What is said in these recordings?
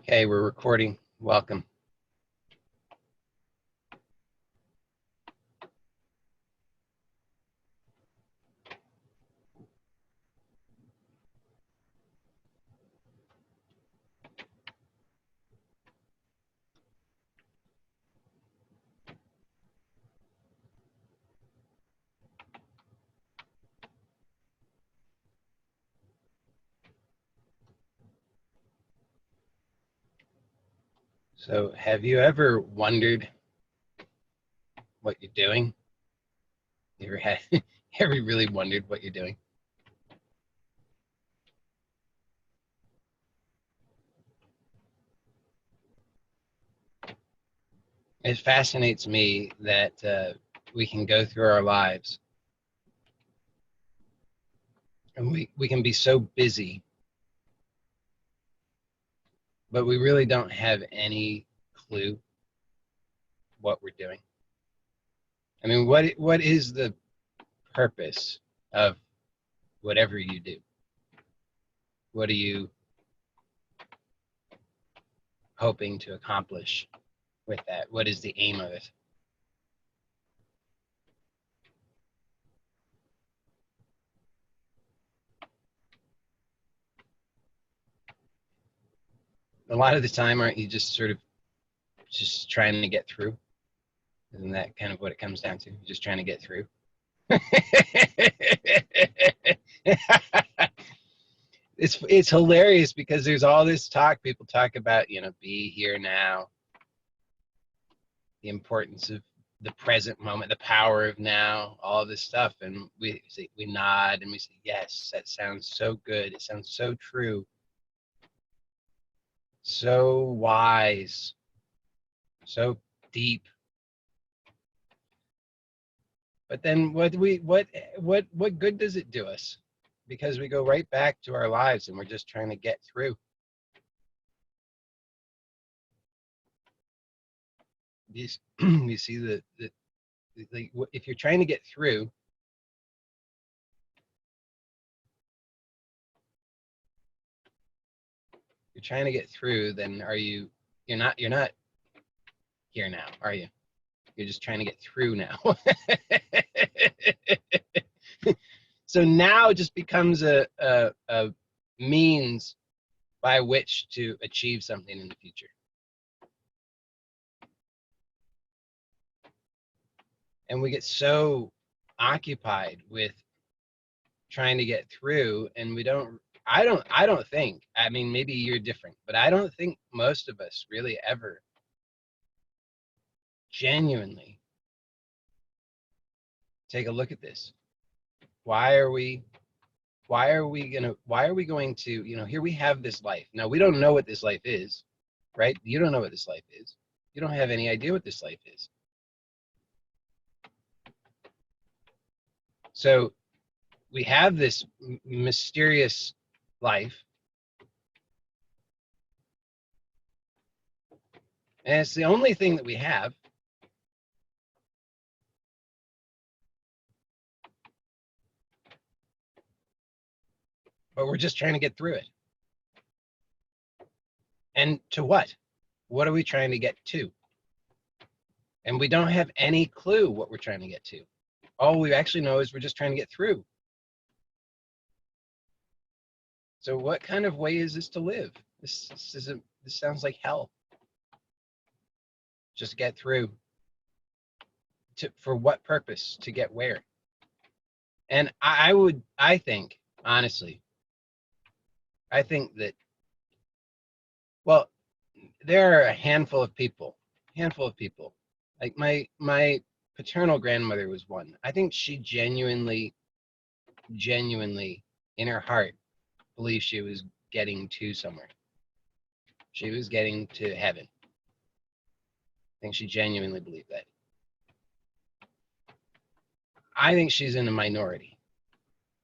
Okay, we're recording. Welcome. So, have you ever wondered what you're doing? You ever had, ever really wondered what you're doing? It fascinates me that we can go through our lives and we can be so busy, but we really don't have any clue what we're doing. I mean, what is the purpose of whatever you do? What are you hoping to accomplish with that? What is the aim of it? A lot of the time, aren't you just sort of just trying to get through? Isn't that kind of what it comes down to? Just trying to get through. It's hilarious because there's all this talk. People talk about, be here now, the importance of the present moment, the power of now, all this stuff, and we nod and we say, yes, that sounds so good. It sounds so true, so wise, so deep. But then what good does it do us? Because we go right back to our lives and we're just trying to get through. You see like, if you're trying to get through, then you're not here now, are you? You're just trying to get through now. So now it just becomes a means by which to achieve something in the future. And we get so occupied with trying to get through, and I don't think, I mean, maybe you're different, but I don't think most of us really ever genuinely take a look at this. Why are we going to, here we have this life. Now, we don't know what this life is, right? You don't know what this life is. You don't have any idea what this life is. So we have this mysterious life, and it's the only thing that we have. But we're just trying to get through it. And to what? What are we trying to get to? And we don't have any clue what we're trying to get to. All we actually know is we're just trying to get through. So what kind of way is this to live? This sounds like hell. Just get through. For what purpose? To get where? And I think, honestly, I think that, well, there are a handful of people. Like my paternal grandmother was one. I think she genuinely in her heart believed she was getting to somewhere. She was getting to heaven. I think she genuinely believed that. I think she's in a minority,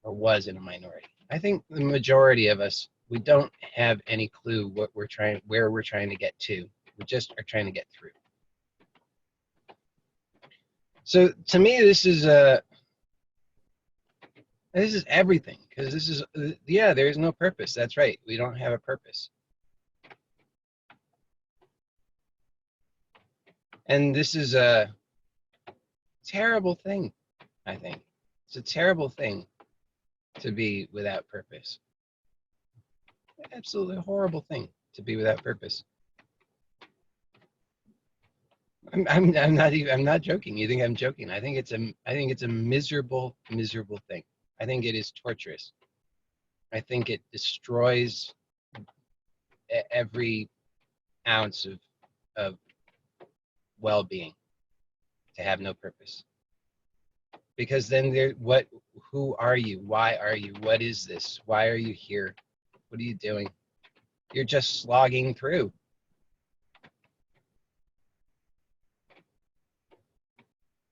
or was in a minority. I think the majority of us, we don't have any clue where we're trying to get to. We just are trying to get through. So to me, this is everything, because this is there is no purpose. That's right. We don't have a purpose. And this is a terrible thing, I think. It's a terrible thing to be without purpose. Absolutely horrible thing to be without purpose. I'm not joking. You think I'm joking? I think it's a miserable thing. I think it is torturous. I think it destroys every ounce of well-being to have no purpose. Because then who are you? Why are you? What is this? Why are you here? What are you doing? You're just slogging through.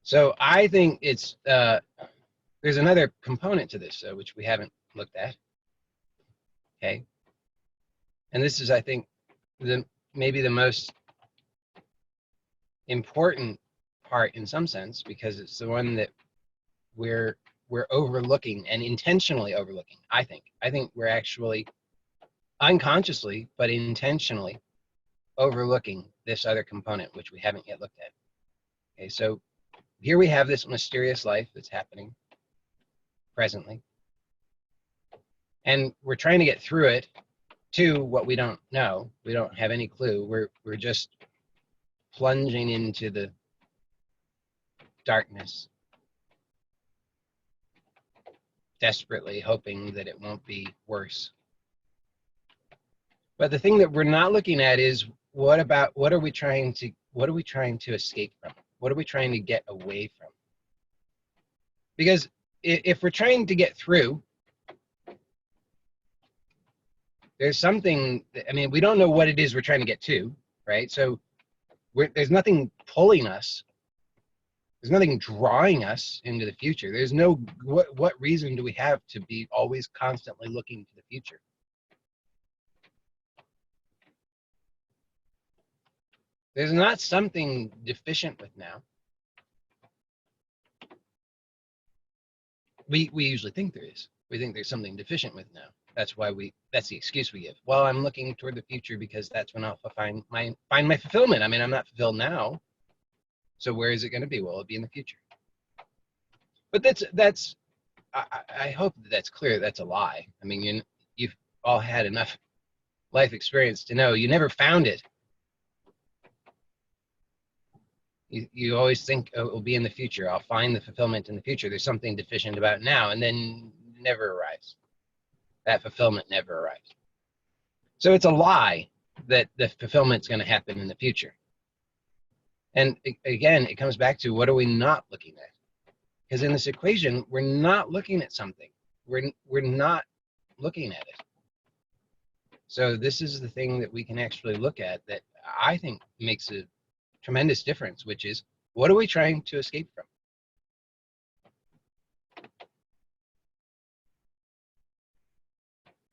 So I think it's there's another component to this which we haven't looked at. Okay, and this is, I think, maybe the most important part in some sense, because it's the one that we're overlooking, and intentionally overlooking. I think we're actually unconsciously but intentionally overlooking this other component which we haven't yet looked at. Okay, so here we have this mysterious life that's happening presently, and we're trying to get through it to what we don't know. We don't have any clue. We're just plunging into the darkness, desperately hoping that it won't be worse. But the thing that we're not looking at is what are we trying to escape from? What are we trying to get away from? Because if we're trying to get through, there's something, I mean, we don't know what it is we're trying to get to, right? So there's nothing pulling us. There's nothing drawing us into the future. There's no, what reason do we have to be always constantly looking to the future? There's not something deficient with now. We usually think there is. We think there's something deficient with now. That's the excuse we give. Well, I'm looking toward the future because that's when I'll find my fulfillment. I mean, I'm not fulfilled now. So where is it going to be? Well, it'll be in the future. But I hope that's clear. That's a lie. I mean, you've all had enough life experience to know you never found it. You always think, oh, it will be in the future. I'll find the fulfillment in the future. There's something deficient about now, and then it never arrives. That fulfillment never arrives. So it's a lie that the fulfillment's going to happen in the future. And again, it comes back to, what are we not looking at? Because in this equation, we're not looking at something. We're not looking at it. So this is the thing that we can actually look at that I think makes a tremendous difference, which is, what are we trying to escape from?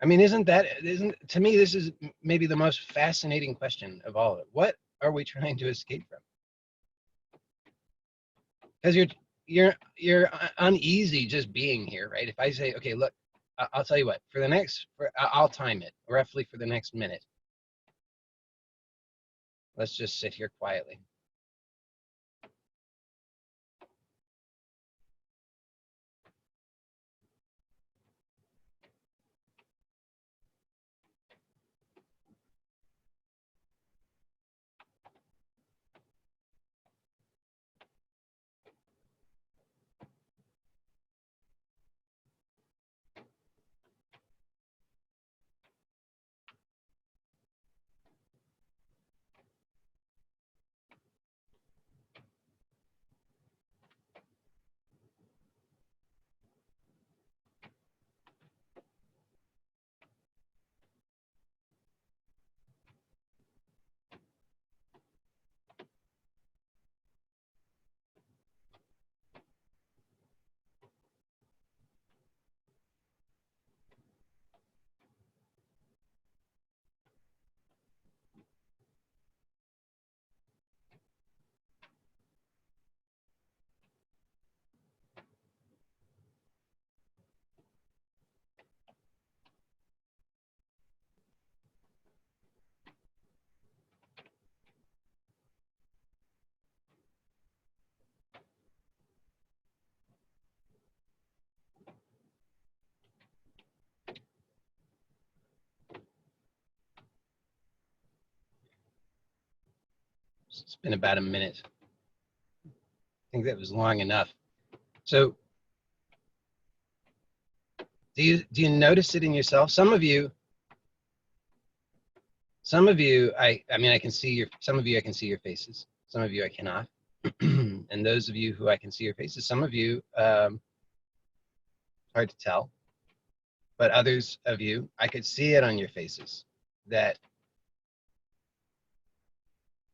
I mean, to me, this is maybe the most fascinating question of all of it. What are we trying to escape from? Because you're uneasy just being here, right? If I say, okay, look, I'll tell you what, I'll time it roughly for the next minute. Let's just sit here quietly. It's been about a minute. I think that was long enough. So do you notice it in yourself? Some of you, I mean, I can see your, some of you I can see your faces. Some of you I cannot. And those of you who I can see your faces, some of you, hard to tell. But others of you, I could see it on your faces that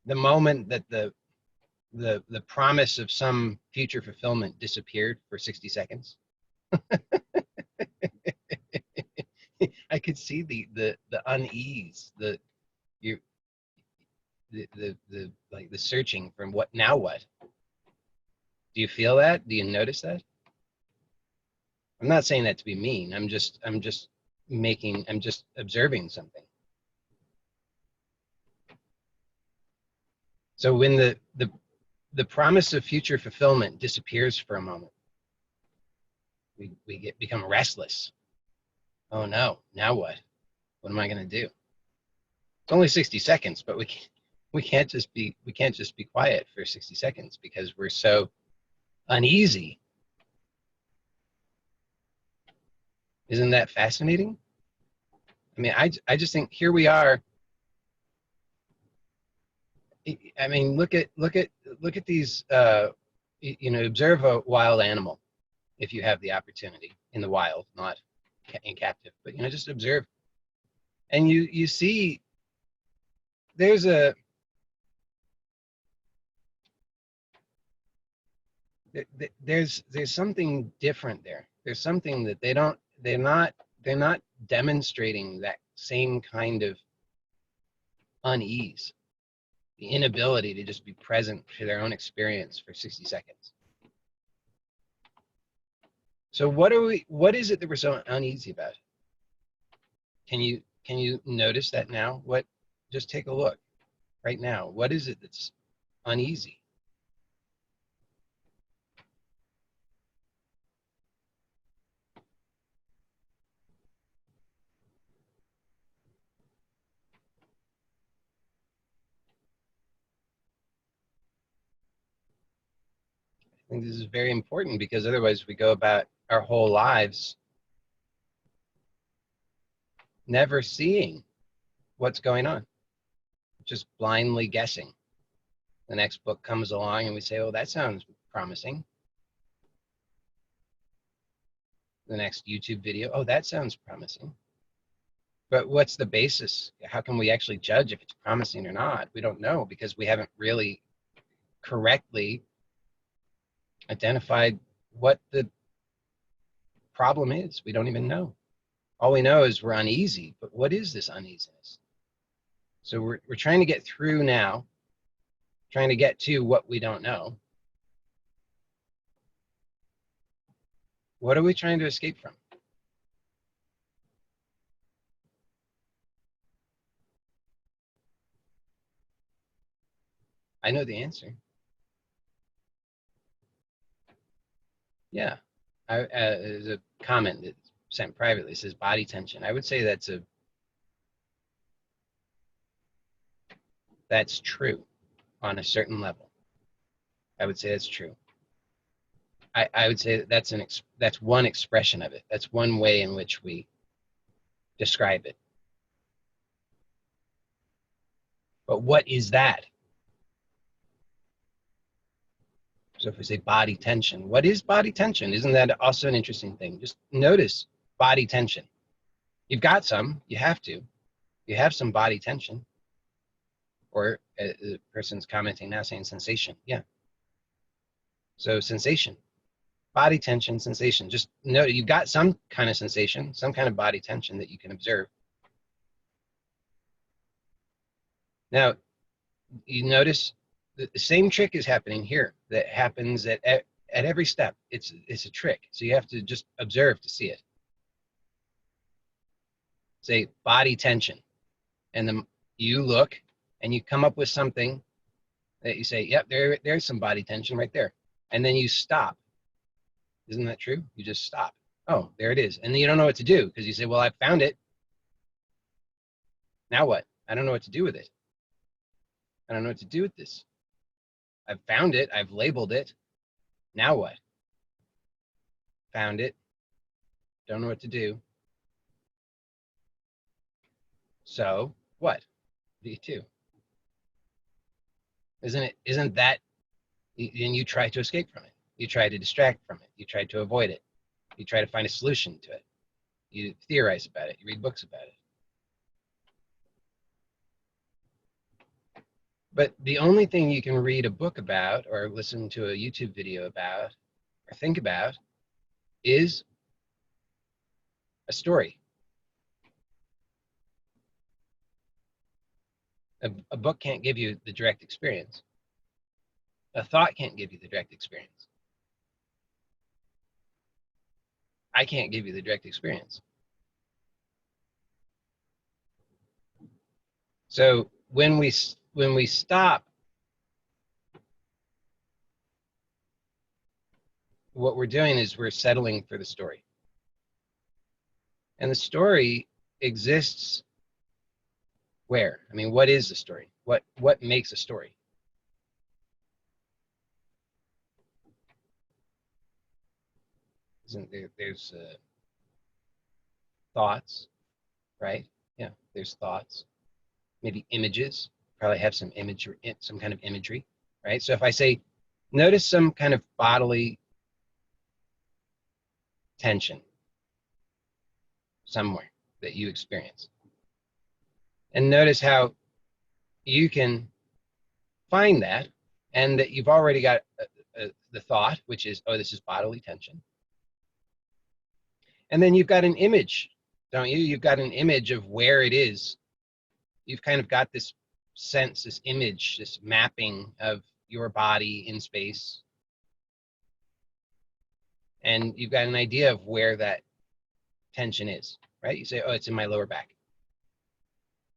the moment that the promise of some future fulfillment disappeared for 60 seconds, I could see the unease, the like the searching from what now what. Do you feel that? Do you notice that? I'm not saying that to be mean. I'm just observing something. So when the promise of future fulfillment disappears for a moment, we become restless. Oh no, now what? What am I going to do? It's only 60 seconds, but we can't just be quiet for 60 seconds because we're so uneasy. Isn't that fascinating? I mean, I just think here we are. I mean, look at these. You know, observe a wild animal if you have the opportunity in the wild, not in captive. But you know, just observe, and you see there's something different there. There's something that they're not demonstrating that same kind of unease, the inability to just be present for their own experience for 60 seconds. So what is it that we're so uneasy about? Can you notice that now? Just take a look right now. What is it that's uneasy? I think this is very important because otherwise we go about our whole lives never seeing what's going on, just blindly guessing. The next book comes along and we say, oh, that sounds promising. The next YouTube video, oh, that sounds promising. But what's the basis? How can we actually judge if it's promising or not? We don't know because we haven't really correctly identified what the problem is. We don't even know. All we know is we're uneasy, but what is this uneasiness? So we're trying to get through now, trying to get to what we don't know. What are we trying to escape from? I know the answer. Yeah, there's a comment that's sent privately. It says body tension. I would say that's true on a certain level. I would say that's true. I would say that's one expression of it. That's one way in which we describe it. But what is that? So if we say body tension, what is body tension? Isn't that also an interesting thing? Just notice body tension. You've got some, you have to. You have some body tension. Or the person's commenting now saying sensation. Yeah. So sensation, body tension, sensation. Just note you've got some kind of sensation, some kind of body tension that you can observe. Now, you notice the same trick is happening here that happens at every step. It's a trick. So you have to just observe to see it. Say body tension. And then you look and you come up with something that you say, yep, there's some body tension right there. And then you stop. Isn't that true? You just stop. Oh, there it is. And then you don't know what to do because you say, well, I found it. Now what? I don't know what to do with it. I don't know what to do with this. I've found it. I've labeled it. Now what? Found it. Don't know what to do. So what? V2. Isn't that, and you try to escape from it. You try to distract from it. You try to avoid it. You try to find a solution to it. You theorize about it. You read books about it. But the only thing you can read a book about or listen to a YouTube video about or think about is a story. A book can't give you the direct experience. A thought can't give you the direct experience. I can't give you the direct experience. So when we stop, what we're doing is we're settling for the story. And the story exists where? I mean, what is the story? What makes a story? Isn't there's thoughts, right? Yeah, there's thoughts. Maybe images. Probably have some imagery, some kind of imagery, right? So if I say, notice some kind of bodily tension somewhere that you experience, and notice how you can find that, and that you've already got the thought, which is, oh, this is bodily tension. And then you've got an image, don't you? You've got an image of where it is. You've kind of got this sense, this image, this mapping of your body in space. And you've got an idea of where that tension is, right? You say, oh, it's in my lower back,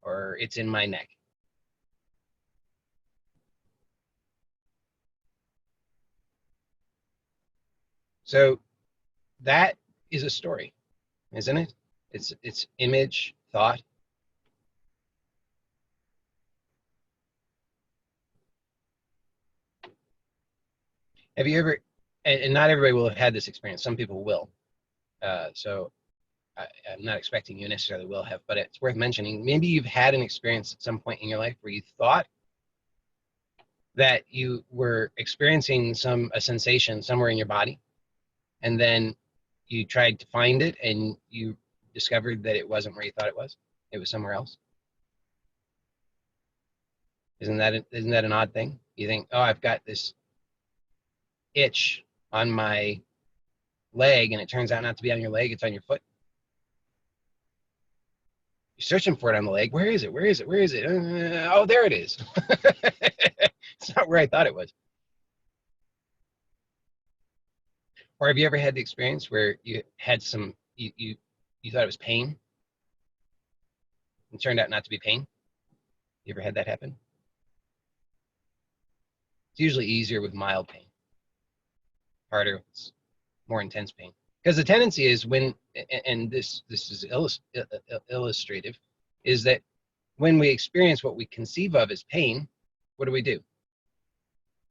or it's in my neck. So that is a story, isn't it? It's image, thought. Have you ever, and not everybody will have had this experience, some people will. So I'm not expecting you necessarily will have, but it's worth mentioning. Maybe you've had an experience at some point in your life where you thought that you were experiencing a sensation somewhere in your body, and then you tried to find it and you discovered that it wasn't where you thought it was. It was somewhere else. Isn't that an odd thing? You think, oh, I've got this itch on my leg, and it turns out not to be on your leg, it's on your foot. You're searching for it on the leg. Where is it? Where is it? Where is it? Oh, there it is. It's not where I thought it was. Or have you ever had the experience where you had you thought it was pain, and turned out not to be pain? You ever had that happen? It's usually easier with mild pain. Harder, it's more intense pain. Because the tendency is when, and this is illustrative, is that when we experience what we conceive of as pain, what do?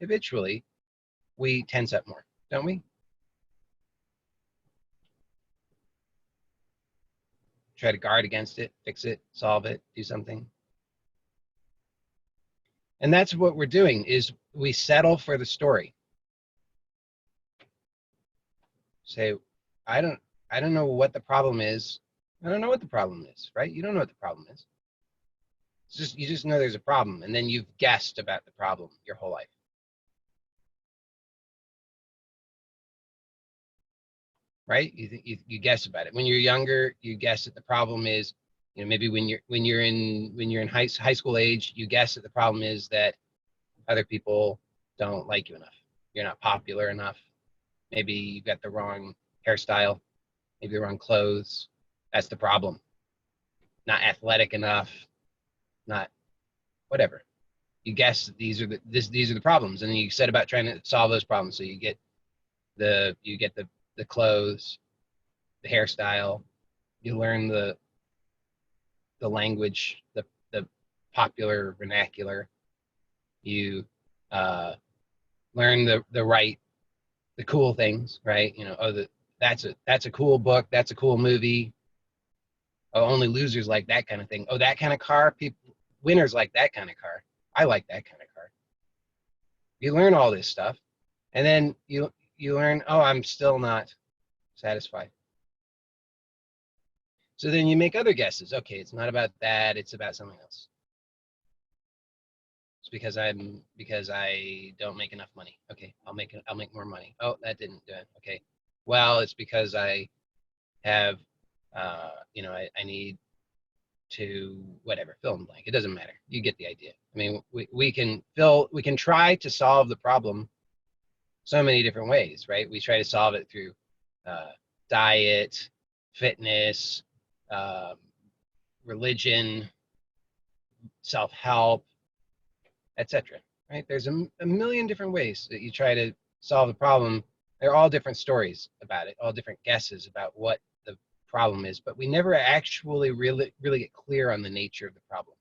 Habitually, we tense up more, don't we? Try to guard against it, fix it, solve it, do something. And that's what we're doing, is we settle for the story. Say, I don't know what the problem is. I don't know what the problem is, right? You don't know what the problem is. It's just, you just know there's a problem, and then you've guessed about the problem your whole life. Right? You guess about it. When you're younger, you guess that the problem is, maybe when you're in high school age, you guess that the problem is that other people don't like you enough. You're not popular enough. Maybe you've got the wrong hairstyle, maybe the wrong clothes. That's the problem. Not athletic enough, not whatever. You guess that these are the problems, and then you set about trying to solve those problems. So you get the clothes, the hairstyle, you learn the language, the popular vernacular. You learn the cool things, right? You know, oh, that's a cool book, that's a cool movie. Oh, only losers like that kind of thing. Oh, that kind of car, people, winners like that kind of car. I like that kind of car. You learn all this stuff, and then you learn, oh, I'm still not satisfied. So then you make other guesses. Okay, it's not about that, it's about something else. It's because I don't make enough money. Okay, I'll make more money. Oh, that didn't do it. Okay, well, it's because I have, you know, I need to whatever, fill in blank. It doesn't matter. You get the idea. I mean, we can try to solve the problem so many different ways, right? We try to solve it through diet, fitness, um, religion, self-help, etc. Right? There's a million different ways that you try to solve the problem. They're all different stories about it, all different guesses about what the problem is, but we never actually really get clear on the nature of the problem.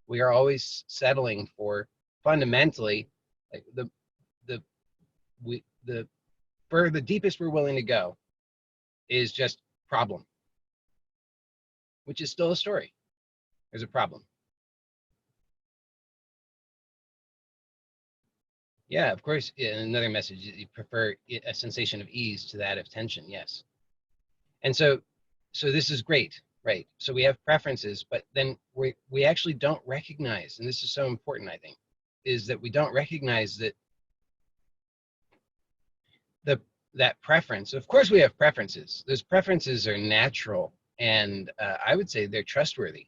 We are always settling for fundamentally, like the for the deepest we're willing to go is just problem, which is still a story. There's a problem. Yeah, of course. Another message: you prefer a sensation of ease to that of tension. Yes, and so this is great, right? So we have preferences, but then we actually don't recognize, and this is so important, I think, is that we don't recognize that that preference. Of course, we have preferences. Those preferences are natural, and I would say they're trustworthy.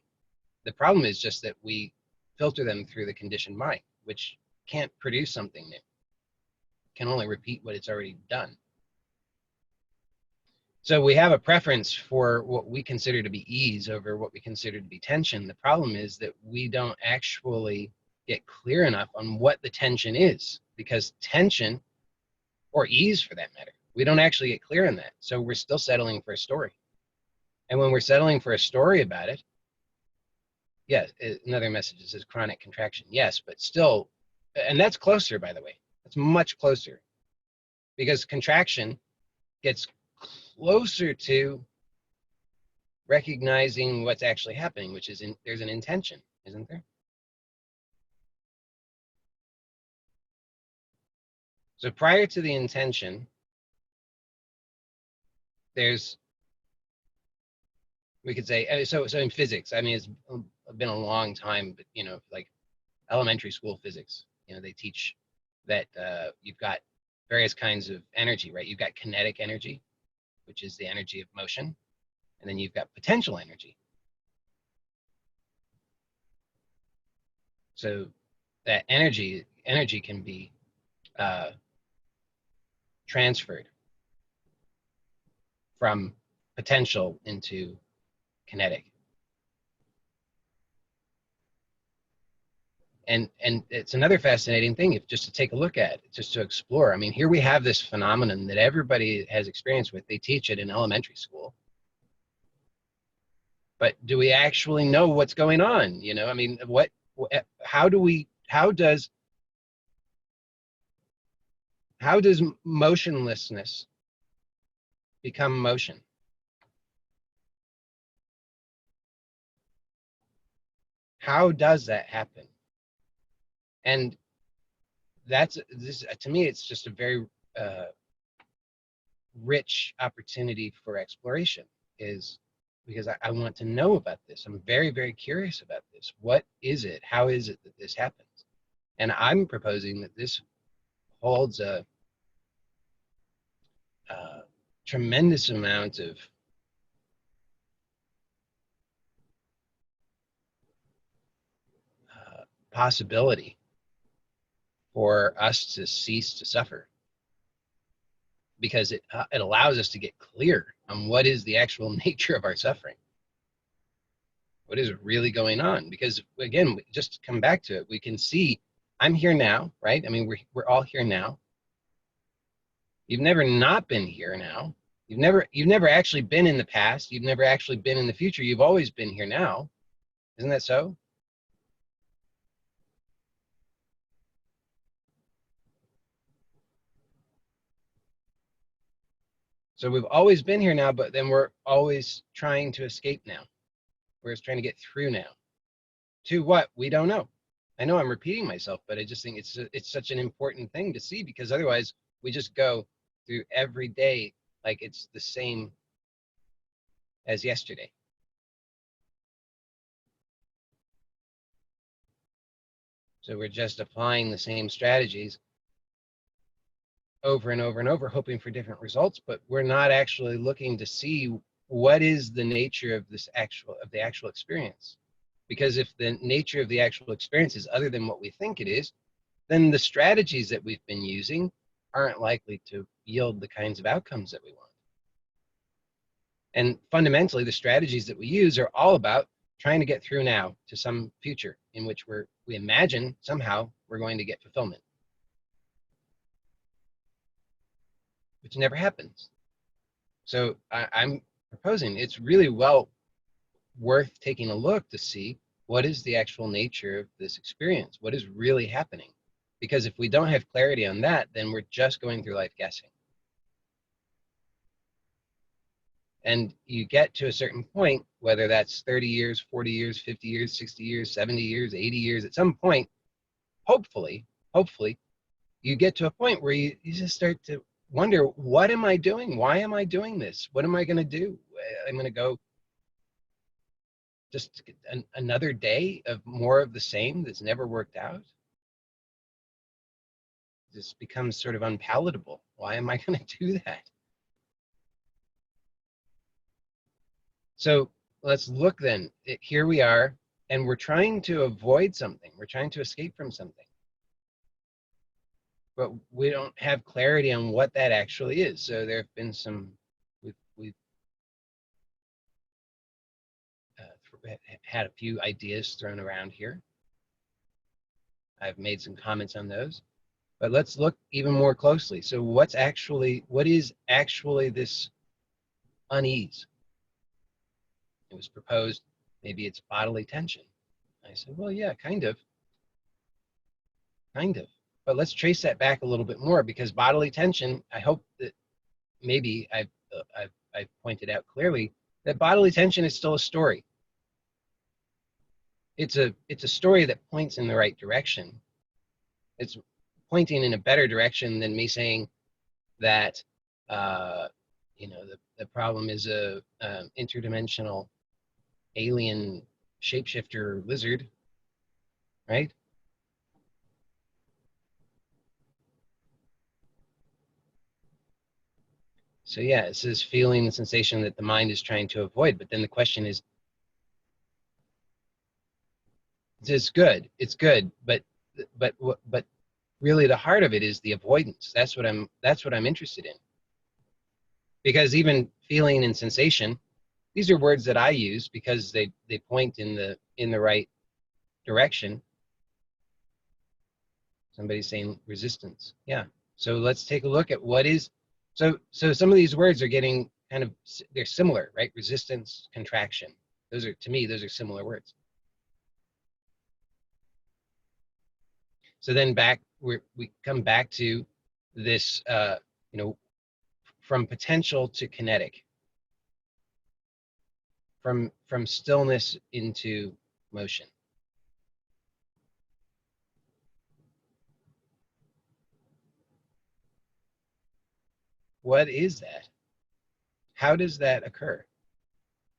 The problem is just that we filter them through the conditioned mind, which can't produce something new, can only repeat what it's already done. So we have a preference for what we consider to be ease over what we consider to be tension. The problem is that we don't actually get clear enough on what the tension is, because tension, or ease for that matter, we don't actually get clear on that. So we're still settling for a story. And when we're settling for a story about it, yes, another message is chronic contraction. Yes, but still, and that's closer, by the way. That's much closer, because contraction gets closer to recognizing what's actually happening, which is there's an intention, isn't there? So prior to the intention, we could say, so in physics, I mean, it's been a long time, but, you know, like elementary school physics, you know, they teach that you've got various kinds of energy, right? You've got kinetic energy, which is the energy of motion, and then you've got potential energy. So that energy can be transferred from potential into kinetic. And it's another fascinating thing, if just to take a look at, just to explore. I mean, here we have this phenomenon that everybody has experience with. They teach it in elementary school. But do we actually know what's going on? You know, I mean, how does motionlessness become motion? How does that happen? And this to me, it's just a very rich opportunity for exploration, is because I want to know about this. I'm very, very curious about this. What is it? How is it that this happens? And I'm proposing that this holds a tremendous amount of possibility for us to cease to suffer, because it allows us to get clear on what is the actual nature of our suffering. What is really going on? Because again, just come back to it, we can see I'm here now, right? I mean, we're all here now. You've never not been here now. You've never actually been in the past. You've never actually been in the future. You've always been here now. Isn't that so? So we've always been here now, but then we're always trying to escape now. We're just trying to get through now. To what? We don't know. I know I'm repeating myself, but I just think it's such an important thing to see, because otherwise we just go through every day like it's the same as yesterday. So we're just applying the same strategies over and over and over, hoping for different results, but we're not actually looking to see what is the nature of the actual experience. Because if the nature of the actual experience is other than what we think it is, then the strategies that we've been using aren't likely to yield the kinds of outcomes that we want. And fundamentally, the strategies that we use are all about trying to get through now to some future in which we imagine somehow we're going to get fulfillment, which never happens. So I'm proposing it's really well worth taking a look to see what is the actual nature of this experience, what is really happening. Because if we don't have clarity on that, then we're just going through life guessing. And you get to a certain point, whether that's 30 years, 40 years, 50 years, 60 years, 70 years, 80 years, at some point, hopefully, you get to a point where you just start to wonder, what am I doing? Why am I doing this? What am I going to do? I'm going to go just another day of more of the same that's never worked out. This becomes sort of unpalatable. Why am I going to do that? So let's look then. Here we are, and we're trying to avoid something. We're trying to escape from something. But we don't have clarity on what that actually is. So there have been some, we've had a few ideas thrown around here. I've made some comments on those. But let's look even more closely. So what is actually this unease? It was proposed, maybe it's bodily tension. I said, well, yeah, kind of. But let's trace that back a little bit more, because bodily tension, I hope that maybe I've pointed out clearly that bodily tension is still a story. It's a story that points in the right direction. It's pointing in a better direction than me saying that the problem is a interdimensional alien shapeshifter lizard, right? So yeah, it says feeling the sensation that the mind is trying to avoid, but then the question is, it's good, but really the heart of it is the avoidance. That's what I'm interested in. Because even feeling and sensation, these are words that I use because they point in the right direction. Somebody's saying resistance. Yeah. So let's take a look at what is, so some of these words are getting kind of, they're similar, right? Resistance, contraction. Those are, to me, those are similar words. So then we come back to this, from potential to kinetic, from stillness into motion. What is that? How does that occur?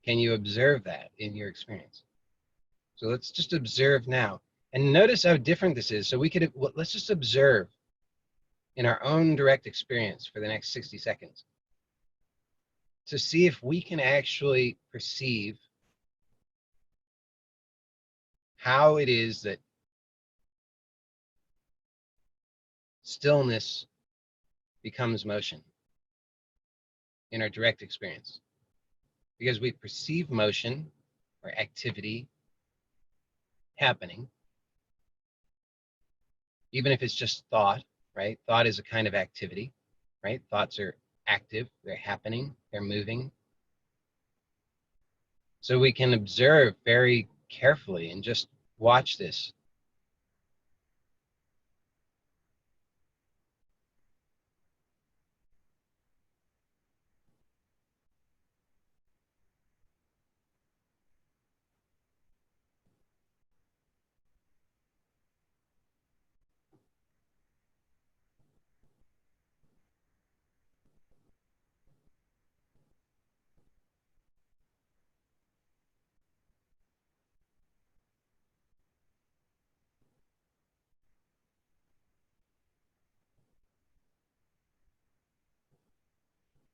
Can you observe that in your experience? So let's just observe now. And notice how different this is. So let's just observe in our own direct experience for the next 60 seconds to see if we can actually perceive how it is that stillness becomes motion in our direct experience. Because we perceive motion or activity happening, even if it's just thought, right? Thought is a kind of activity, right? Thoughts are active, they're happening, they're moving. So we can observe very carefully and just watch this.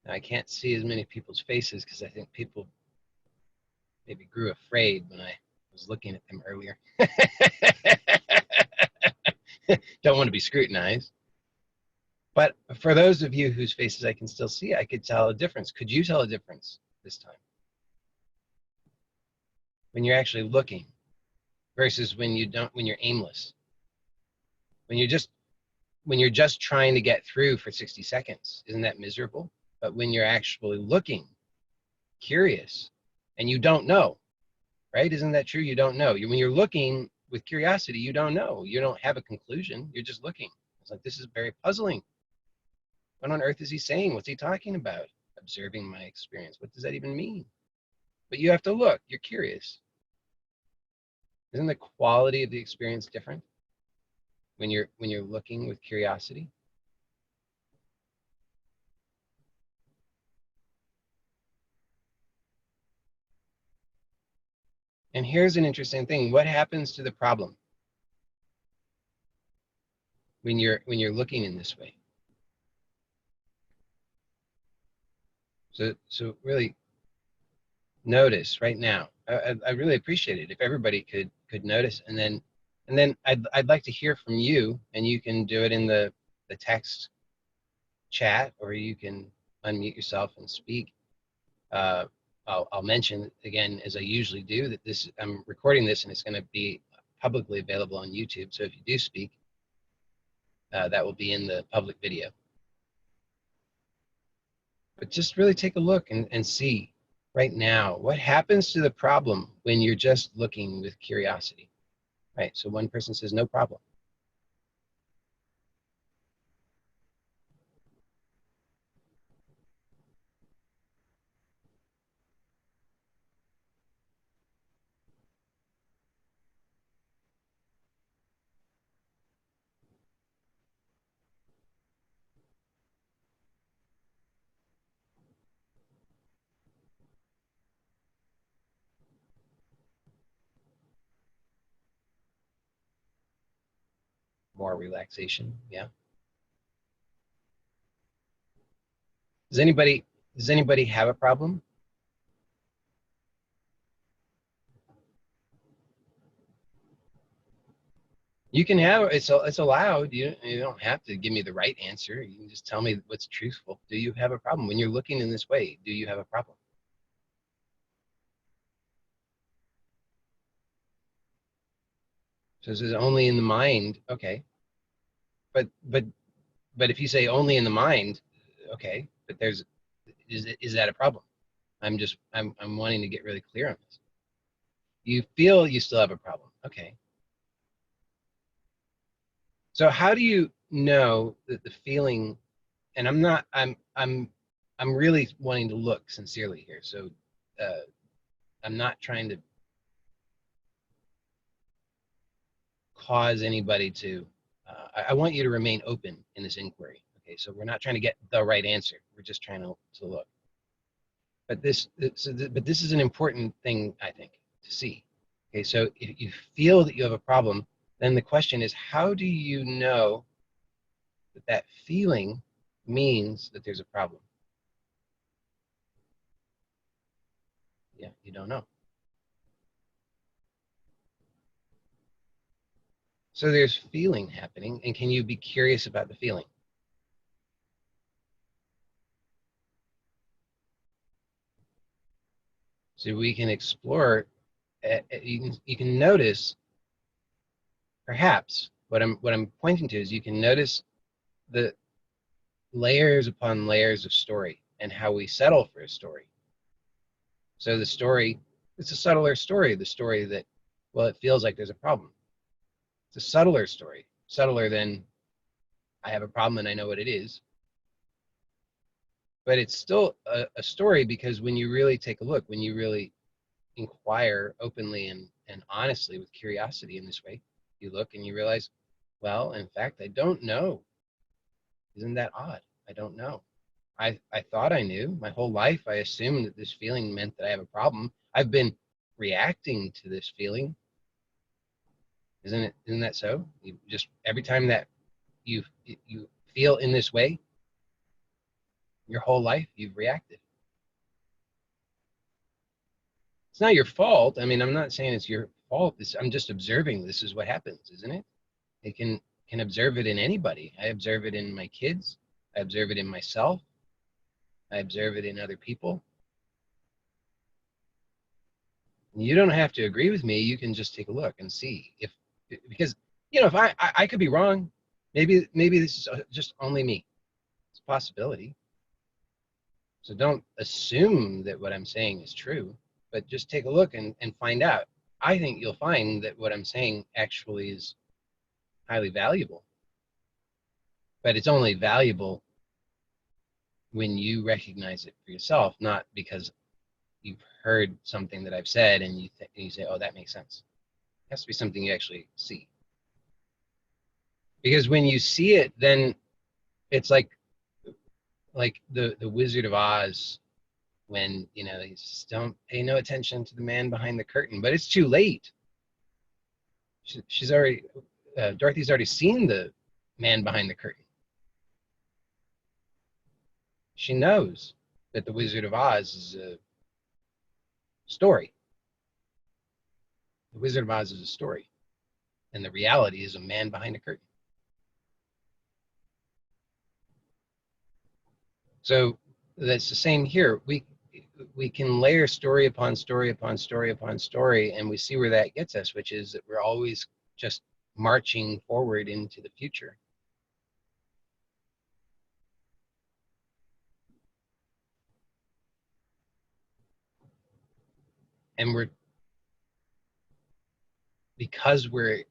I can't see as many people's faces because I think people maybe grew afraid when I was looking at them earlier. Don't want to be scrutinized. But for those of you whose faces I can still see, I could tell a difference. Could you tell a difference this time? When you're actually looking versus when you don't, when you're aimless. When you're just trying to get through for 60 seconds, isn't that miserable? But when you're actually looking, curious, and you don't know, right? Isn't that true? You don't know. When you're looking with curiosity, you don't know. You don't have a conclusion. You're just looking. It's like, this is very puzzling. What on earth is he saying? What's he talking about? Observing my experience. What does that even mean? But you have to look. You're curious. Isn't the quality of the experience different when you're looking with curiosity? And here's an interesting thing. What happens to the problem when you're looking in this way? So really notice right now. I really appreciate it if everybody could notice, and then I'd like to hear from you, and you can do it in the text chat, or you can unmute yourself and speak. I'll mention again, as I usually do, that I'm recording this and it's going to be publicly available on YouTube. So if you do speak, that will be in the public video. But just really take a look and see right now what happens to the problem when you're just looking with curiosity. Right, so one person says no problem. More relaxation, yeah. Does anybody have a problem? You can have it's allowed. You don't have to give me the right answer. You can just tell me what's truthful. Do you have a problem when you're looking in this way? Do you have a problem? So this is only in the mind, okay. But if you say only in the mind, okay. But is that a problem? I'm wanting to get really clear on this. You feel you still have a problem, okay. So how do you know that the feeling? And I'm really wanting to look sincerely here. So I'm not trying to cause anybody to, I want you to remain open in this inquiry. Okay, so we're not trying to get the right answer. We're just trying to look. But this is an important thing, I think, to see. Okay, so if you feel that you have a problem, then the question is, how do you know that that feeling means that there's a problem? Yeah, you don't know. So there's feeling happening, and can you be curious about the feeling? So we can explore. You can notice, perhaps what I'm pointing to is you can notice the layers upon layers of story and how we settle for a story. So the story, it's a subtler story. The story that, well, it feels like there's a problem. It's a subtler story, subtler than I have a problem and I know what it is. But it's still a story, because when you really take a look, when you really inquire openly and honestly with curiosity in this way, you look and you realize, well, in fact, I don't know. Isn't that odd? I don't know. I thought I knew. My whole life, I assumed that this feeling meant that I have a problem. I've been reacting to this feeling. Isn't that so? You just, every time that you feel in this way, Your whole life, you've reacted. It's not your fault. I mean, I'm not saying it's your fault. I'm just observing this is what happens, isn't it? It can observe it in anybody. I observe it in my kids. I observe it in myself. I observe it in other people. You don't have to agree with me. You can just take a look and see if, because, you know, if I could be wrong. Maybe this is just only me. It's a possibility. So don't assume that what I'm saying is true, but just take a look and find out. I think you'll find that what I'm saying actually is highly valuable, but it's only valuable when you recognize it for yourself, not because you've heard something that I've said and you say, oh, that makes sense. It has to be something you actually see. Because when you see it, then it's like the Wizard of Oz, when, you know, they just don't pay no attention to the man behind the curtain, but it's too late. She's already, Dorothy's already seen the man behind the curtain. She knows that the Wizard of Oz is a story. The Wizard of Oz is a story, and the reality is a man behind a curtain. So that's the same here. We can layer story upon story upon story upon story, and we see where that gets us, which is that we're always just marching forward into the future. And because we're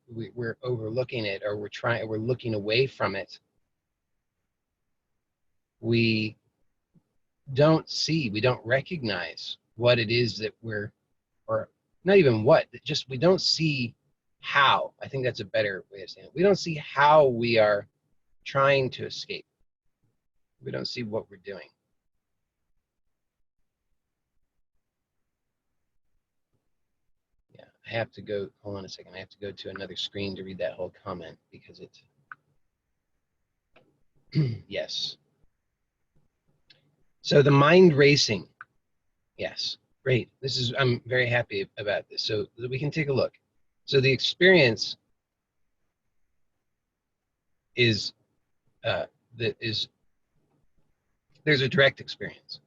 overlooking it, or we're looking away from it, we don't recognize what it is that or not even what, just we don't see how. I think that's a better way of saying it. We don't see how we are trying to escape. We don't see what we're doing. Yeah, I have to go, hold on a second. I have to go to another screen to read that whole comment because it's, yes. So the mind racing, yes, great. I'm very happy about this. So we can take a look. So the experience is, there's a direct experience.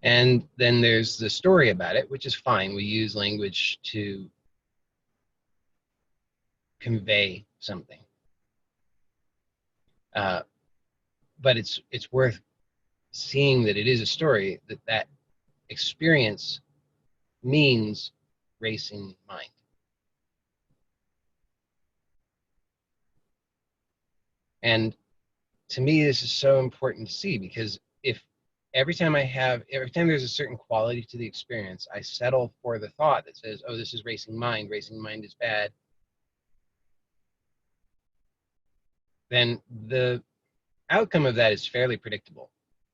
And then there's the story about it, which is fine. We use language to convey something. But it's worth seeing that it is a story, that experience means racing mind. And to me, this is so important to see, because if every time there's a certain quality to the experience, I settle for the thought that says, oh, this is racing mind is bad, then the outcome of that is fairly predictable,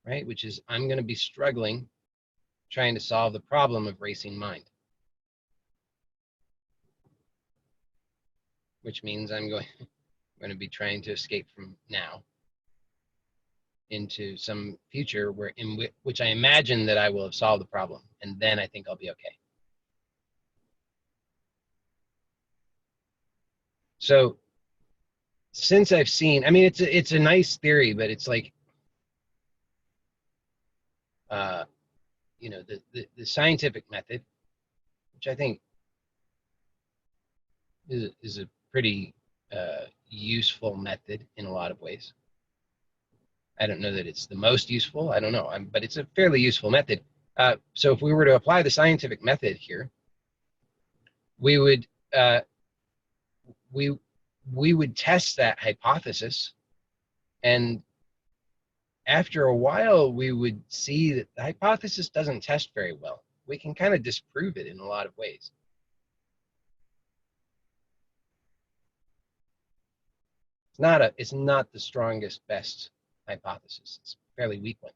right? Which is, I'm going to be struggling trying to solve the problem of racing mind, which means I'm going to be trying to escape from now into some future which I imagine that I will have solved the problem, and then I think I'll be okay. So since I've seen, I mean, it's a nice theory, but it's like, you know, the scientific method, which I think is a pretty useful method in a lot of ways. I don't know that it's the most useful. I don't know, but it's a fairly useful method. So if we were to apply the scientific method here, we would we would test that hypothesis, and after a while, we would see that the hypothesis doesn't test very well. We can kind of disprove it in a lot of ways. It's not the strongest, best hypothesis. It's a fairly weak one.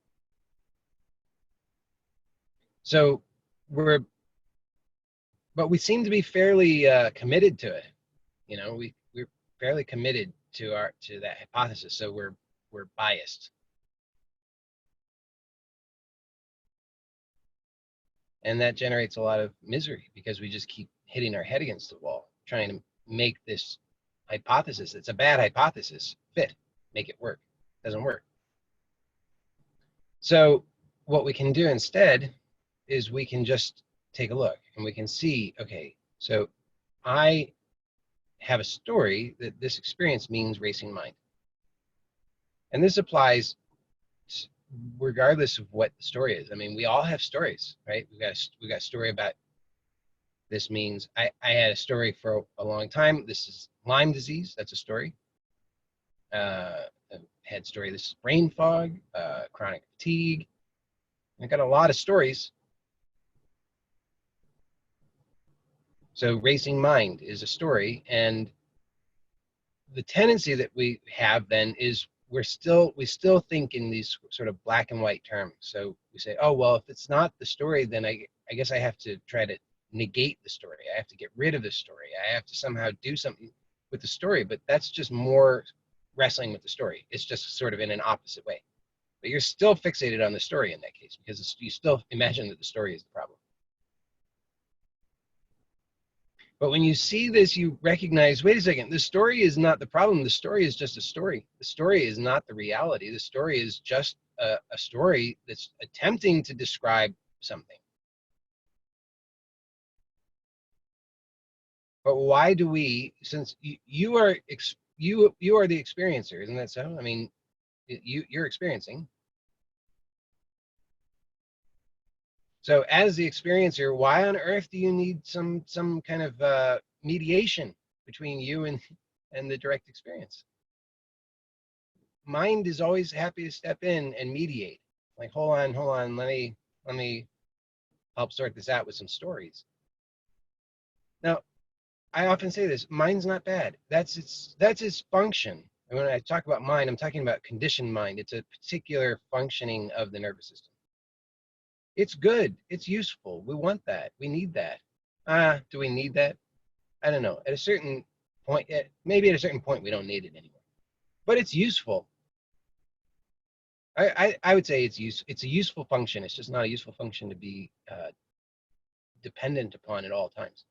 So but we seem to be fairly committed to it. You know, we're fairly committed to that hypothesis. So we're biased. And that generates a lot of misery because we just keep hitting our head against the wall, trying to make this hypothesis, it's a bad hypothesis, fit, make it work. It doesn't work. So what we can do instead is we can just take a look and we can see, okay, so I have a story that this experience means racing mind. And this applies regardless of what the story is. I mean, we all have stories, right? We got a story about this means I had a story for a long time. This is Lyme disease. That's a story. I had a story. This is brain fog, chronic fatigue. I got a lot of stories. So racing mind is a story, and the tendency that we have then is we still think in these sort of black and white terms. So we say, oh well, if it's not the story, then I guess I have to try to negate the story. I have to get rid of the story. I have to somehow do something with the story. But that's just more wrestling with the story. It's just sort of in an opposite way. But you're still fixated on the story in that case because you still imagine that the story is the problem. But when you see this, you recognize, wait a second, the story is not the problem. The story is just a story. The story is not the reality. The story is just a story that's attempting to describe something. But why do we, since you are the experiencer, isn't that so? I mean, you're experiencing. So as the experiencer, why on earth do you need some kind of mediation between you and the direct experience? Mind is always happy to step in and mediate. Like, hold on, let me help sort this out with some stories. Now, I often say this: mind's not bad. That's its function. And when I talk about mind, I'm talking about conditioned mind. It's a particular functioning of the nervous system. It's good. It's useful. We want that. We need that. Do we need that? I don't know. At a certain point, maybe at a certain point, we don't need it anymore. But it's useful. I would say it's a useful function. It's just not a useful function to be dependent upon at all times.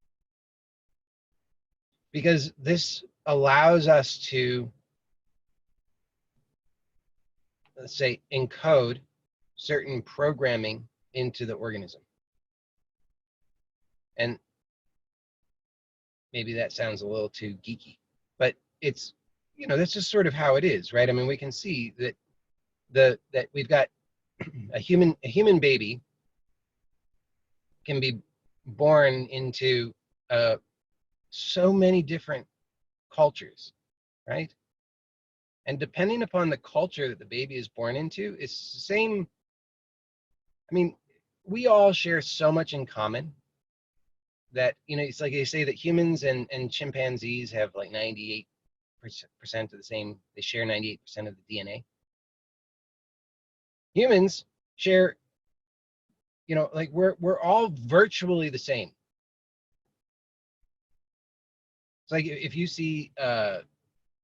Because this allows us to, let's say, encode certain programming into the organism. And maybe that sounds a little too geeky, but it's, that's just sort of how it is, right? I mean, we can see that that we've got a human baby can be born into so many different cultures, right? And depending upon the culture that the baby is born into, it's the same. I mean, we all share so much in common that, it's like they say that humans and chimpanzees have like 98% of the same, they share 98% of the DNA. Humans share, like we're all virtually the same. It's like if you see,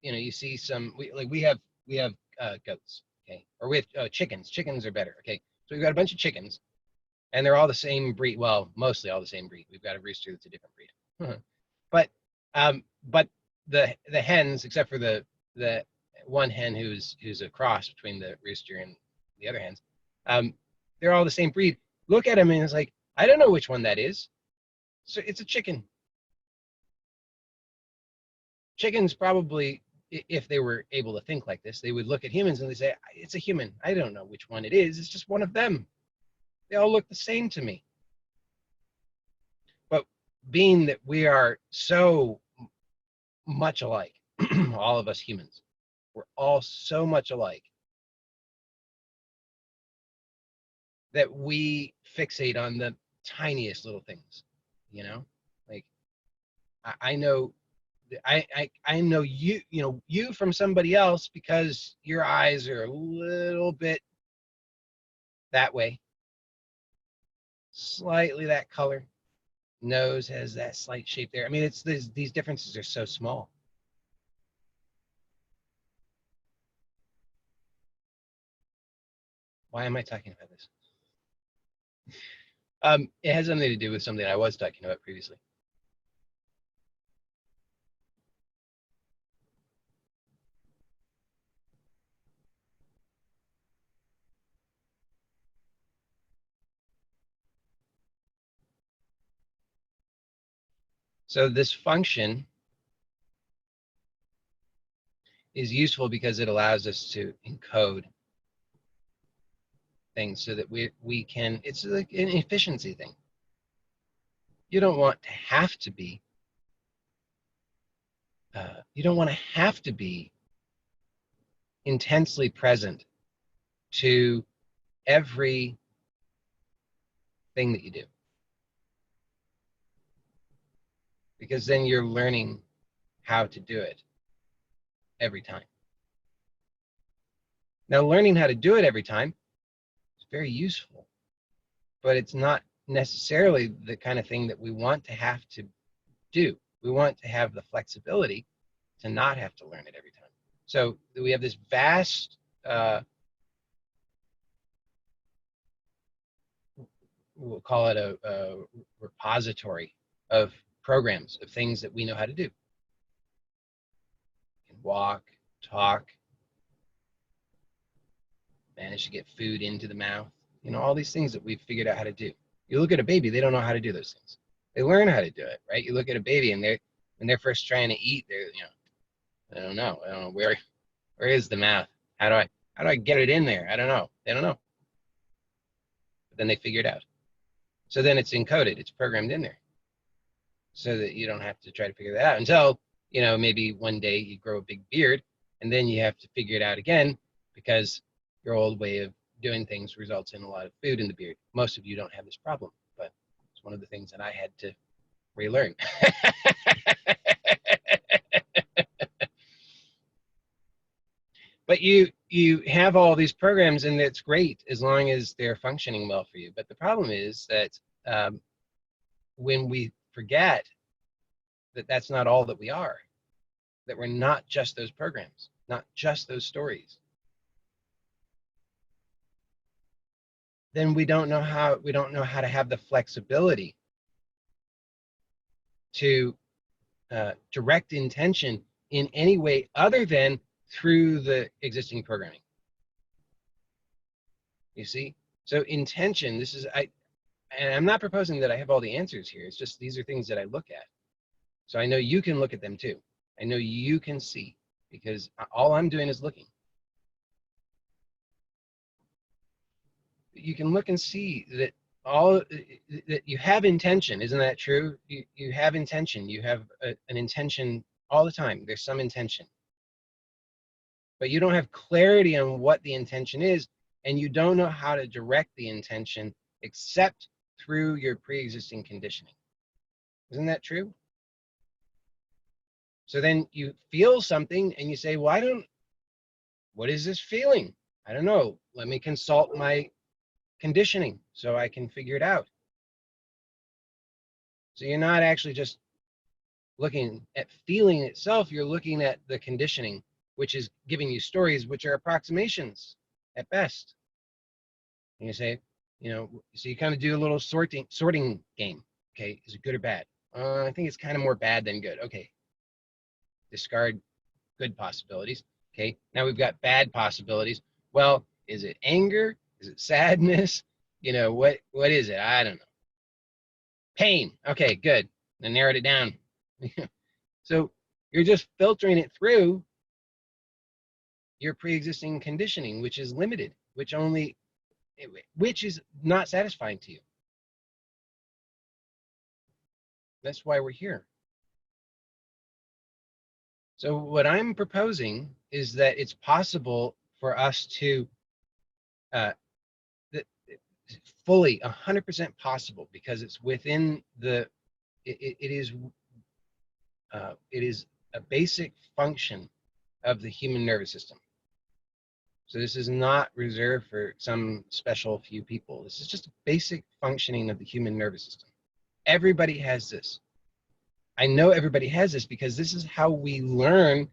you see we have goats, okay, or we have chickens. Chickens are better, okay. So we've got a bunch of chickens, and they're all the same breed. Well, mostly all the same breed. We've got a rooster that's a different breed, but the hens, except for the one hen who's a cross between the rooster and the other hens, they're all the same breed. Look at them and it's like, I don't know which one that is. So it's a chicken. Chickens probably, if they were able to think like this, they would look at humans and they say, it's a human. I don't know which one it is. It's just one of them. They all look the same to me. But being that we are so much alike, all of us humans, we're all so much alike that we fixate on the tiniest little things, like I know I know you from somebody else because your eyes are a little bit that way, slightly that color, nose has that slight shape there. I mean, it's these differences are so small. Why am I talking about this? It has something to do with something I was talking about previously. So this function is useful because it allows us to encode things so that we can, it's like an efficiency thing. You don't want to have to be, you don't want to have to be intensely present to every thing that you do. Because then you're learning how to do it every time. Now, learning how to do it every time is very useful, but it's not necessarily the kind of thing that we want to have to do. We want to have the flexibility to not have to learn it every time. So we have this vast we'll call it a repository of programs, of things that we know how to do. You can walk, talk, manage to get food into the mouth, you know, all these things that we've figured out how to do. You look at a baby, they don't know how to do those things. They learn how to do it, right? You look at a baby and when they're first trying to eat, they're, you know, I don't know where is the mouth? How do I get it in there? I don't know. They don't know. But then they figure it out. So then it's encoded, it's programmed in there, so that you don't have to try to figure that out until, you know, maybe one day you grow a big beard, and then you have to figure it out again because your old way of doing things results in a lot of food in the beard. Most of you don't have this problem, but it's one of the things that I had to relearn. But you have all these programs, and it's great as long as they're functioning well for you. But the problem is that when we forget that that's not all that we are, that we're not just those programs, not just those stories, then we don't know how to have the flexibility to direct intention in any way other than through the existing programming. You see? So intention, this is, and I'm not proposing that I have all the answers here. It's just these are things that I look at. So I know you can look at them too. I know you can see, because all I'm doing is looking. You can look and see that that you have intention. Isn't that true? You have intention. You have an intention all the time. There's some intention. But you don't have clarity on what the intention is, and you don't know how to direct the intention except through your pre-existing conditioning. Isn't that true? So then you feel something and you say, well, what is this feeling? I don't know. Let me consult my conditioning so I can figure it out. So you're not actually just looking at feeling itself, you're looking at the conditioning, which is giving you stories which are approximations at best. And you say, you know, so you kind of do a little sorting game. Okay, is it good or bad? I think it's kind of more bad than good. Okay, discard good possibilities. Okay, now we've got bad possibilities. Well, is it anger? Is it sadness? You know, what is it? I don't know. Pain. Okay, good. I narrowed it down. So you're just filtering it through your pre-existing conditioning, which is limited, which is not satisfying to you. That's why we're here. So what I'm proposing is that it's possible for us to fully 100% possible, because it's within the it is a basic function of the human nervous system. So this is not reserved for some special few people. This is just a basic functioning of the human nervous system. Everybody has this. I know everybody has this because this is how we learn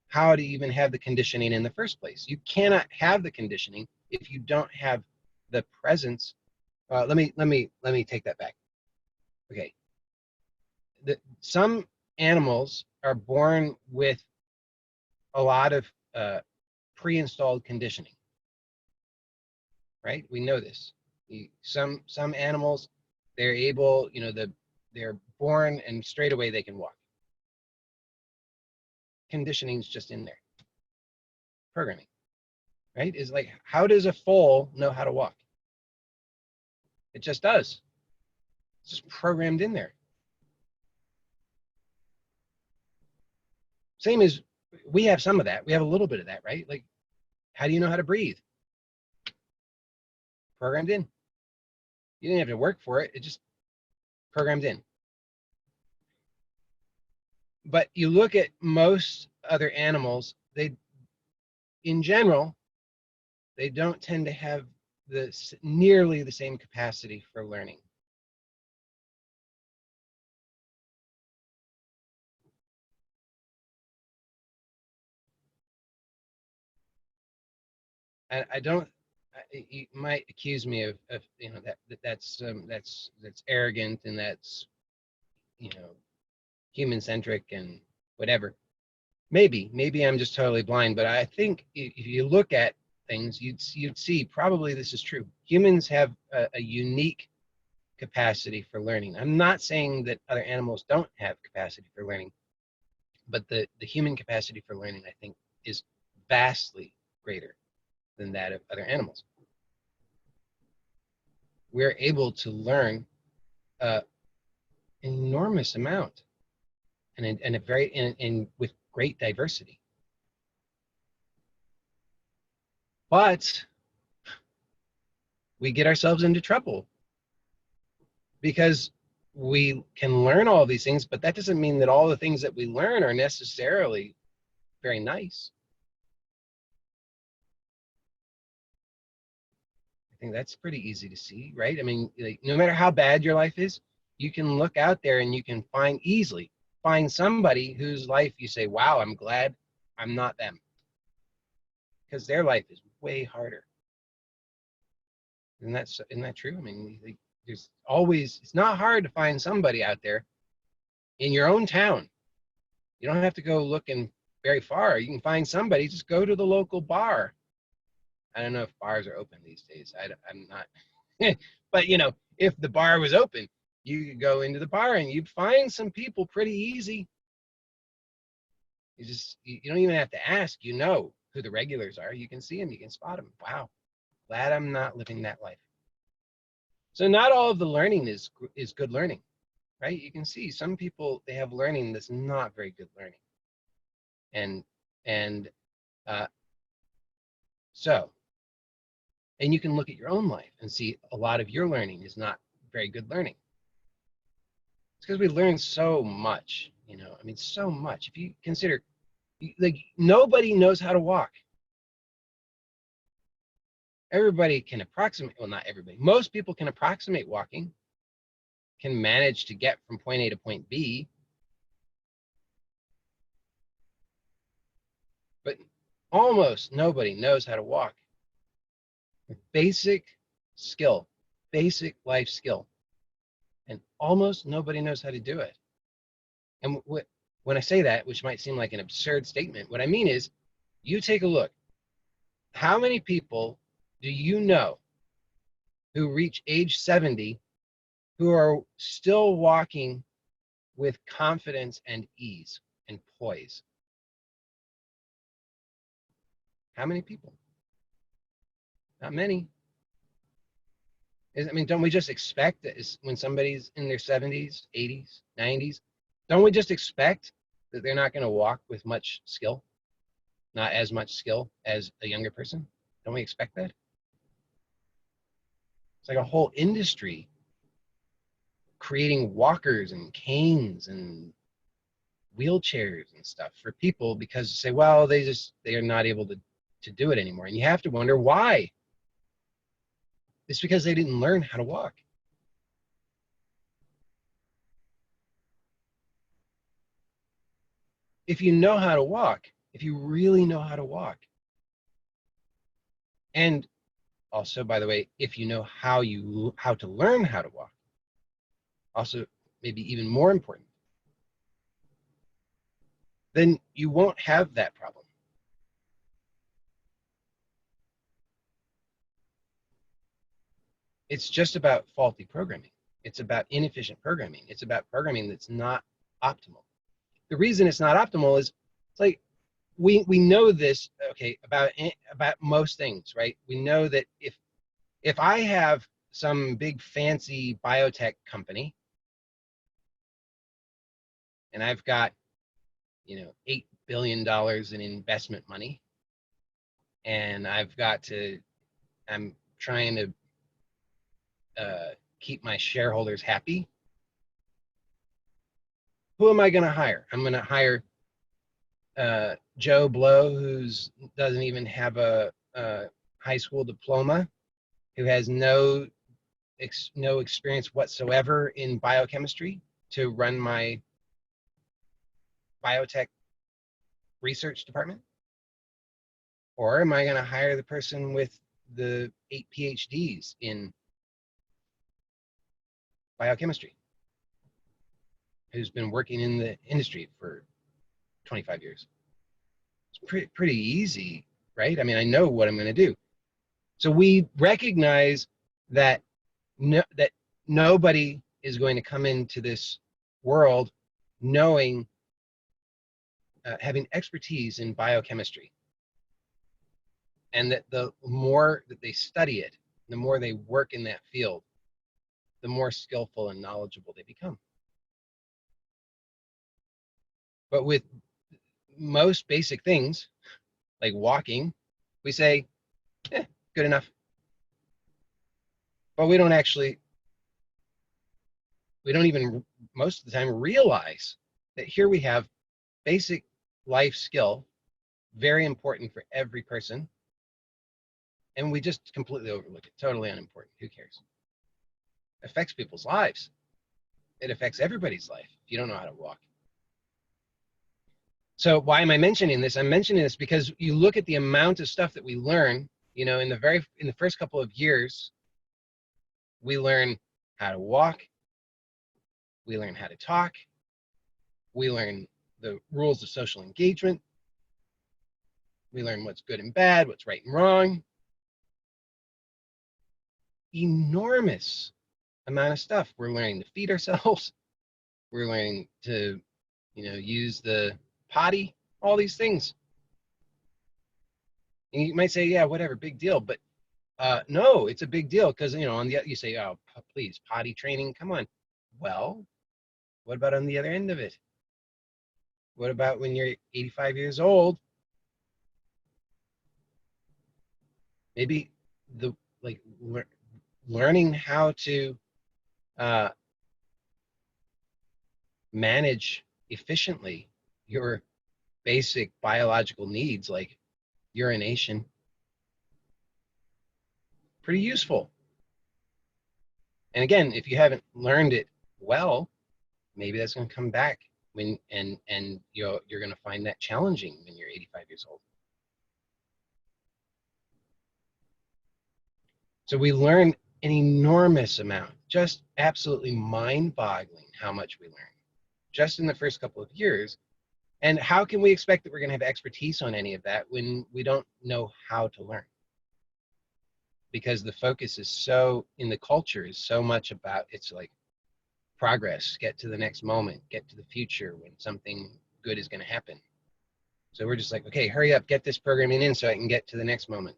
how to even have the conditioning in the first place. You cannot have the conditioning if you don't have the presence Let me take that back. Okay. Some animals are born with a lot of pre-installed conditioning, right? We know this. Some animals, they're able, they're born and straight away they can walk. Conditioning's just in there. Programming, right? Is like, how does a foal know how to walk? It just does. It's just programmed in there. Same as we have some of that. We have a little bit of that, right? Like, how do you know how to breathe? Programmed in. You didn't have to work for it. It just programmed in. But you look at most other animals, in general, they don't tend to have nearly the same capacity for learning. I don't. You might accuse me of that's arrogant and that's human centric and whatever. Maybe I'm just totally blind, but I think if you look at things, you'd see probably this is true. Humans have a unique capacity for learning. I'm not saying that other animals don't have capacity for learning, but the human capacity for learning, I think, is vastly greater than that of other animals. We're able to learn an enormous amount and with great diversity. But we get ourselves into trouble because we can learn all these things, but that doesn't mean that all the things that we learn are necessarily very nice. I think that's pretty easy to see, right? I mean, like, no matter how bad your life is, you can look out there and you can easily find somebody whose life you say, wow, I'm glad I'm not them. Because their life is way harder. Isn't that true? I mean, there's always, it's not hard to find somebody out there in your own town. You don't have to go looking very far. You can find somebody, just go to the local bar. I don't know if bars are open these days. I'm not, but if the bar was open, you could go into the bar and you'd find some people pretty easy. You don't even have to ask, who the regulars are. You can see them, you can spot them. Wow, glad I'm not living that life. So not all of the learning is good learning, right? You can see some people, they have learning that's not very good learning. And you can look at your own life and see a lot of your learning is not very good learning. It's because we learn so much, I mean, so much. If you consider, like, nobody knows how to walk. Everybody can approximate, well, not everybody, most people can approximate walking, can manage to get from point A to point B, but almost nobody knows how to walk. Basic skill, basic life skill, and almost nobody knows how to do it. And when I say that, which might seem like an absurd statement, what I mean is, you take a look. How many people do you know who reach age 70 who are still walking with confidence and ease and poise? How many people? Not many. I mean, don't we just expect that when somebody's in their 70s, 80s, 90s, don't we just expect that they're not going to walk with much skill? Not as much skill as a younger person? Don't we expect that? It's like a whole industry creating walkers and canes and wheelchairs and stuff for people because say, well, they are not able to do it anymore. And you have to wonder why. It's because they didn't learn how to walk. If you know how to walk, if you really know how to walk, and also, by the way, if you know how to learn how to walk, also maybe even more important, then you won't have that problem. It's just about faulty programming. It's about inefficient programming. It's about programming that's not optimal. The reason it's not optimal is it's like we know this, okay, about most things, right? We know that if I have some big fancy biotech company and I've got, you know, $8 billion in investment money, and I'm trying to keep my shareholders happy, who am I going to hire? I'm going to hire Joe Blow, who doesn't even have a high school diploma, who has no experience whatsoever in biochemistry, to run my biotech research department? Or am I going to hire the person with the 8 PhDs in biochemistry, who's been working in the industry for 25 years? It's pretty easy, right? I mean, I know what I'm going to do. So we recognize that that nobody is going to come into this world knowing, having expertise in biochemistry, and that the more that they study it, the more they work in that field, the more skillful and knowledgeable they become. But with most basic things, like walking, we say, good enough. But we don't even most of the time realize that here we have basic life skill, very important for every person, and we just completely overlook it. Totally unimportant. Who cares? It affects people's lives. It affects everybody's life if you don't know how to walk. So why am I mentioning this? I'm mentioning this because you look at the amount of stuff that we learn, you know, in the first couple of years, we learn how to walk, we learn how to talk, we learn the rules of social engagement, we learn what's good and bad, what's right and wrong. Enormous amount of stuff. We're learning to feed ourselves. We're learning to, you know, use the potty, all these things. And you might say, yeah, whatever, big deal. But no, it's a big deal because, you know, you say, oh, please, potty training, come on. Well, what about on the other end of it? What about when you're 85 years old? Maybe learning how to manage efficiently your basic biological needs, like urination, pretty useful. And again, if you haven't learned it well, maybe that's going to come back and you're going to find that challenging when you're 85 years old. So we learn an enormous amount, just absolutely mind-boggling how much we learn just in the first couple of years. And how can we expect that we're going to have expertise on any of that when we don't know how to learn? Because the focus is so, in the culture, is so much about, it's like progress, get to the next moment, get to the future when something good is going to happen. So we're just like, okay, hurry up, get this programming in so I can get to the next moment.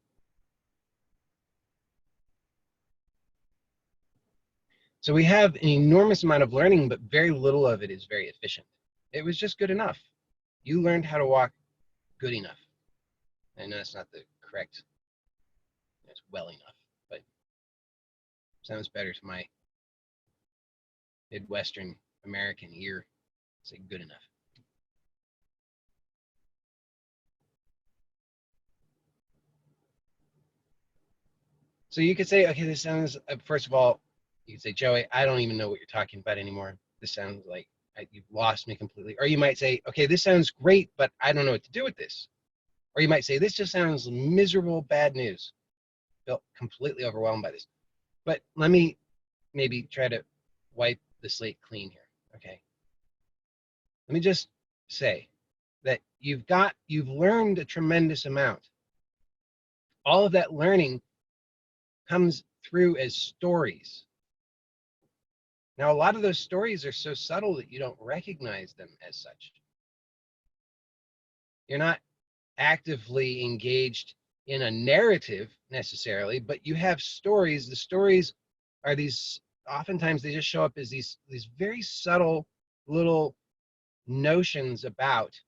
So we have an enormous amount of learning, but very little of it is very efficient. It was just good enough. You learned how to walk good enough. I know that's not the correct, it's well enough, but sounds better to my Midwestern American ear. Say good enough. So you could say, okay, this sounds, first of all, you could say, Joey, I don't even know what you're talking about anymore. This sounds like you've lost me completely. Or you might say, okay, this sounds great, but I don't know what to do with this. Or you might say, this just sounds miserable, bad news. felt completely overwhelmed by this. But let me maybe try to wipe the slate clean here. Okay. Let me just say that you've learned a tremendous amount. All of that learning comes through as stories. Now, a lot of those stories are so subtle that you don't recognize them as such. You're not actively engaged in a narrative necessarily, but you have stories. The stories are these, oftentimes they just show up as these very subtle little notions about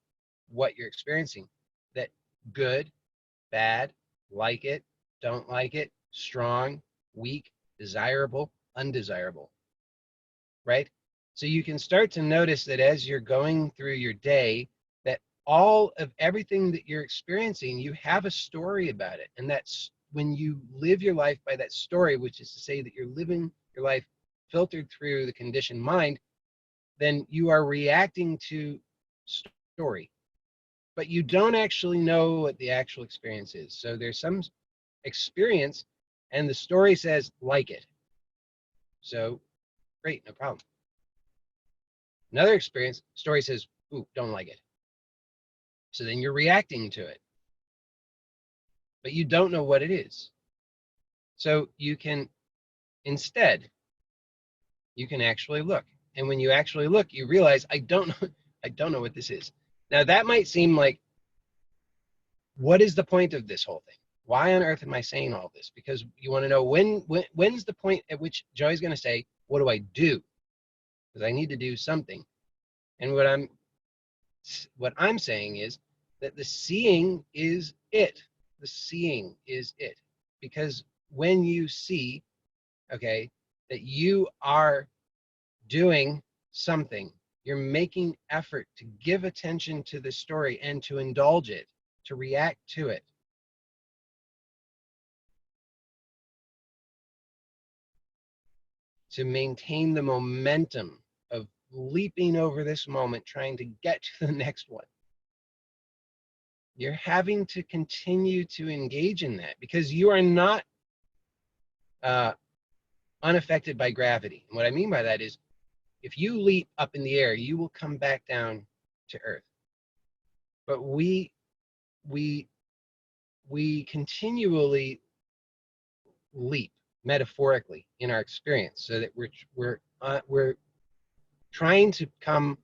what you're experiencing. That good, bad, like it, don't like it, strong, weak, desirable, undesirable, right? So you can start to notice that as you're going through your day, that all of everything that you're experiencing, you have a story about it. And that's when you live your life by that story, which is to say that you're living your life filtered through the conditioned mind, then you are reacting to story. But you don't actually know what the actual experience is. So there's some experience and the story says, like it. So great, no problem. Another experience, story says, ooh, don't like it. So then you're reacting to it. But you don't know what it is. So you can, instead, you can actually look. And when you actually look, you realize, I don't know what this is. Now that might seem like, what is the point of this whole thing? Why on earth am I saying all this? Because you want to know when's the point at which Joey's going to say, what do I do? Because I need to do something. And what I'm saying is that the seeing is it. The seeing is it. Because when you see, okay, that you are doing something, you're making effort to give attention to the story and to indulge it, to react to it. To maintain the momentum of leaping over this moment, trying to get to the next one. You're having to continue to engage in that because you are not unaffected by gravity. And what I mean by that is, if you leap up in the air, you will come back down to earth. But we continually leap metaphorically in our experience, so that we're trying to come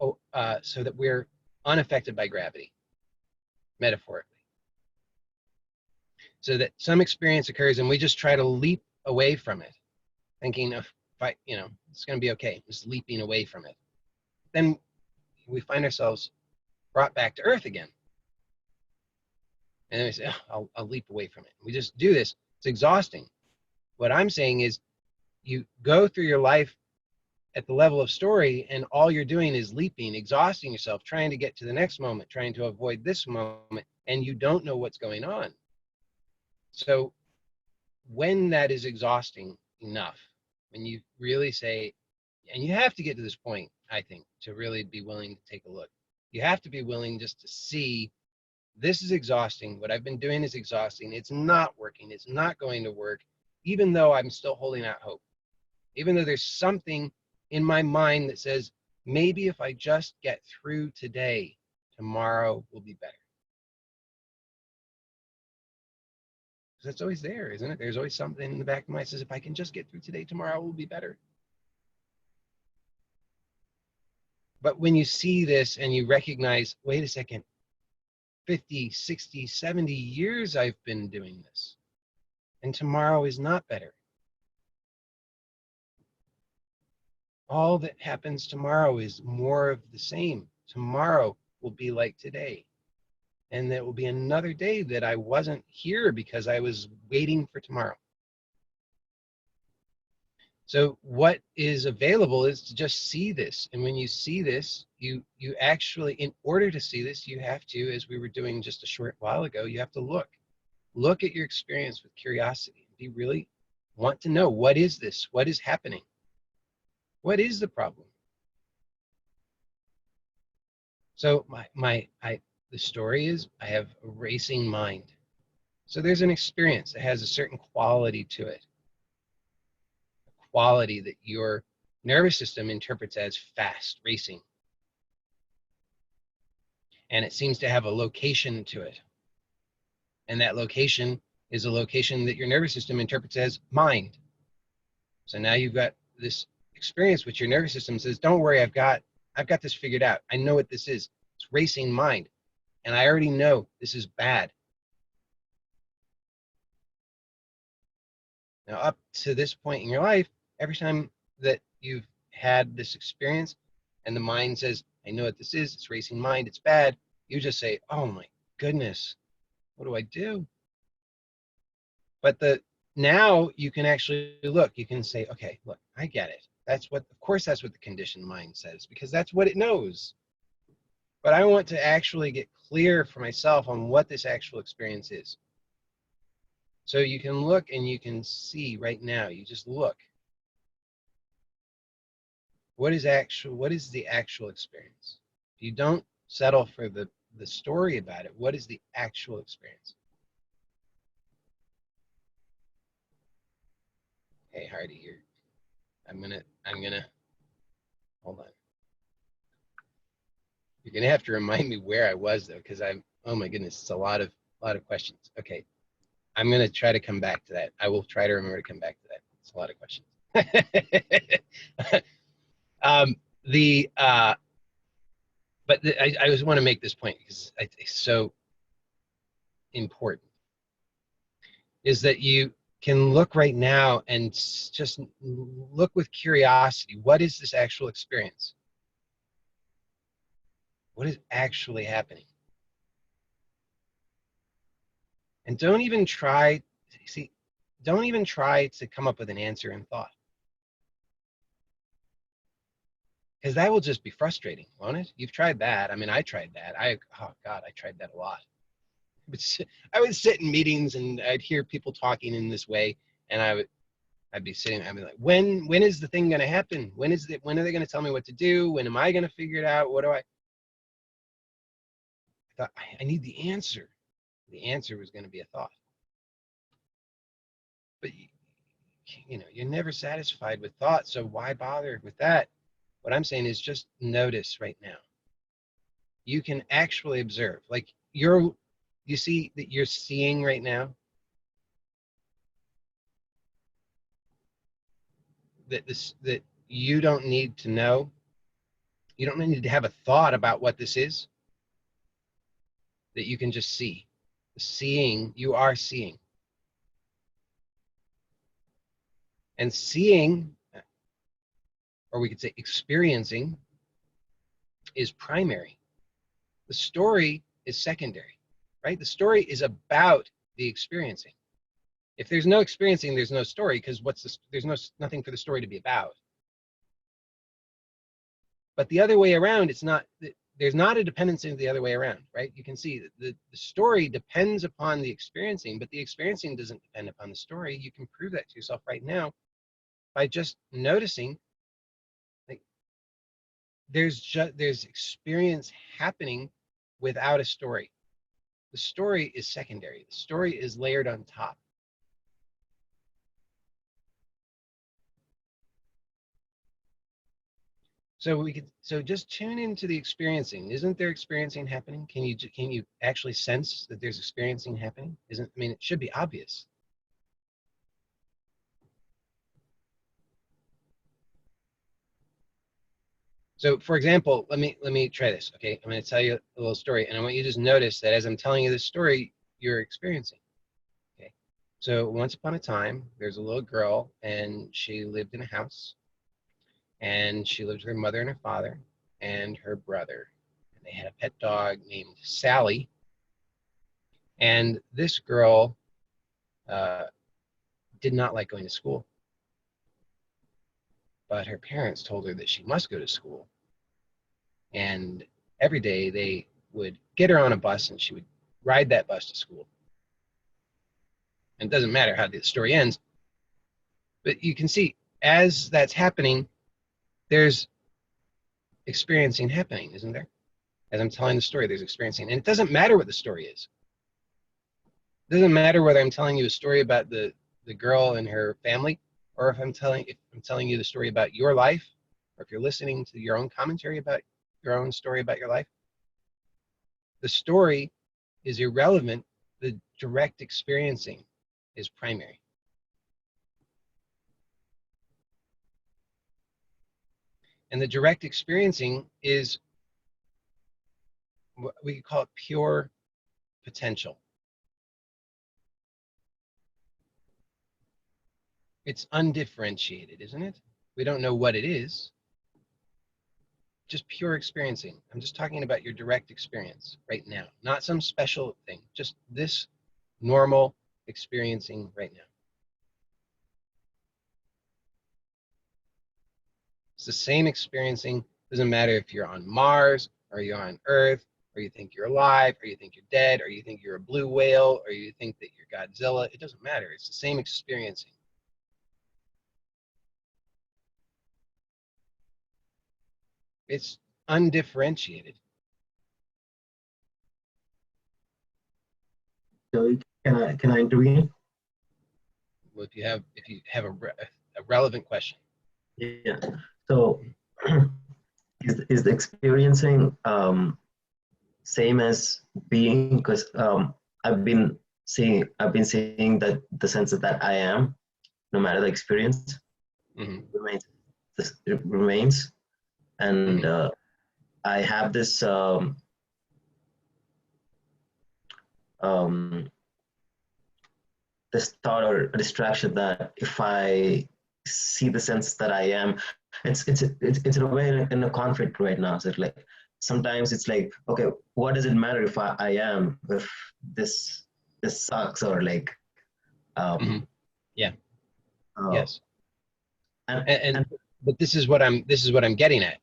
so that we're unaffected by gravity, metaphorically. So that some experience occurs and we just try to leap away from it, thinking of, it's going to be okay, just leaping away from it. Then we find ourselves brought back to earth again. And then we say, oh, I'll leap away from it. We just do this. It's exhausting. What I'm saying is, you go through your life at the level of story, and all you're doing is leaping, exhausting yourself, trying to get to the next moment, trying to avoid this moment, and you don't know what's going on. So when that is exhausting enough, when you really say, and you have to get to this point, I think, to really be willing to take a look. You have to be willing just to see, this is exhausting. What I've been doing is exhausting. It's not working. It's not going to work, even though I'm still holding out hope. Even though there's something in my mind that says, maybe if I just get through today, tomorrow will be better. Because that's always there, isn't it? There's always something in the back of my mind that says, if I can just get through today, tomorrow will be better. But when you see this and you recognize, wait a second, 50, 60, 70 years I've been doing this, and tomorrow is not better. All that happens tomorrow is more of the same. Tomorrow will be like today. And there will be another day that I wasn't here because I was waiting for tomorrow. So what is available is to just see this. And when you see this, you actually, in order to see this, you have to, as we were doing just a short while ago, you have to look. Look at your experience with curiosity. Do you really want to know, what is this? What is happening? What is the problem? So the story is, I have a racing mind. So there's an experience that has a certain quality to it, a quality that your nervous system interprets as fast, racing. And it seems to have a location to it. And that location is a location that your nervous system interprets as mind. So now you've got this experience which your nervous system says, don't worry, I've got this figured out. I know what this is. It's racing mind. And I already know this is bad. Now, up to this point in your life, every time that you've had this experience and the mind says, I know what this is, it's racing mind, it's bad, you just say, oh my goodness, what do I do? But now you can actually look, you can say, okay, look, I get it. Of course that's what the conditioned mind says, because that's what it knows. But I want to actually get clear for myself on what this actual experience is. So you can look and you can see right now, you just look. What is the actual experience? If you don't settle for the story about it, what is the actual experience? Hey, Hardy here. I'm gonna hold on. You're gonna have to remind me where I was though, because oh my goodness, it's a lot of questions. Okay. I'm gonna try to come back to that. I will try to remember to come back to that. It's a lot of questions. I just want to make this point because it's so important, is that you can look right now and just look with curiosity. What is this actual experience? What is actually happening? And don't even try to come up with an answer in thought. Because that will just be frustrating, won't it? You've tried that. I mean, I tried that. Oh God, I tried that a lot. I would sit in meetings and I'd hear people talking in this way, and I'd be sitting, I'd be like, when is the thing gonna happen? When are they gonna tell me what to do? When am I gonna figure it out? I thought, I need the answer. The answer was gonna be a thought. But you're never satisfied with thought, so why bother with that? What I'm saying is just notice right now. You can actually observe, like you see that you're seeing right now, that you don't need to know, you don't need to have a thought about what this is, that you can just see. You are seeing. And seeing, or we could say experiencing, is primary. The story is secondary, right? The story is about the experiencing. If there's no experiencing, there's no story, because there's nothing for the story to be about. But the other way around, there's not a dependency the other way around, right? You can see that the story depends upon the experiencing, but the experiencing doesn't depend upon the story. You can prove that to yourself right now by just noticing, like, there's experience happening without a story. The story is secondary. The story is layered on top. So just tune into the experiencing. Isn't there experiencing happening? Can you actually sense that there's experiencing happening? It should be obvious. So for example, let me try this. Okay, I'm going to tell you a little story, and I want you to just notice that as I'm telling you this story, you're experiencing. Okay. So once upon a time, there's a little girl, and she lived in a house, and she lived with her mother and her father and her brother. And they had a pet dog named Sally. And this girl did not like going to school. But her parents told her that she must go to school. And every day they would get her on a bus and she would ride that bus to school. And it doesn't matter how the story ends, but you can see as that's happening, there's experiencing happening, isn't there? As I'm telling the story, there's experiencing. And it doesn't matter what the story is. Doesn't matter whether I'm telling you a story about the girl and her family, or if I'm telling you the story about your life, or if you're listening to your own commentary about your own story about your life. The story is irrelevant. The direct experiencing is primary. And the direct experiencing is what we call it pure potential. It's undifferentiated, isn't it? We don't know what it is. Just pure experiencing. I'm just talking about your direct experience right now, not some special thing, just this normal experiencing right now. It's the same experiencing. Doesn't matter if you're on Mars or you're on Earth, or you think you're alive, or you think you're dead, or you think you're a blue whale, or you think that you're Godzilla. It doesn't matter. It's the same experiencing. It's undifferentiated. So can I intervene? Well, if you have a relevant question. Yeah. So is the experiencing same as being? Because I've been seeing that the sense that I am, no matter the experience, remains. It remains, and I have this this thought or distraction that if I see the sense that I am, it's in a way in a conflict right now. So it's like sometimes it's like, okay, what does it matter if I am, if this sucks, or like yeah uh, yes and but this is what I'm getting at.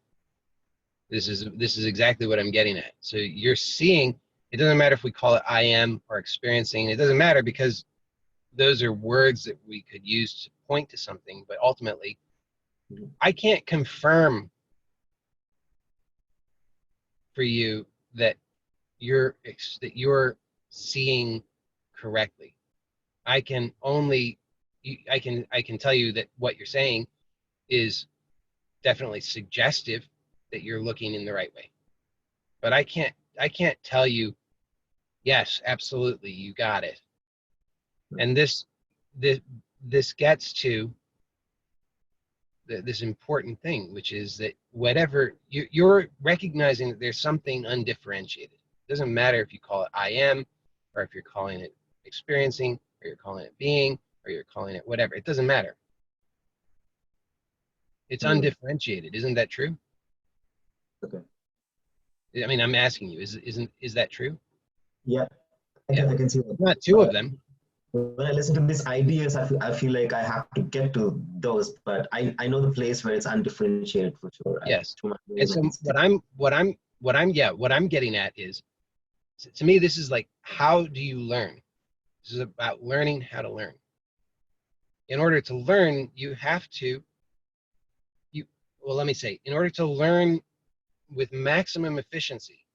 This is exactly what I'm getting at. So you're seeing, it doesn't matter if we call it I am or experiencing, it doesn't matter, because those are words that we could use to point to something, but ultimately I can't confirm for you that you're seeing correctly. I can only I can tell you that what you're saying is definitely suggestive that you're looking in the right way. But I can't tell you, yes, absolutely, you got it. And this gets to this important thing, which is that whatever you're recognizing that there's something undifferentiated. It doesn't matter if you call it I am, or if you're calling it experiencing, or you're calling it being, or you're calling it whatever. It doesn't matter. It's undifferentiated. Isn't that true? Okay. I mean, I'm asking you, is that true? Yeah, I can see that. Not two of them. When I listen to these ideas, I feel like I have to get to those, but I know the place where it's undifferentiated for sure. Yes. And so what I'm getting at is, to me, this is like, how do you learn? This is about learning how to learn. In order to learn, you have to, well, let me say, in order to learn with maximum efficiency,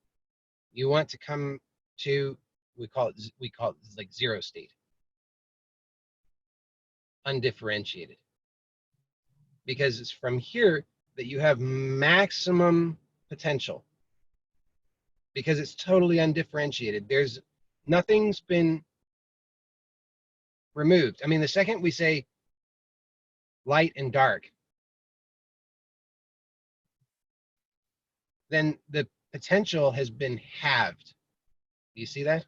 you want to come to, we call it like zero state, undifferentiated, because it's from here that you have maximum potential, because it's totally undifferentiated. Nothing's been removed. I mean, the second we say light and dark, then the potential has been halved. Do you see that?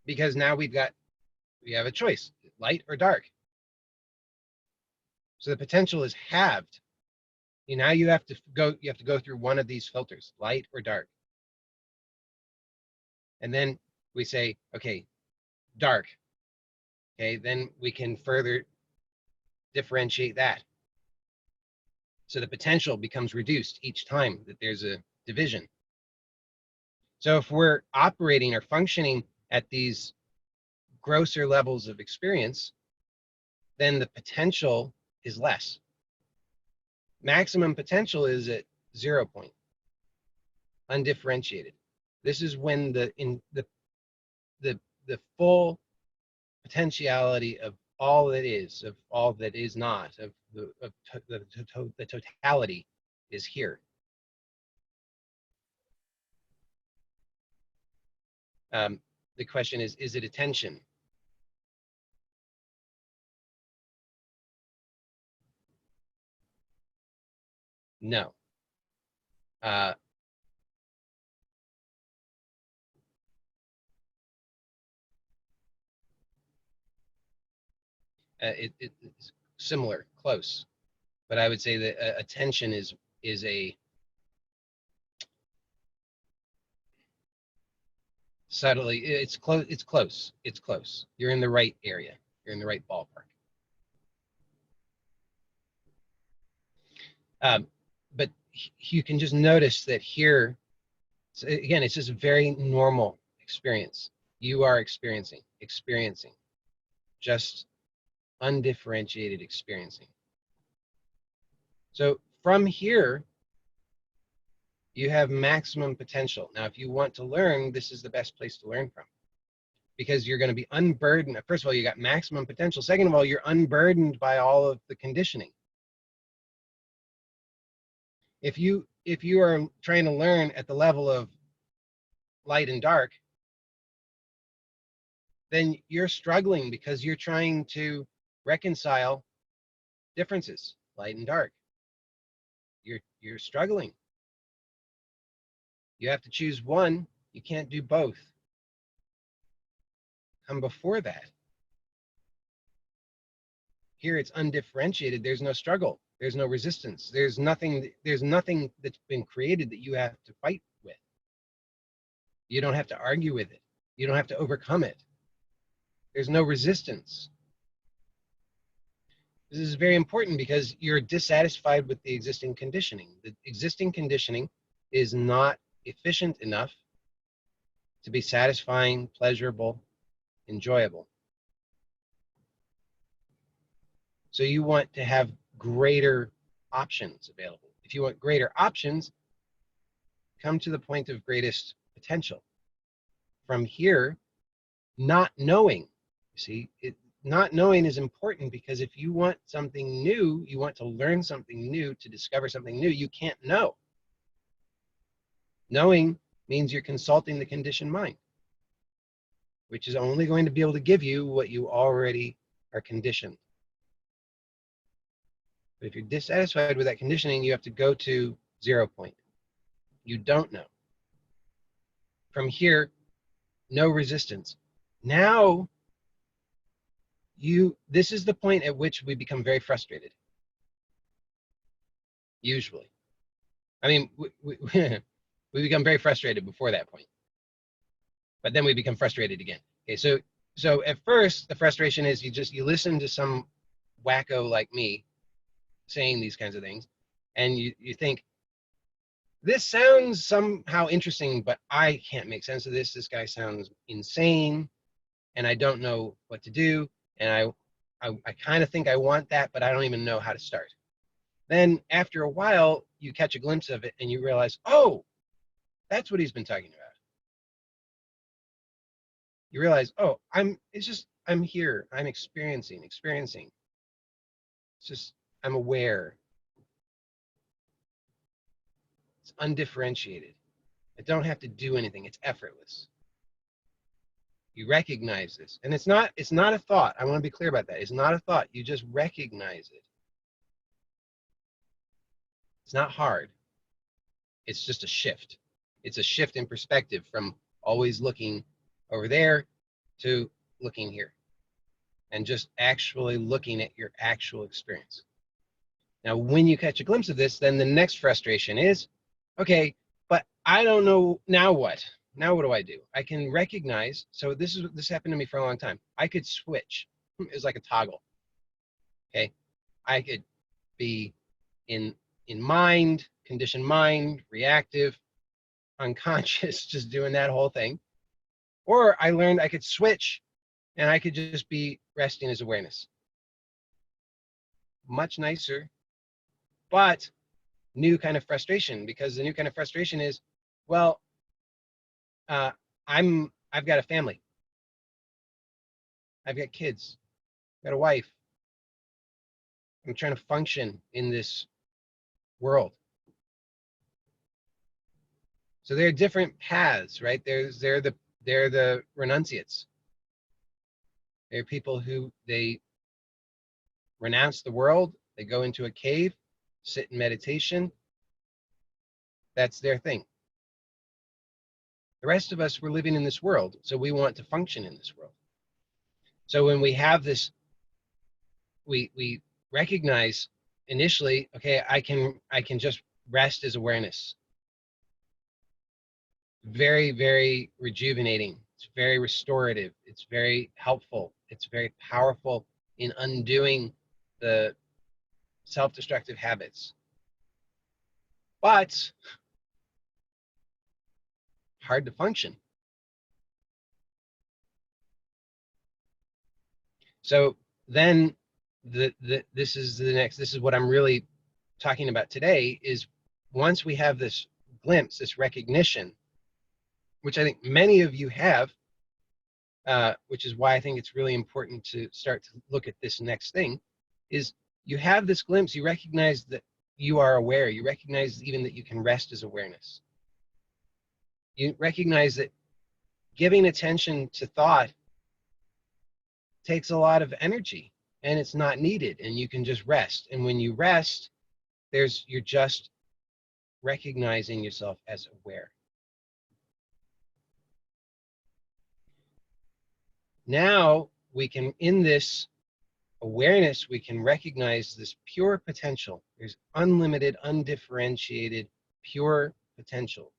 Because now we have a choice, light or dark. So the potential is halved. Now you have to go through one of these filters, light or dark. And then we say, okay, dark. Okay, then we can further differentiate that. So the potential becomes reduced each time that there's a division. So if we're operating or functioning at these grosser levels of experience, then the potential is less. Maximum potential is at 0 point, undifferentiated. This is when the the full potentiality of all that is, of all that is not, of the totality is here. The question is it attention? No. It's similar, close, but I would say that attention is a subtly, it's close. You're in the right area. You're in the right ballpark. But you can just notice that here, so again, it's just a very normal experience. You are experiencing, just undifferentiated experiencing. So from here, you have maximum potential. Now, if you want to learn, this is the best place to learn from, because you're going to be unburdened. First of all, you got maximum potential. Second of all, you're unburdened by all of the conditioning. If you are trying to learn at the level of light and dark, then you're struggling because you're trying to reconcile differences, light and dark. You're struggling. You have to choose one. You can't do both. Come before that. Here it's undifferentiated. There's no struggle. There's no resistance. There's nothing that's been created that you have to fight with. You don't have to argue with it. You don't have to overcome it. There's no resistance. This is very important because you're dissatisfied with the existing conditioning. The existing conditioning is not efficient enough to be satisfying, pleasurable, enjoyable. So you want to have greater options available. If you want greater options, come to the point of greatest potential. From here, not knowing, you see, not knowing is important, because if you want something new, you want to learn something new, to discover something new, you can't know. Knowing means you're consulting the conditioned mind, which is only going to be able to give you what you already are conditioned. But if you're dissatisfied with that conditioning, you have to go to 0 point. You don't know. From here, no resistance. Now, this is the point at which we become very frustrated. Usually. I mean, we become very frustrated before that point. But then we become frustrated again. Okay, so at first, the frustration is you listen to some wacko like me saying these kinds of things, and you think, this sounds somehow interesting, but I can't make sense of this. This guy sounds insane, and I don't know what to do, and I kind of think I want that, but I don't even know how to start. Then after a while, you catch a glimpse of it, and you realize, oh, that's what he's been talking about. You realize, oh, I'm here. I'm experiencing. It's just, I'm aware. It's undifferentiated. I don't have to do anything. It's effortless. You recognize this. And it's not a thought. I want to be clear about that. It's not a thought. You just recognize it. It's not hard. It's just a shift. It's a shift in perspective from always looking over there to looking here, and just actually looking at your actual experience. Now, when you catch a glimpse of this, then the next frustration is, okay, but I don't know, now what? Now what do I do? I can recognize, so this happened to me for a long time. I could switch. It was like a toggle. Okay, I could be in mind, conditioned mind, reactive, unconscious, just doing that whole thing. Or I learned I could switch, and I could just be resting as awareness. Much nicer, but new kind of frustration, because the new kind of frustration is, well, I've got a family. I've got kids, I've got a wife. I'm trying to function in this world. So there are different paths, right? They're the renunciates. They're people who they renounce the world, they go into a cave, sit in meditation. That's their thing. The rest of us, we're living in this world, so we want to function in this world. So when we have this, we recognize initially, okay, I can just rest as awareness. Very, very rejuvenating. It's very restorative. It's very helpful. It's very powerful in undoing the self-destructive habits. But hard to function. So then this is what I'm really talking about today, is once we have this glimpse, this recognition, which I think many of you have, which is why I think it's really important to start to look at this next thing, is you have this glimpse, you recognize that you are aware, you recognize even that you can rest as awareness. You recognize that giving attention to thought takes a lot of energy and it's not needed, and you can just rest. And when you rest, you're just recognizing yourself as aware. Now we can, in this awareness, we can recognize this pure potential. There's unlimited, undifferentiated, pure potential.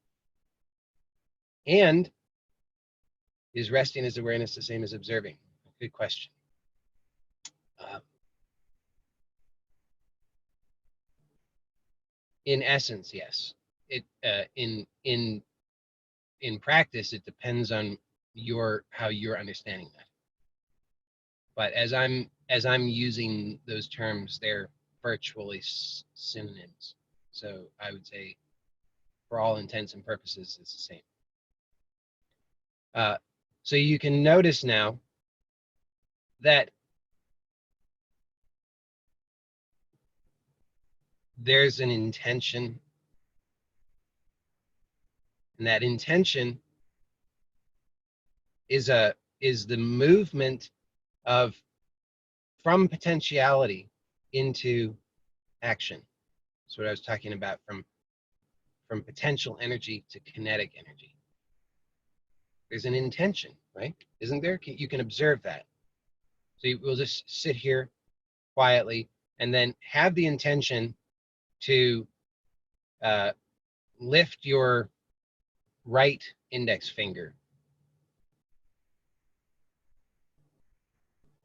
And is resting as awareness the same as observing? Good question. In essence, yes. It in practice, it depends on how you're understanding that. But as I'm using those terms, they're virtually synonyms. So I would say, for all intents and purposes, it's the same. So you can notice now that there's an intention, and that intention is the movement from potentiality into action. That's what I was talking about, from potential energy to kinetic energy. There's an intention, right? Isn't there? You can observe that. So we'll just sit here quietly and then have the intention to lift your right index finger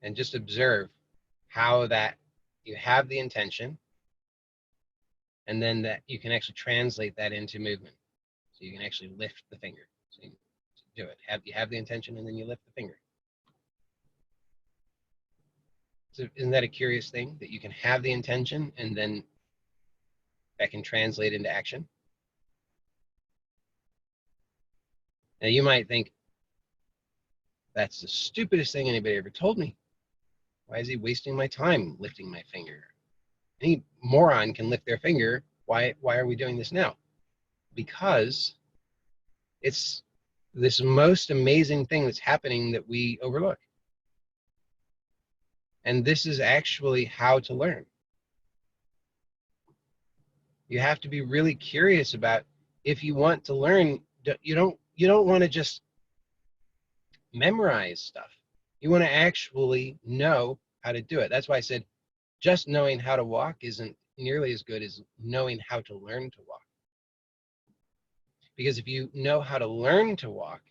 and just observe how that you have the intention, and then that you can actually translate that into movement. So you can actually lift the finger. So you do it. You have the intention, and then you lift the finger. So isn't that a curious thing, that you can have the intention and then that can translate into action? Now you might think, that's the stupidest thing anybody ever told me. Why is he wasting my time lifting my finger? Any moron can lift their finger. Why are we doing this now? Because it's this most amazing thing that's happening that we overlook. And this is actually how to learn. You have to be really curious about, if you want to learn, you don't want to just memorize stuff. You want to actually know how to do it. That's why I said just knowing how to walk isn't nearly as good as knowing how to learn to walk. Because if you know how to learn to walk,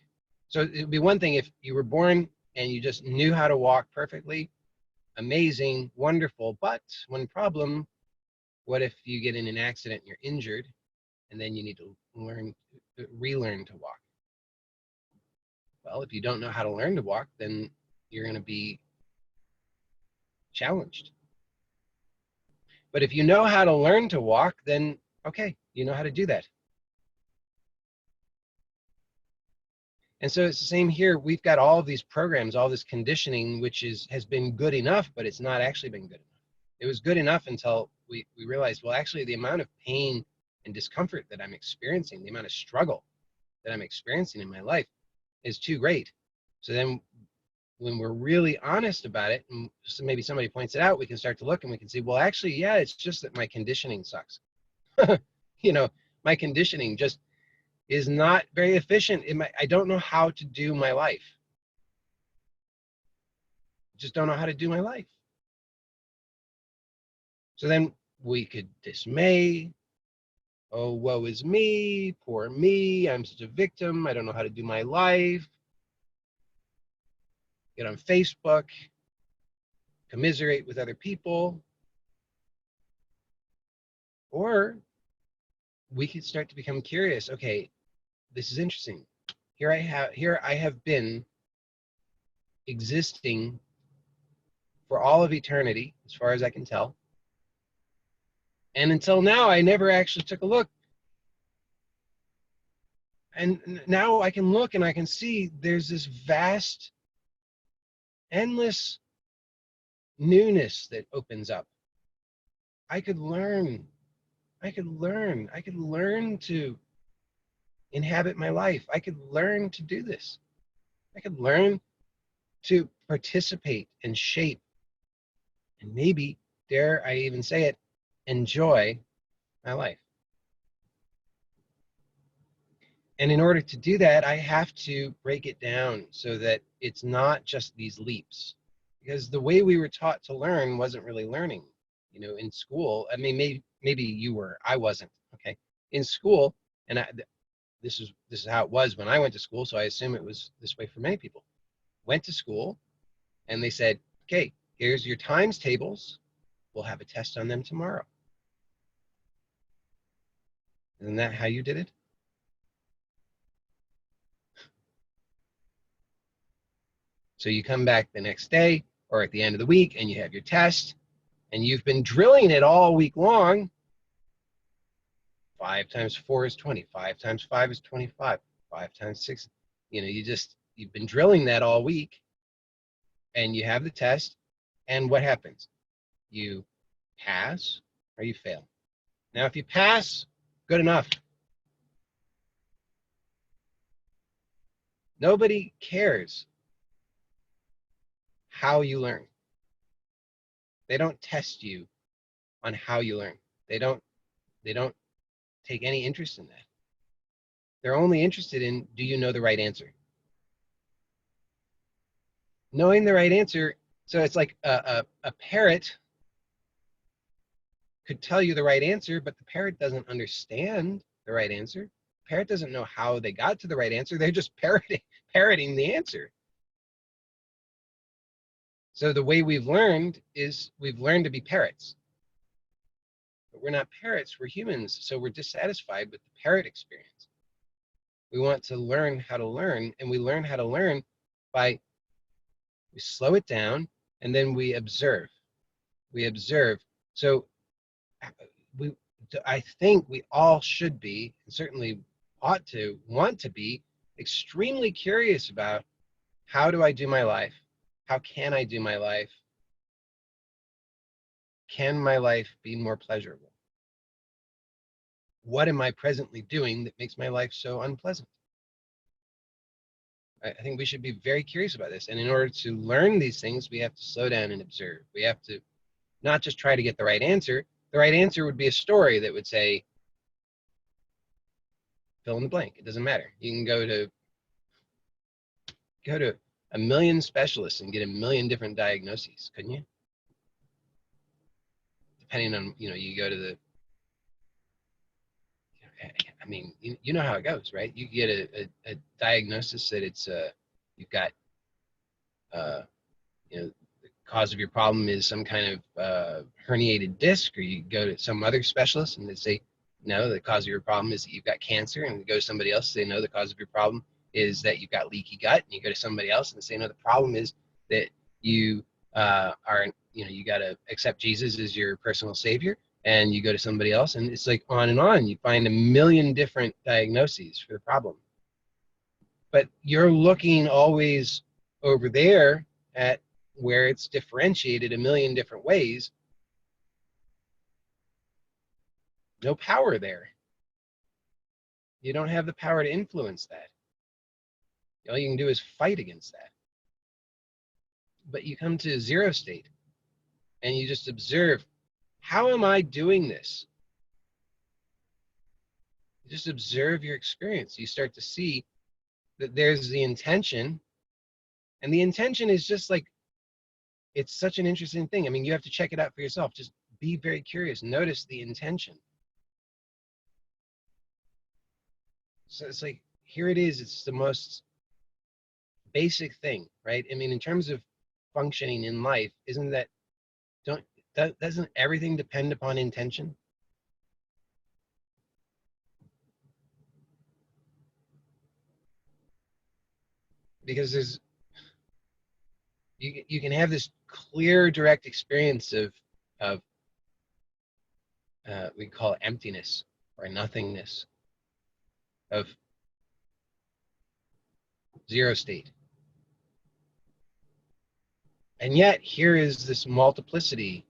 so it would be one thing if you were born and you just knew how to walk perfectly, amazing, wonderful, but one problem, what if you get in an accident and you're injured, and then you need to relearn to walk? Well, if you don't know how to learn to walk, then you're going to be challenged. But if you know how to learn to walk, then okay, you know how to do that. And so it's the same here. We've got all of these programs, all this conditioning, which has been good enough, but it's not actually been good enough. It was good enough until we realized, well, actually the amount of pain and discomfort that I'm experiencing, the amount of struggle that I'm experiencing in my life is too great. So then when we're really honest about it, and so maybe somebody points it out, we can start to look and we can see, well, actually, yeah, it's just that my conditioning sucks. You know, my conditioning just is not very efficient. I don't know how to do my life. Just don't know how to do my life. So then we could dismay. Oh, woe is me, poor me, I'm such a victim, I don't know how to do my life. Get on Facebook, commiserate with other people. Or we could start to become curious. Okay, this is interesting. Here I have been existing for all of eternity, as far as I can tell. And until now, I never actually took a look. And now I can look and I can see there's this vast, endless newness that opens up. I could learn to inhabit my life. I could learn to do this. I could learn to participate and shape, and maybe, dare I even say it, enjoy my life. And in order to do that, I have to break it down so that it's not just these leaps. Because the way we were taught to learn wasn't really learning. You know, in school, I mean, maybe you were, I wasn't, okay? In school, and this is how it was when I went to school, so I assume it was this way for many people. Went to school, and they said, okay, here's your times tables. We'll have a test on them tomorrow. Isn't that how you did it? So you come back the next day or at the end of the week and you have your test and you've been drilling it all week long. 5 times 4 is 20. 5 times 5 is 25. 5 times 6, you know, you've been drilling that all week and you have the test, and what happens? You pass or you fail. Now, if you pass, good enough. Nobody cares how you learn. They don't test you on how you learn. They don't take any interest in that. They're only interested in, do you know the right answer? Knowing the right answer, so it's like a parrot could tell you the right answer, but the parrot doesn't understand the right answer. The parrot doesn't know how they got to the right answer. They're just parroting the answer. So the way we've learned is we've learned to be parrots. But we're not parrots, we're humans, so we're dissatisfied with the parrot experience. We want to learn how to learn, and we learn how to learn by, we slow it down, and then we observe. We observe. So I think we all should be, and certainly ought to, want to be, extremely curious about, how do I do my life? How can I do my life? Can my life be more pleasurable? What am I presently doing that makes my life so unpleasant? I think we should be very curious about this. And in order to learn these things, we have to slow down and observe. We have to not just try to get the right answer. The right answer would be a story that would say, fill in the blank. It doesn't matter. You can go to a million specialists and get a million different diagnoses, couldn't you? Depending on, you know, you go to the, I mean, you know how it goes, right? You get a diagnosis that it's you've got you know, the cause of your problem is some kind of herniated disc, or you go to some other specialist and they say, no, the cause of your problem is that you've got cancer, and you go to somebody else and say, no, the cause of your problem is that you've got leaky gut, and you go to somebody else and say, no, the problem is that you are, you know, you got to accept Jesus as your personal savior, and you go to somebody else, and it's like on and on. You find a million different diagnoses for the problem. but you're looking always over there at where it's differentiated a million different ways. No power there. You don't have the power to influence that. All you can do is fight against that. But you come to zero state and you just observe, how am I doing this? You just observe your experience. You start to see that there's the intention, and the intention is just like, it's such an interesting thing. I mean, you have to check it out for yourself. Just be very curious. Notice the intention. So it's like, here it is. It's the most basic thing, right? I mean, in terms of functioning in life, isn't that, doesn't everything depend upon intention? Because there's, you can have this clear, direct experience of we call it emptiness or nothingness, of zero state. And yet here is this multiplicity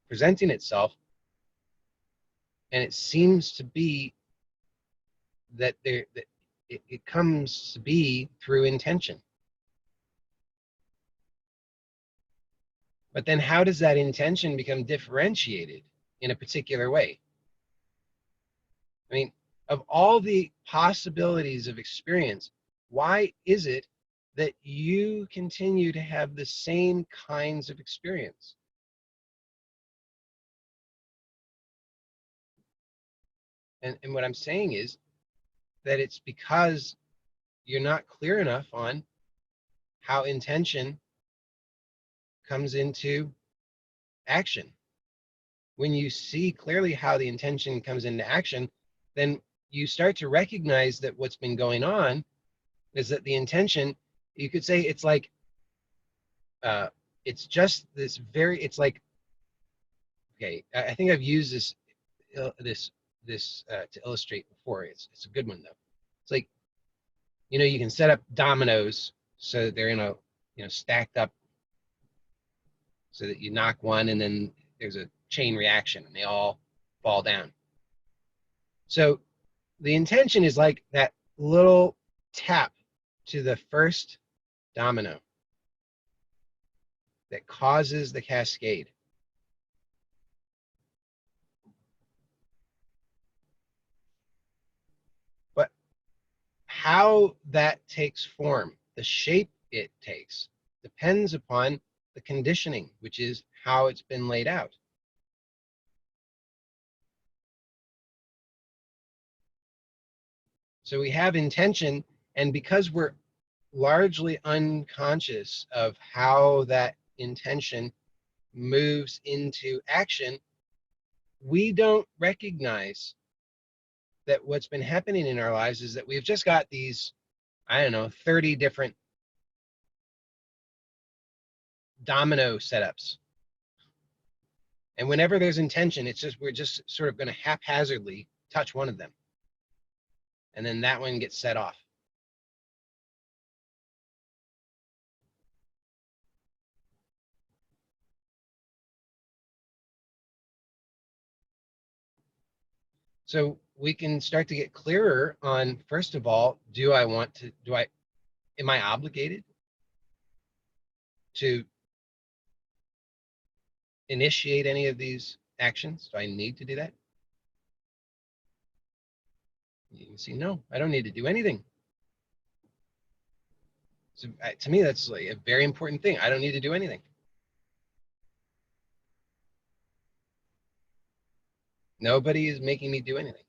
presenting itself, and it seems to be that it comes to be through intention. But then how does that intention become differentiated in a particular way? I mean, of all the possibilities of experience, why is it that you continue to have the same kinds of experience? And what I'm saying is that it's because you're not clear enough on how intention comes into action. When you see clearly how the intention comes into action, then you start to recognize that what's been going on is that the intention, you could say it's like, it's just this very, it's like, okay, I think I've used this to illustrate before. It's a good one though. It's like, you can set up dominoes so that they're in a, stacked up, so that you knock one and then there's a chain reaction and they all fall down. So the intention is like that little tap to the first domino that causes the cascade. But how that takes form, the shape it takes, depends upon the conditioning, which is how it's been laid out. So we have intention, and because we're largely unconscious of how that intention moves into action, we don't recognize that what's been happening in our lives is that we've just got these, I don't know, 30 different domino setups. And whenever there's intention, it's just, we're just sort of going to haphazardly touch one of them. And then that one gets set off. So we can start to get clearer on, first of all, am I obligated to initiate any of these actions? Do I need to do that? You can see, no, I don't need to do anything. So to me, that's like a very important thing. I don't need to do anything. Nobody is making me do anything.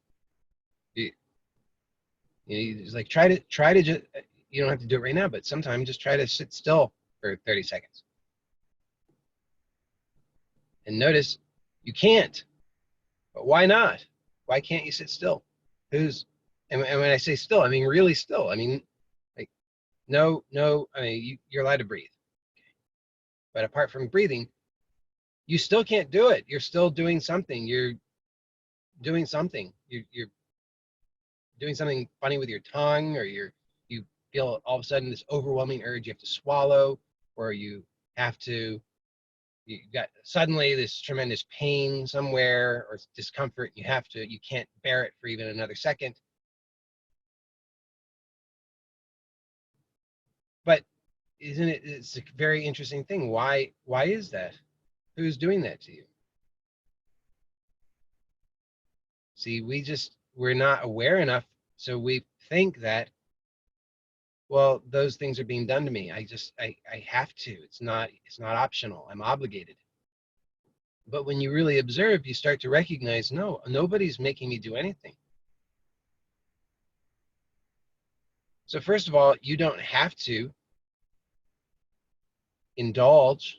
It's like, try to just, you don't have to do it right now, but sometimes just try to sit still for 30 seconds. And notice you can't. But why not? Why can't you sit still? And when I say still, I mean really still. I mean, like, no, I mean, you're allowed to breathe. But apart from breathing, you still can't do it. You're still doing something. You're doing something. You're doing something funny with your tongue, or you feel all of a sudden this overwhelming urge you have to swallow, or you got suddenly this tremendous pain somewhere or discomfort. You can't bear it for even another second. But it's a very interesting thing. Why is that? Who's doing that to you? See, we're not aware enough, so we think that, well, those things are being done to me. I have to. It's not optional. I'm obligated. But when you really observe, you start to recognize, no, nobody's making me do anything. So first of all, you don't have to indulge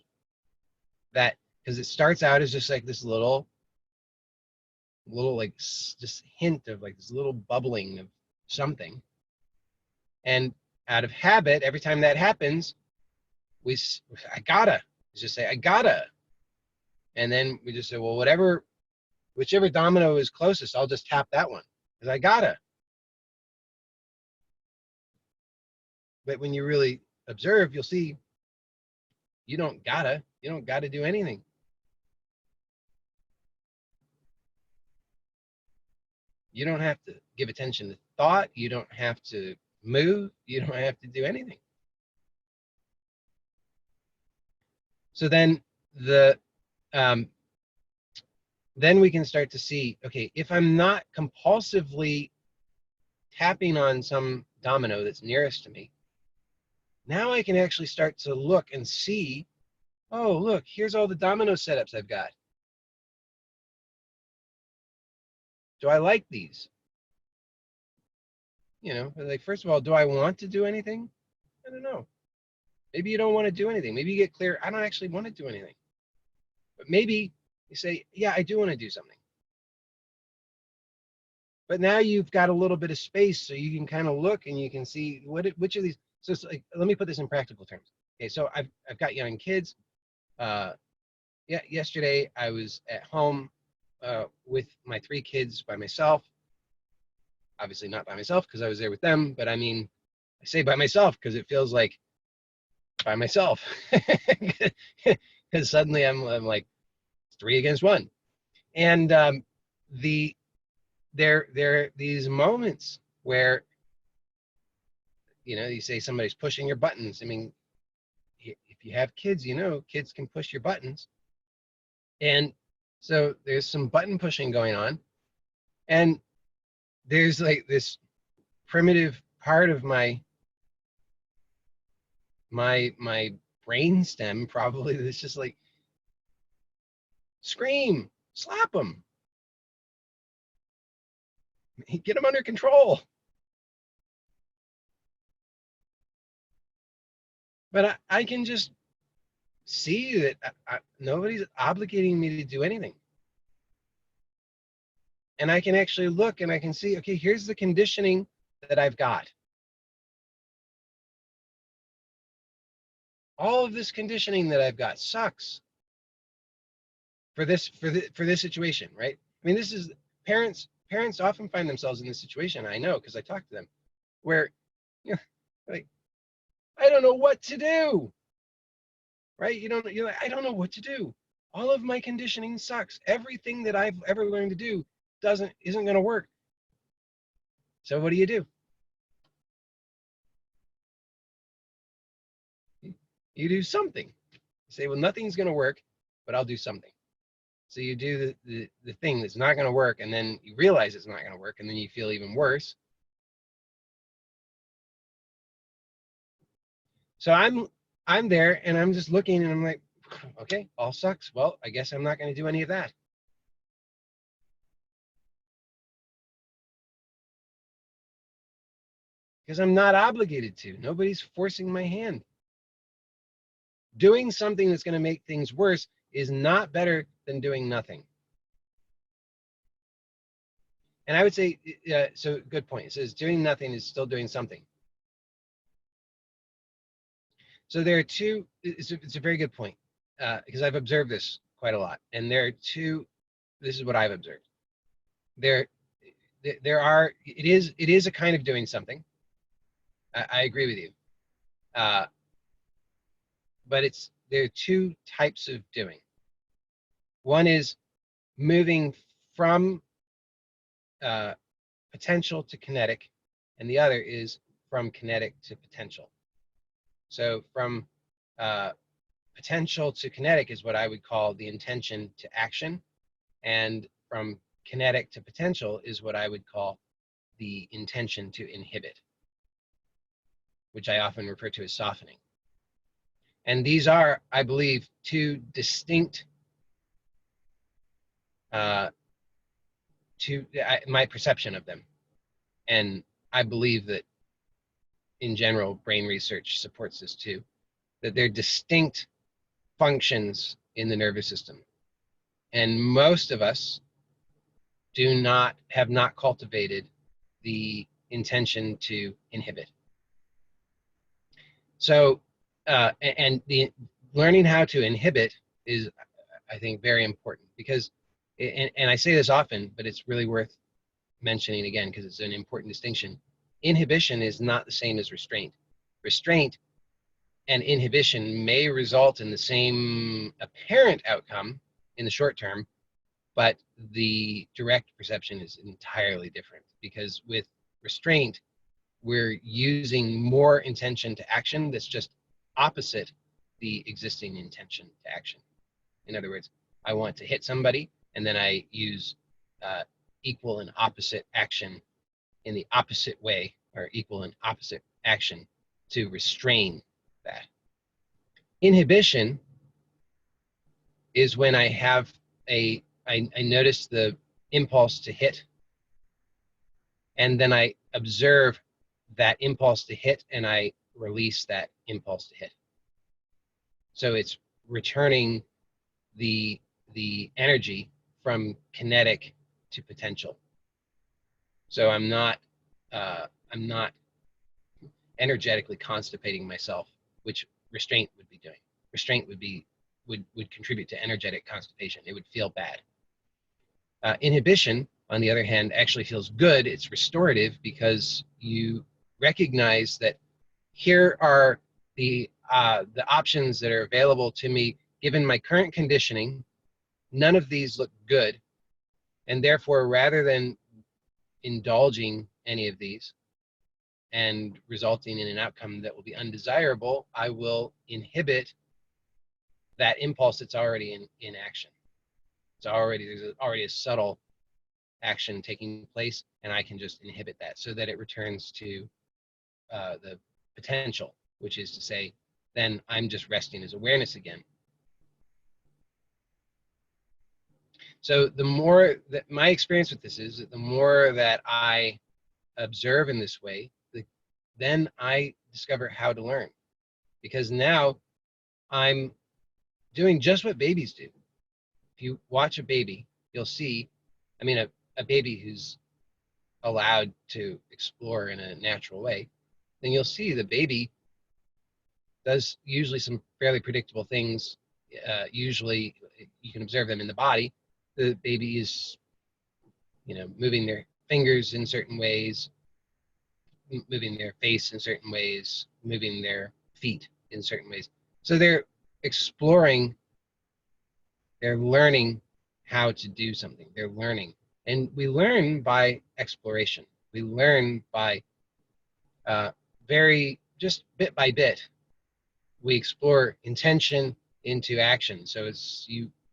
that, because it starts out as just like this little like just hint of like this little bubbling of something. And out of habit, every time that happens, I gotta just say, I gotta. And then we just say, well, whichever domino is closest, I'll just tap that one because I gotta. But when you really observe, you'll see you don't gotta do anything. You don't have to give attention to thought. You don't have to move. You don't have to do anything. So then then we can start to see, okay, if I'm not compulsively tapping on some domino that's nearest to me, now I can actually start to look and see, oh, look, here's all the domino setups I've got. Do I like these? You know, like, first of all, do I want to do anything? I don't know. Maybe you don't want to do anything. Maybe you get clear, I don't actually want to do anything. But maybe you say, yeah, I do want to do something. But now you've got a little bit of space, so you can kind of look and you can see which of these. So it's like, let me put this in practical terms. Okay, so I've got young kids. Yesterday I was at home with my 3 kids by myself. Obviously not by myself because I was there with them, but I mean, I say by myself because it feels like by myself. Because suddenly I'm like 3 against 1, and there are these moments where, you know, you say somebody's pushing your buttons. I mean, if you have kids, you know, kids can push your buttons. And so there's some button pushing going on. And there's like this primitive part of my brain stem probably that's just like, scream, slap them, get them under control. But I can just see that nobody's obligating me to do anything. And I can actually look and I can see, okay, here's the conditioning that I've got. All of this conditioning that I've got sucks for this situation, right? I mean, this is parents often find themselves in this situation. I know because I talk to them, where, you know, like, I don't know what to do, right? You're like, I don't know what to do. All of my conditioning sucks. Everything that I've ever learned to do isn't going to work. So what do? You do something. You say, well, nothing's going to work, but I'll do something. So you do the thing that's not going to work, and then you realize it's not going to work, and then you feel even worse. So I'm there, and I'm just looking, and I'm like, okay, all sucks. Well, I guess I'm not going to do any of that. Because I'm not obligated to. Nobody's forcing my hand. Doing something that's going to make things worse is not better than doing nothing. And I would say, so good point. It says doing nothing is still doing something. So there are two, it's a very good point, because I've observed this quite a lot. And there are two, this is what I've observed. It is a kind of doing something. I agree with you. But there are two types of doing. One is moving from potential to kinetic, and the other is from kinetic to potential. So from potential to kinetic is what I would call the intention to action, and from kinetic to potential is what I would call the intention to inhibit, which I often refer to as softening. And these are, I believe, two distinct, my perception of them. And I believe that in general, brain research supports this too, that they're distinct functions in the nervous system. And most of us have not cultivated the intention to inhibit. So, and the learning how to inhibit is, I think, very important because, and I say this often, but it's really worth mentioning again because it's an important distinction. Inhibition is not the same as restraint. Restraint and inhibition may result in the same apparent outcome in the short term, but the direct perception is entirely different because with restraint, we're using more intention to action that's just opposite the existing intention to action. In other words, I want to hit somebody, and then I use equal and opposite action in the opposite way, or equal and opposite action to restrain that. Inhibition is when I have I notice the impulse to hit, and then I observe that impulse to hit, and I release that impulse to hit. So it's returning the energy from kinetic to potential. So I'm not energetically constipating myself, which restraint would be doing. Restraint would contribute to energetic constipation. It would feel bad. Inhibition, on the other hand, actually feels good. It's restorative because you recognize that here are the options that are available to me given my current conditioning. None of these look good, and therefore, rather than indulging any of these and resulting in an outcome that will be undesirable, I will inhibit that impulse that's already in action. There's already a subtle action taking place, and I can just inhibit that so that it returns to the potential, which is to say, then I'm just resting as awareness again. So the more that my experience with this is that the more that I observe in this way, then I discover how to learn, because now I'm doing just what babies do. If you watch a baby, you'll see, I mean, a baby who's allowed to explore in a natural way, then you'll see the baby does usually some fairly predictable things. Usually you can observe them in the body. The baby is, moving their fingers in certain ways, moving their face in certain ways, moving their feet in certain ways. So they're exploring, they're learning how to do something. They're learning. And we learn by exploration. We learn by just bit by bit. We explore intention into action. So it's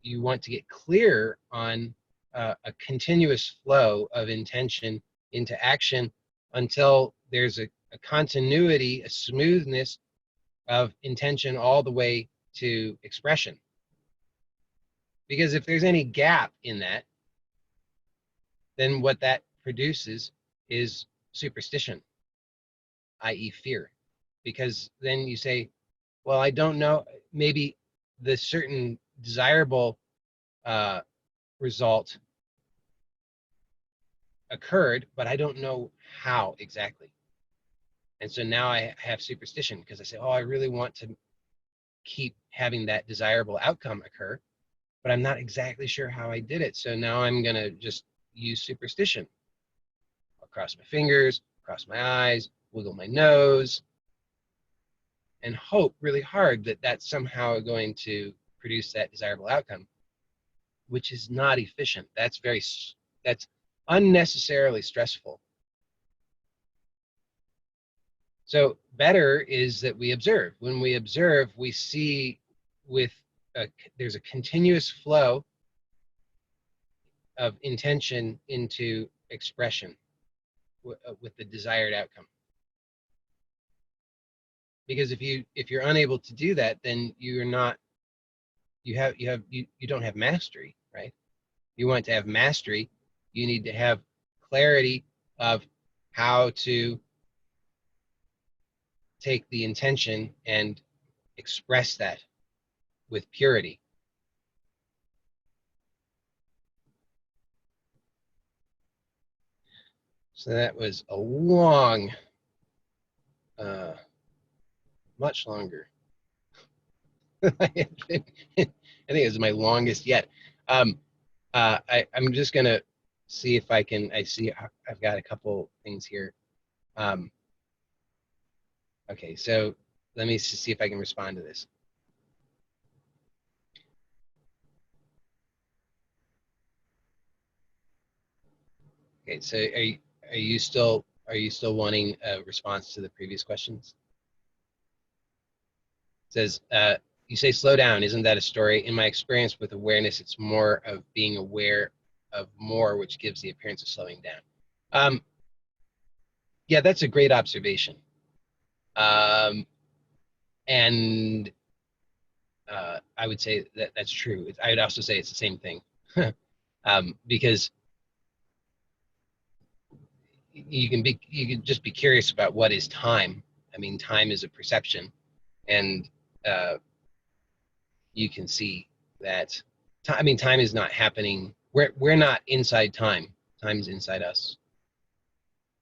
you want to get clear on a continuous flow of intention into action until there's a continuity, a smoothness of intention all the way to expression. Because if there's any gap in that, then what that produces is superstition, i.e. fear. Because then you say, well, I don't know, maybe the certain desirable result occurred, but I don't know how exactly. And so now I have superstition because I say, oh, I really want to keep having that desirable outcome occur, but I'm not exactly sure how I did it. So now I'm going to just use superstition. I'll cross my fingers, cross my eyes, wiggle my nose, and hope really hard that that's somehow going to produce that desirable outcome, which is not efficient. That's unnecessarily stressful. So better is that we observe. When we observe, we see there's a continuous flow of intention into expression with the desired outcome. Because if you're unable to do that, then you don't have mastery, right? You want to have mastery, you need to have clarity of how to take the intention and express that with purity. So that was a long, much longer. I think it was my longest yet. I'm just gonna see if I can. I've got a couple things here. Okay, so let me see if I can respond to this. Okay, so are you still wanting a response to the previous questions? It says, you say slow down, isn't that a story? In my experience with awareness, it's more of being aware of more, which gives the appearance of slowing down. Yeah, that's a great observation. And I would say that that's true. I would also say it's the same thing. Because you can just be curious about what is time. I mean, time is a perception, and you can see that time is not happening. We're not inside time. Time is inside us,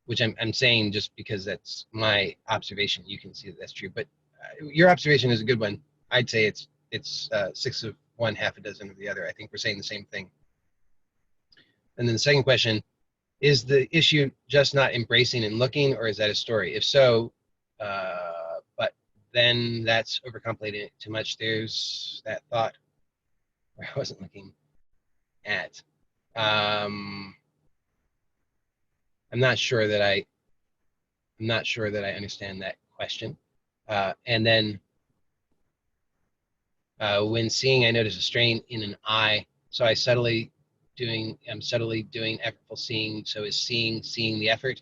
which I'm saying just because that's my observation. You can see that that's true, but your observation is a good one. I'd say it's 6 of one, half a dozen of the other. I think we're saying the same thing. And then the second question, is the issue just not embracing and looking, or is that a story? If so, but then that's overcomplicating it too much. There's that thought where I wasn't looking at. I'm not sure that I understand that question. And then when seeing, I notice a strain in an eye, so I'm subtly doing effortful seeing. So is seeing the effort?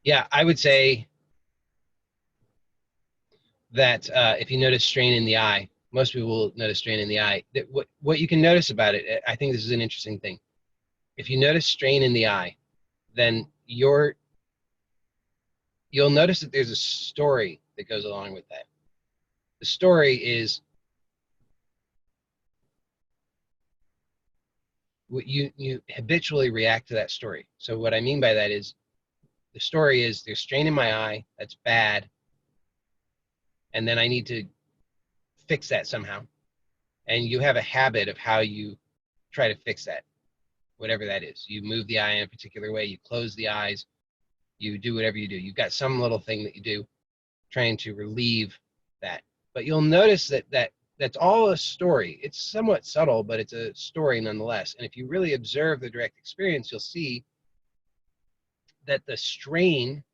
Yeah, I would say that if you notice strain in the eye, most people will notice strain in the eye. That what you can notice about it, I think this is an interesting thing. If you notice strain in the eye, then you'll notice that there's a story that goes along with that. The story is you habitually react to that story. So what I mean by that is, the story is there's strain in my eye, that's bad, and then I need to fix that somehow. And you have a habit of how you try to fix that, whatever that is. You move the eye in a particular way, you close the eyes, you do whatever you do. You've got some little thing that you do trying to relieve that. But you'll notice that that's all a story. It's somewhat subtle, but it's a story nonetheless. And if you really observe the direct experience, you'll see that the strain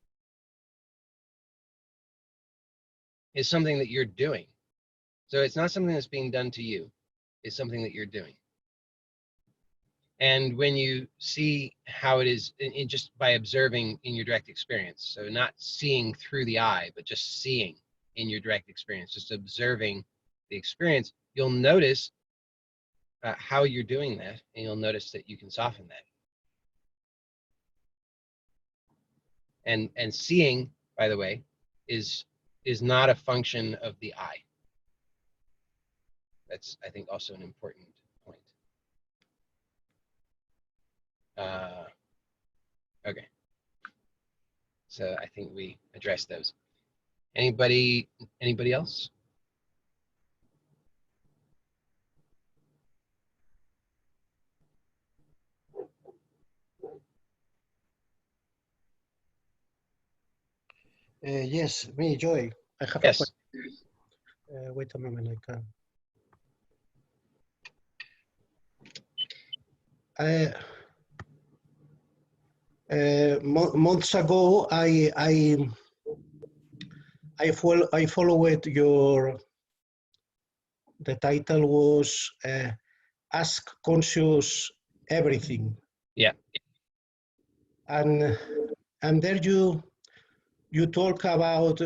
is something that you're doing. So it's not something that's being done to you. It's something that you're doing. And when you see how it is, just by observing in your direct experience, so not seeing through the eye, but just seeing in your direct experience, just observing the experience, you'll notice how you're doing that, and you'll notice that you can soften that. And seeing, by the way, is not a function of the eye. That's, I think, also an important point. Okay. So I think we addressed those. Anybody else? Yes, me, Joy. I have a Yes. question. Wait a moment, I can. Months ago, I followed your. The title was "Ask Conscious Everything." Yeah. And there you talk about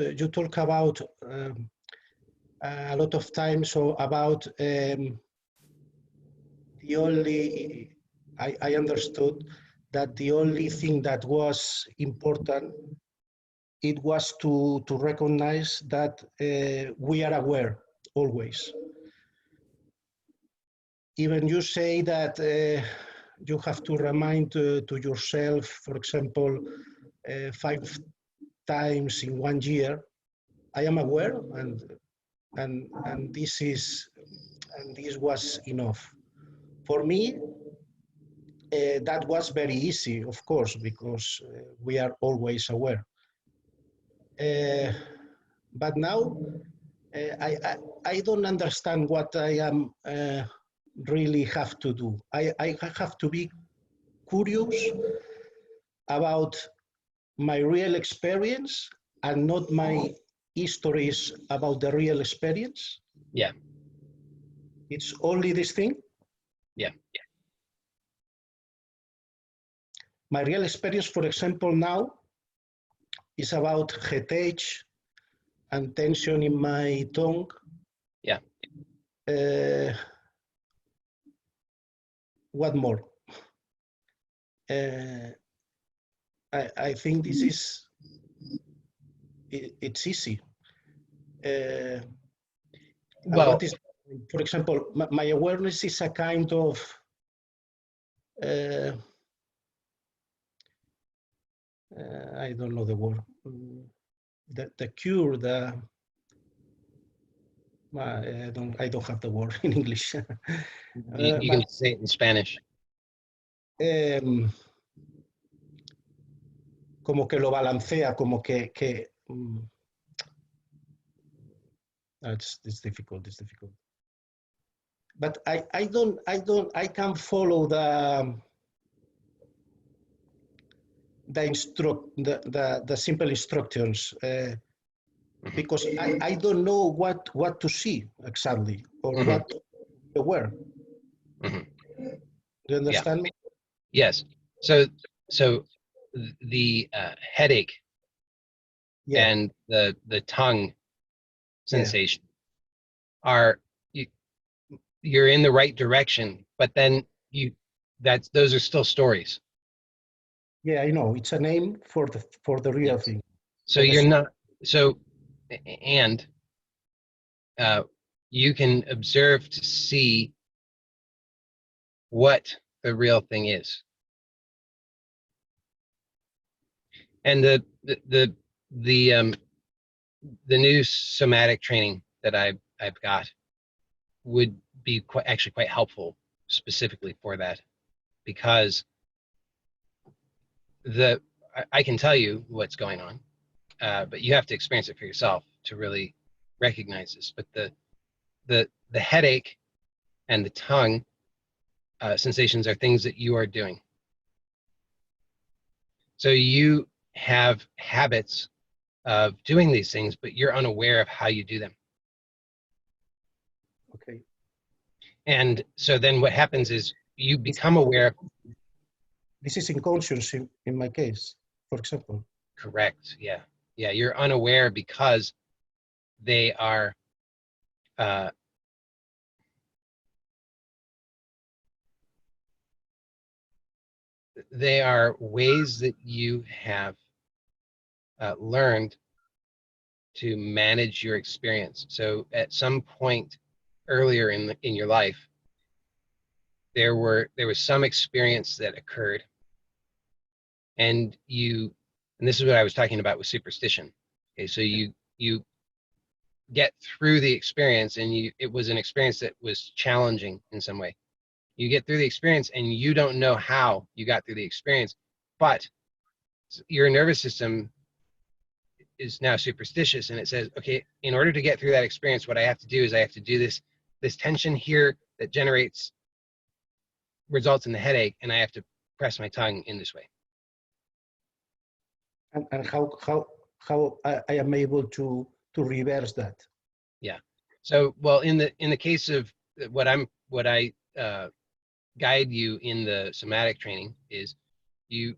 a lot of times so about the only I understood that the only thing that was important it was to recognize that we are aware always. Even you say that you have to remind to yourself, for example, 5 times in 1 year. I am aware, and this was enough for me. That was very easy, of course, because we are always aware. But now I don't understand what I am really have to do. I have to be curious about my real experience and not my histories about the real experience. Yeah. It's only this thing. Yeah. My real experience, for example, now is about headache and tension in my tongue. Yeah. What more? I think this is, it's easy. Well, what is, for example, my awareness is a kind of, I don't know the word, the cure, I don't have the word in English. you can say it in Spanish. Como que lo balancea, como que it's difficult. But I can't follow the simple instructions because I don't know what to see exactly or what to wear. Do you understand me? Yes. So the headache and the tongue sensation are you're in the right direction, but then those are still stories. Yeah, I know. It's a name for the real thing. So you're not and you can observe to see what the real thing is. And the new somatic training that I've got would be actually quite helpful specifically for that, because I can tell you what's going on, but you have to experience it for yourself to really recognize this. But the headache and the tongue sensations are things that you are doing. So you have habits of doing these things, but you're unaware of how you do them. Okay. And so then what happens is you become aware. This is inconscious in my case, for example. Correct. Yeah. Yeah. You're unaware because they are ways that you have learned to manage your experience. So at some point earlier in your life, there was some experience that occurred, and this is what I was talking about with superstition. Okay, so you get through the experience, and it was an experience that was challenging in some way. You get through the experience, and you don't know how you got through the experience, but your nervous system is now superstitious, and it says, okay, in order to get through that experience, what I have to do is I have to do this tension here that results in the headache, and I have to press my tongue in this way. And how I am able to reverse that? Yeah. So, well, in the case of what I guide you in the somatic training is you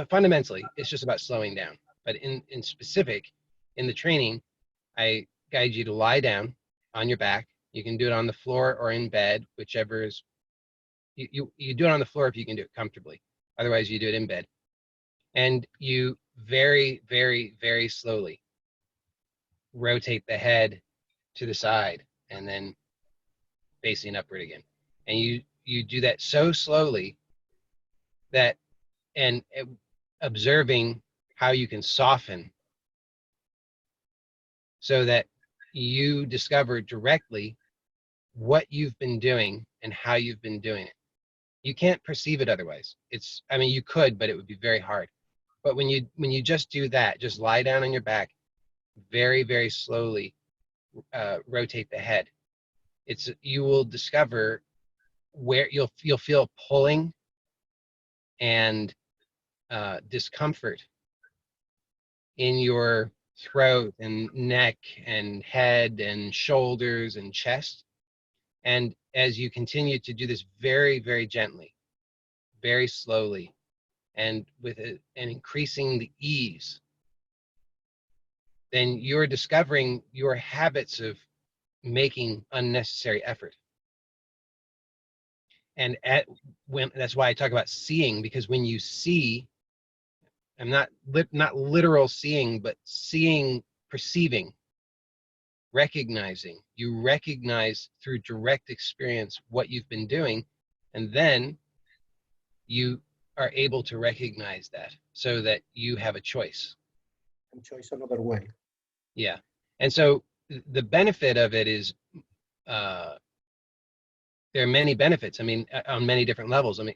fundamentally it's just about slowing down. But in specific, in the training, I guide you to lie down on your back. You can do it on the floor or in bed, whichever is. You do it on the floor if you can do it comfortably. Otherwise, you do it in bed. And you very, very, very slowly rotate the head to the side and then facing upward again. And you do that so slowly that, and observing how you can soften so that you discover directly what you've been doing and how you've been doing it. You can't perceive it otherwise. I mean, you could, but it would be very hard. But when you just do that, just lie down on your back, very, very slowly rotate the head. You will discover where you'll feel pulling and discomfort in your throat and neck and head and shoulders and chest. And as you continue to do this very, very gently, very slowly, and and increasing the ease, then you're discovering your habits of making unnecessary effort. And that's why I talk about seeing, because when you see, I'm not literal seeing, but seeing, perceiving, recognizing. You recognize through direct experience what you've been doing, and then you are able to recognize that so that you have a choice. And choice another way. Yeah. And so the benefit of it is there are many benefits. I mean, on many different levels. I mean,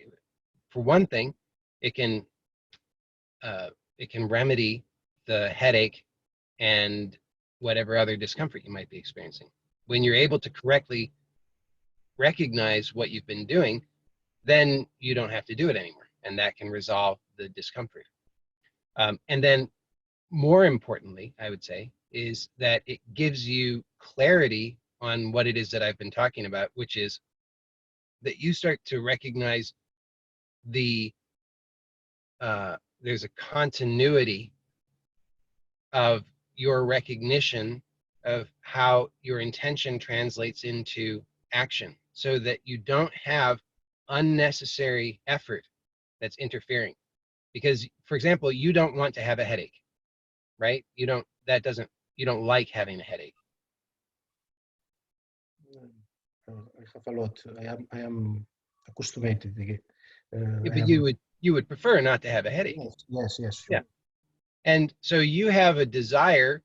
for one thing, it can remedy the headache and whatever other discomfort you might be experiencing. When you're able to correctly recognize what you've been doing, then you don't have to do it anymore, and that can resolve the discomfort. And then, more importantly, I would say, is that it gives you clarity on what it is that I've been talking about, which is that you start to recognize there's a continuity of your recognition of how your intention translates into action, so that you don't have unnecessary effort that's interfering. Because, for example, you don't want to have a headache, right? You don't like having a headache. I have a lot. I am accustomed. Yeah, but you would prefer not to have a headache. Yes, sure. Yeah. And so you have a desire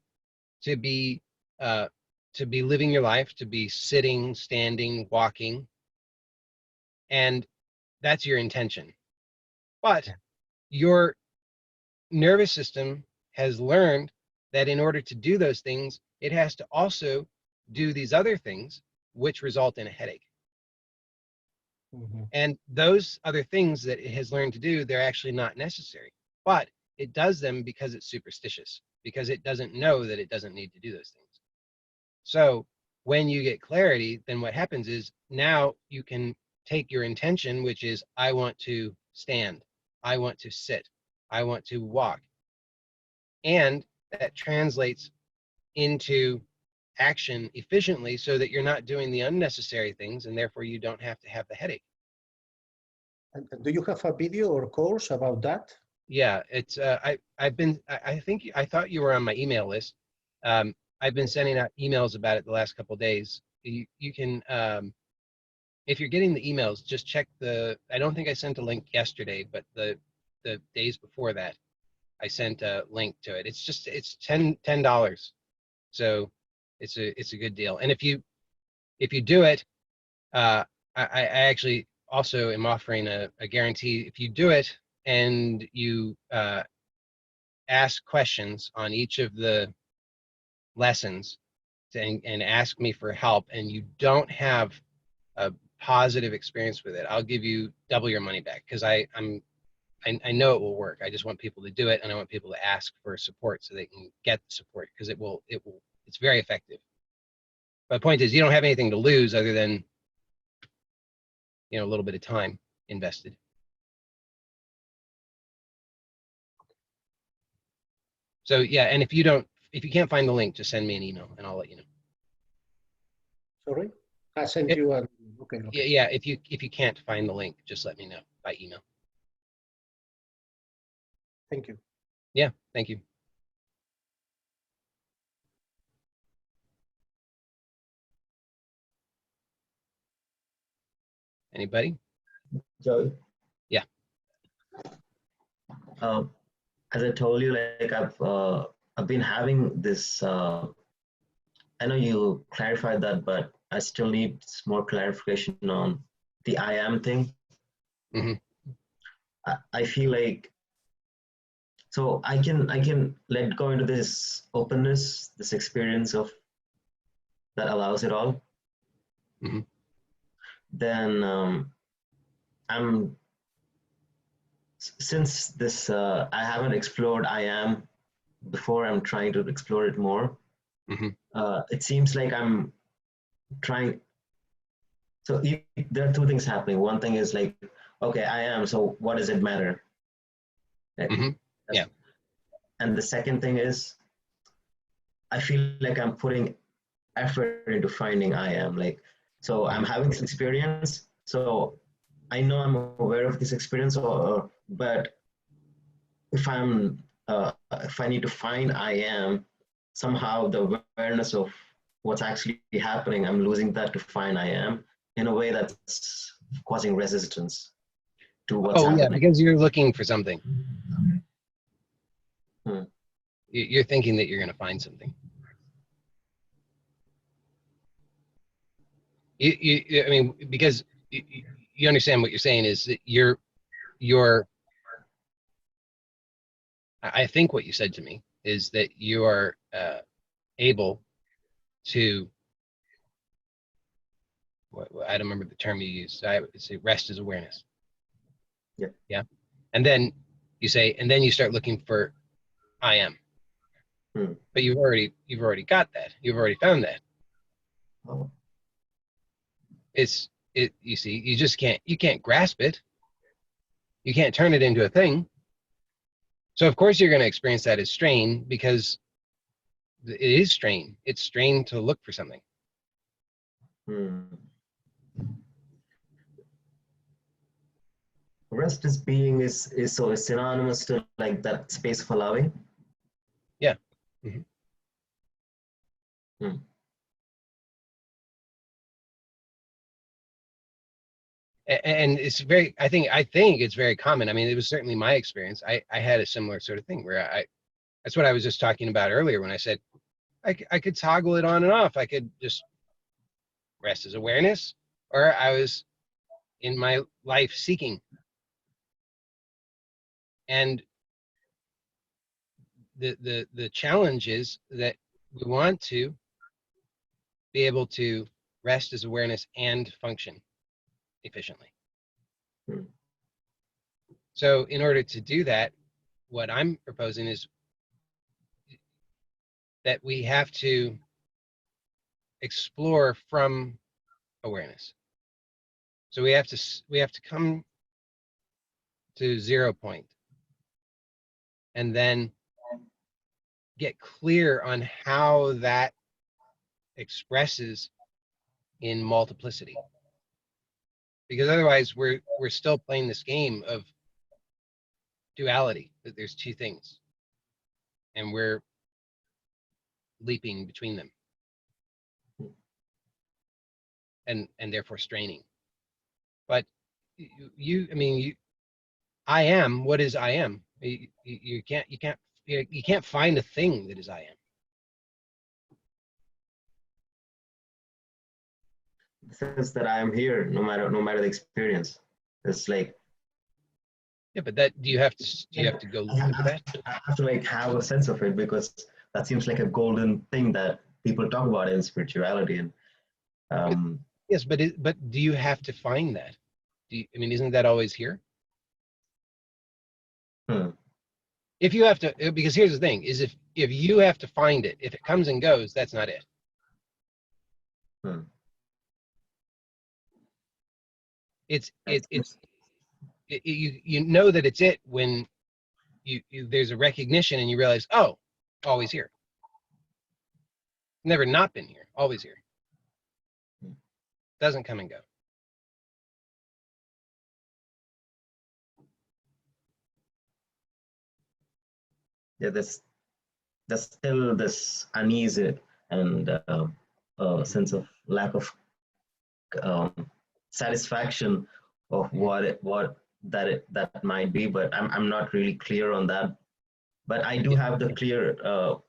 to be living your life, to be sitting, standing, walking, and that's your intention. But your nervous system has learned that in order to do those things, it has to also do these other things, which result in a headache. Mm-hmm. And those other things that it has learned to do, they're actually not necessary. But it does them because it's superstitious, because it doesn't know that it doesn't need to do those things. So when you get clarity, then what happens is now you can take your intention, which is, I want to stand, I want to sit, I want to walk. And that translates into action efficiently, so that you're not doing the unnecessary things, and therefore you don't have to have the headache. And do you have a video or course about that? Yeah, it's I thought you were on my email list. I've been sending out emails about it the last couple of days. You can, if you're getting the emails, just check I don't think I sent a link yesterday, but the days before that, I sent a link to it. It's $10. So it's a good deal. And if you do it, I actually also am offering a guarantee. If you do it and you ask questions on each of the lessons and ask me for help, and you don't have a positive experience with it, I'll give you double your money back, because I know it will work. I just want people to do it, and I want people to ask for support so they can get the support, because it's very effective. But the point is, you don't have anything to lose other than, you know, a little bit of time invested. So yeah, and if you can't find the link, just send me an email and I'll let you know. Sorry, I sent you a. Okay. Yeah, if you can't find the link, just let me know by email. Thank you. Yeah, thank you. Anybody? Joey? Yeah. As I told you, like I've been having this. I know you clarified that, but I still need more clarification on the I am thing. Mm-hmm. I feel like, so I can let go into this openness, this experience of that allows it all. Mm-hmm. Then I'm, since this I haven't explored I am before, I'm trying to explore it more. Mm-hmm. It seems like I'm trying. So there are two things happening. One thing is like, okay, I am. So what does it matter? Right? Mm-hmm. Yeah. And the second thing is, I feel like I'm putting effort into finding I am. Like, so I'm having this experience. So I know I'm aware of this experience, but if if I need to find I am, somehow the awareness of what's actually happening, I'm losing that to find I am in a way that's causing resistance to what's happening. Yeah, because you're looking for something. Hmm. You're thinking that you're going to find something. I mean, because you understand what you're saying is that you're. I think what you said to me is that you are able to. I don't remember the term you used. I would say rest is awareness. Yeah. Yeah. And then you say, and then you start looking for I am. Hmm. But you've already got that. You've already found that. Oh. You see, you can't grasp it. You can't turn it into a thing. So of course you're going to experience that as strain, because it is strain. It's strain to look for something. Hmm. Rest is being is so synonymous to like that space of allowing. Yeah. Mm-hmm. Hmm. And it's very, I think it's very common. I mean, it was certainly my experience. I had a similar sort of thing where that's what I was just talking about earlier when I said I could toggle it on and off. I could just rest as awareness, or I was in my life seeking. And the challenge is that we want to be able to rest as awareness and function efficiently. Hmm. So in order to do that, what I'm proposing is that we have to explore from awareness. So we have to come to 0 point and then get clear on how that expresses in multiplicity. Because otherwise we're still playing this game of duality, that there's two things and we're leaping between them and therefore straining. But I am, what is I am? You can't find a thing that is I am. It says that I am here no matter the experience. It's like Yeah, but that do you have to go I look for that? have to like have a sense of it, because that seems like a golden thing that people talk about in spirituality. And Yes, but do you have to find that? I mean, isn't that always here? hmm, If you have to, because here's the thing: is if you have to find it, if it comes and goes, that's not it. hmm. It's you know that it's it when you there's a recognition and you realize, oh, always here. Never not been here, always here. Doesn't come and go. Yeah, there's still this unease and sense of lack of um, satisfaction of that might be, but I'm not really clear on that. But I do have the clear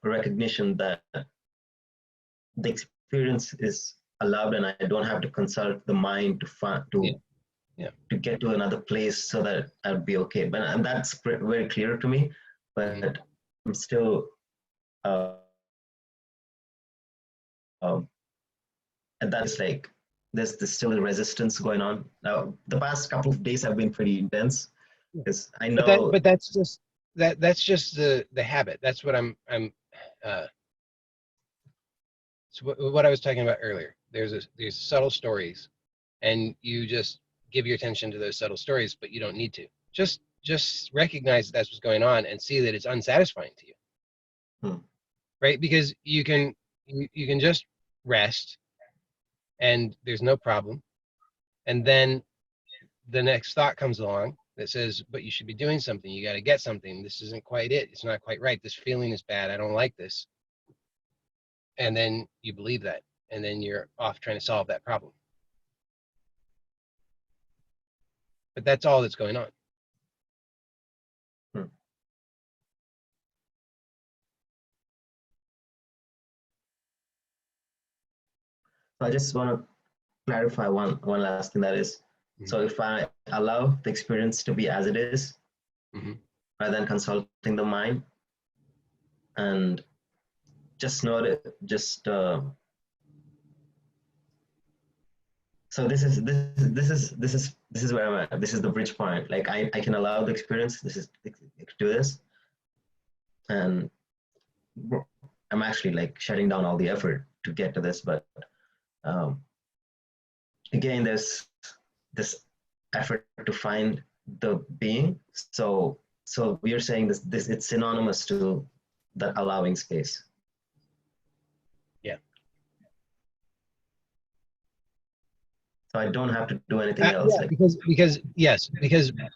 recognition that the experience is allowed, and I don't have to consult the mind to find to get to another place so that I'd be okay. But and that's very clear to me. But I'm still uh, and that's like there's still a resistance going on. Now the past couple of days have been pretty intense because I know. But that's just that's just the habit. That's what I'm so what I was talking about earlier. There's subtle stories, and you just give your attention to those subtle stories, but you don't need to. Just recognize that that's what's going on and see that it's unsatisfying to you, right? Because you can just rest, and there's no problem, and then the next thought comes along that says, but you should be doing something. You got to get something. This isn't quite it. It's not quite right. This feeling is bad. I don't like this. And then you believe that. And then you're off trying to solve that problem. But that's all that's going on. So I just want to clarify one last thing, that is, so if I allow the experience to be as it is, rather than consulting the mind, and just know that so this is where I'm at. This is the bridge point. Like I can allow the experience. This is do this, and I'm actually like shutting down all the effort to get to this. But again, there's this effort to find the being. So we are saying this it's synonymous to that allowing space. Yeah. So I don't have to do anything else. Yeah, like,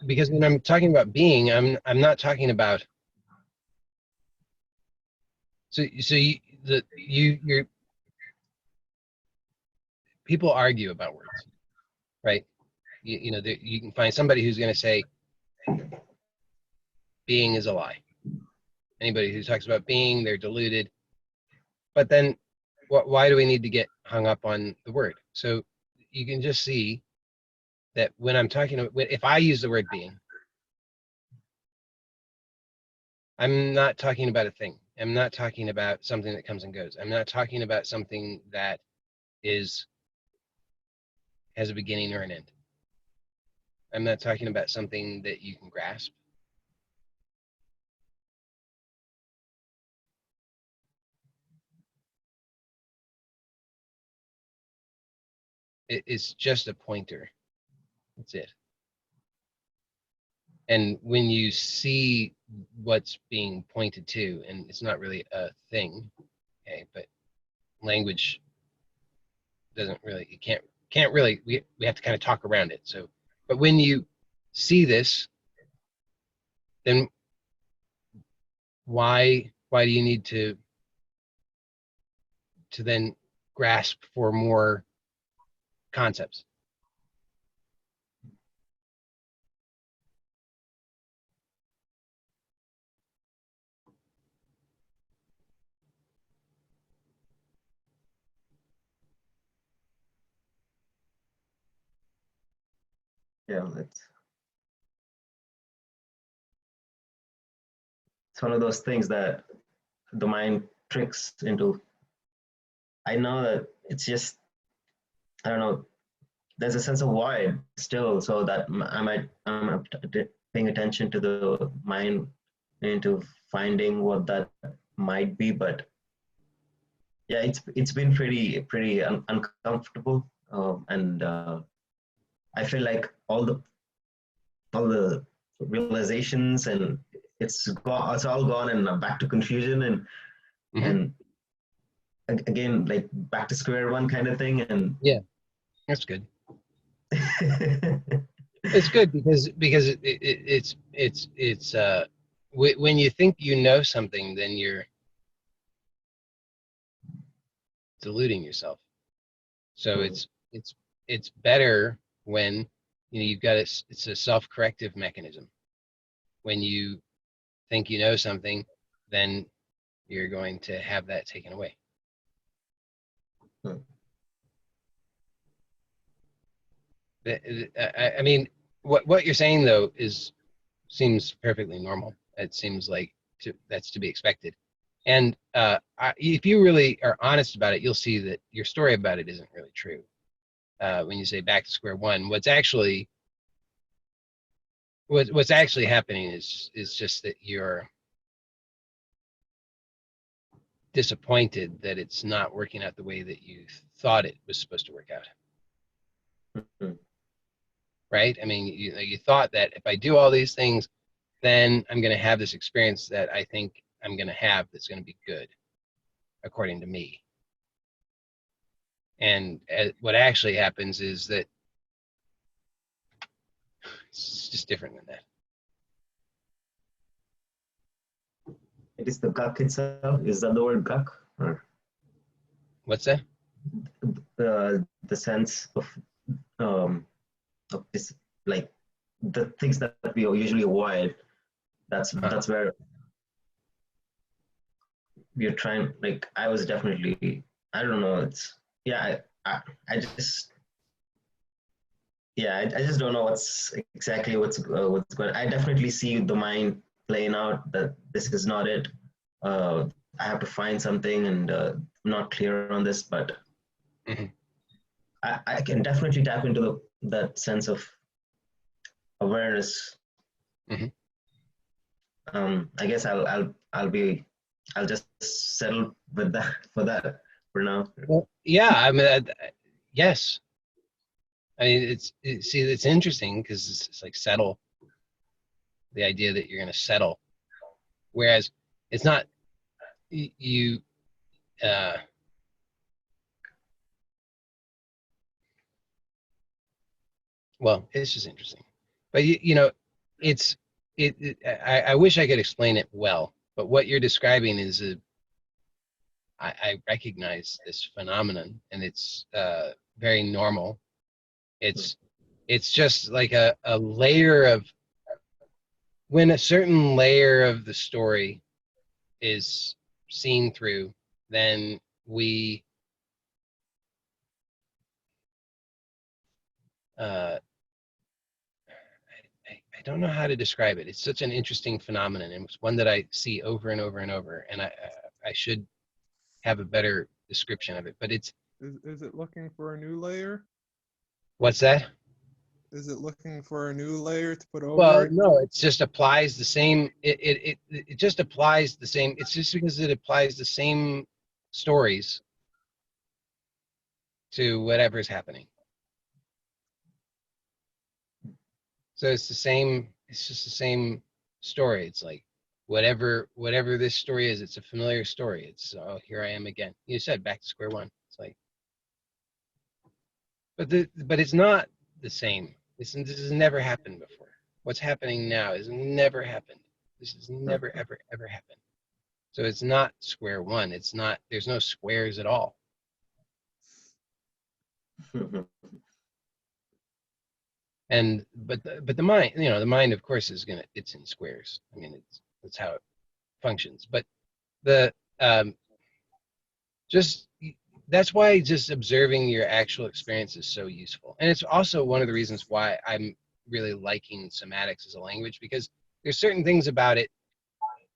because when I'm talking about being, I'm not talking about. So you're people argue about words, right? You know, you can find somebody who's going to say being is a lie. Anybody who talks about being, they're deluded. But then, why do we need to get hung up on the word? So you can just see that when I'm talking about, if I use the word being, I'm not talking about a thing. I'm not talking about something that comes and goes. I'm not talking about something that has a beginning or an end. I'm not talking about something that you can grasp. It's just a pointer. That's it. And when you see what's being pointed to, and it's not really a thing, okay, but language doesn't really, you can't really, we have to kind of talk around it. So, but when you see this, then why do you need to then grasp for more concepts? yeah, it's it's one of those things that the mind tricks into. I know that it's just, I don't know, there's a sense of void still, so that I'm paying attention to the mind, into finding what that might be. But yeah, it's been pretty uncomfortable, and I feel like all the realizations, and it's all gone, and back to confusion, and Mhm. and again, like back to square one kind of thing. And Yeah, that's good. It's good because it's when you think you know something, then you're deluding yourself. So it's better when you've got it's a self-corrective mechanism. When you think you know something, then you're going to have that taken away. I mean, what you're saying though seems perfectly normal. It seems like that's to be expected. And if you really are honest about it, you'll see that your story about it isn't really true. When you say back to square one, what's actually happening is just that you're disappointed that it's not working out the way that you thought it was supposed to work out. Right? I mean, you thought that if I do all these things, then I'm going to have this experience that I think I'm going to have that's going to be good, according to me. And what actually happens is that it's just different than that. it is the guk itself. Is that the word guk? Or What's that? the sense of this, like the things that we usually avoid. That's where we're trying. Like I was definitely, I don't know. It's I just I just don't know what's going. I definitely see the mind playing out that this is not it. I have to find something, and I'm not clear on this, but I can definitely tap into that sense of awareness. I guess I'll just settle with that for now. Well, yeah, I mean, yes. I mean, it's interesting because it's like settle. The idea that you're going to settle, whereas it's not you. Well, it's just interesting, but I wish I could explain it well, but what you're describing is I recognize this phenomenon, and it's very normal. It's just like a layer of, when a certain layer of the story is seen through, then we I don't know how to describe it. It's such an interesting phenomenon, and it's one that I see over and over and over, and I should have a better description of it, but it's. Is it looking for a new layer? What's that? Is it looking for a new layer to put over Well, it? no, it just applies the same. It just applies the same. It's just because it applies the same stories to whatever's happening. So it's the same. It's just the same story. It's like whatever this story is, it's a familiar story. It's, oh, here I am again. You said back to square one. It's like, but it's not the same. This has never happened before. What's happening now has never happened. This has never ever happened. So it's not square one. It's not. There's no squares at all. And but the mind, the mind, of course, is gonna. It's in squares. I mean, that's how it functions. But the just that's why just observing your actual experience is so useful. And it's also one of the reasons why I'm really liking somatics as a language, because there's certain things about it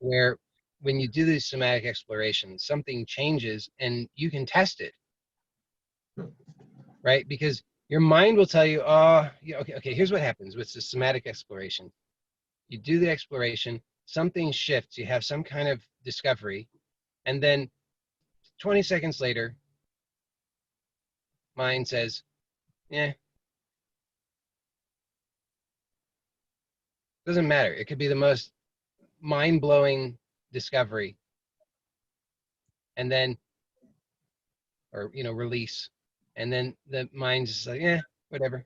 where when you do these somatic explorations, something changes and you can test it, right? Because your mind will tell you, oh, yeah, okay, here's what happens with the somatic exploration. You do the exploration, something shifts, you have some kind of discovery, and then 20 seconds later, mind says, yeah, doesn't matter. It could be the most mind-blowing discovery, and then, or release, and then the mind's just like, yeah, whatever,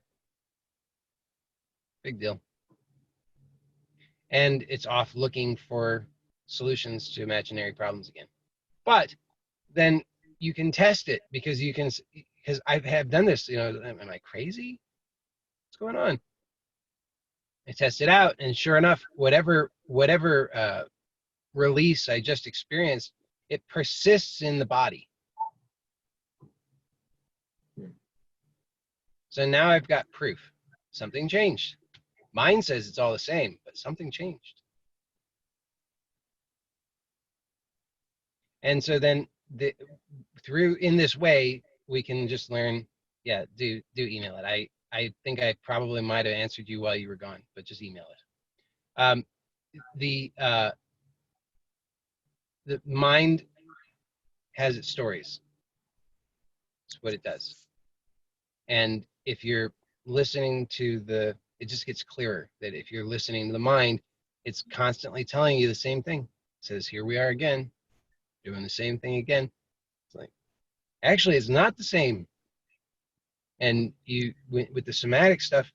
big deal, and it's off looking for solutions to imaginary problems again. But then you can test it because I have done this. Am I crazy? What's going on? I test it out, and sure enough, whatever release I just experienced, it persists in the body. So now I've got proof. Something changed. Mind says it's all the same, but something changed. And so then in this way, we can just learn, yeah, do email it. I think I probably might have answered you while you were gone, but just email it. The mind has its stories. That's what it does. And if you're listening to it just gets clearer that if you're listening to the mind, it's constantly telling you the same thing. It says, here we are again, doing the same thing again. It's like, actually, it's not the same. And with the somatic stuff,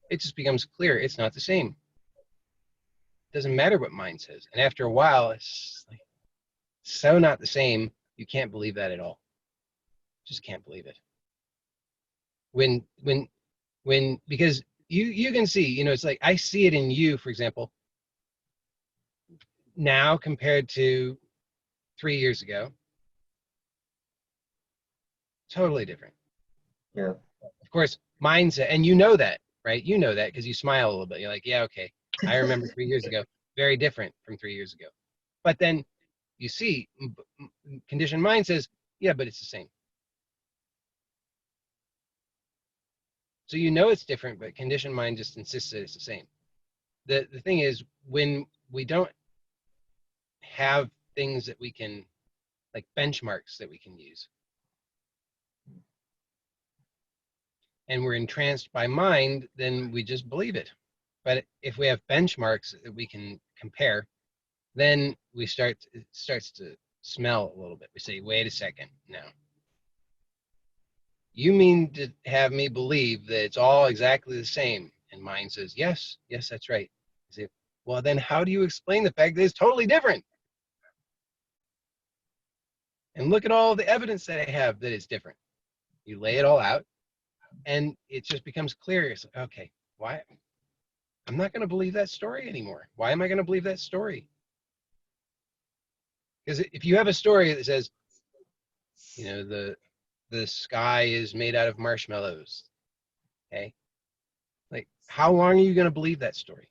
it just becomes clear it's not the same. It doesn't matter what mind says. And after a while, it's like so not the same, you can't believe that at all. Just can't believe it. Because you can see, it's like I see it in you, for example, now compared to 3 years ago. Totally different. Yeah. Of course, mindset, and you know that, right? You know that because you smile a little bit. You're like, yeah, okay. I remember 3 years ago, very different from 3 years ago. But then you see, conditioned mind says, yeah, but it's the same. So you know it's different, but conditioned mind just insists that it's the same. The thing is, when we don't have things that we can, like benchmarks that we can use, and we're entranced by mind, then we just believe it. But if we have benchmarks that we can compare, then it starts to smell a little bit. We say, wait a second now. You mean to have me believe that it's all exactly the same? And mind says, yes, that's right. You say, well, then how do you explain the fact that it's totally different? And look at all the evidence that I have that it's different. You lay it all out, and it just becomes clear. It's like, okay, why? I'm not going to believe that story anymore. Why am I going to believe that story? Because if you have a story that says, the sky is made out of marshmallows, okay? Like, how long are you going to believe that story?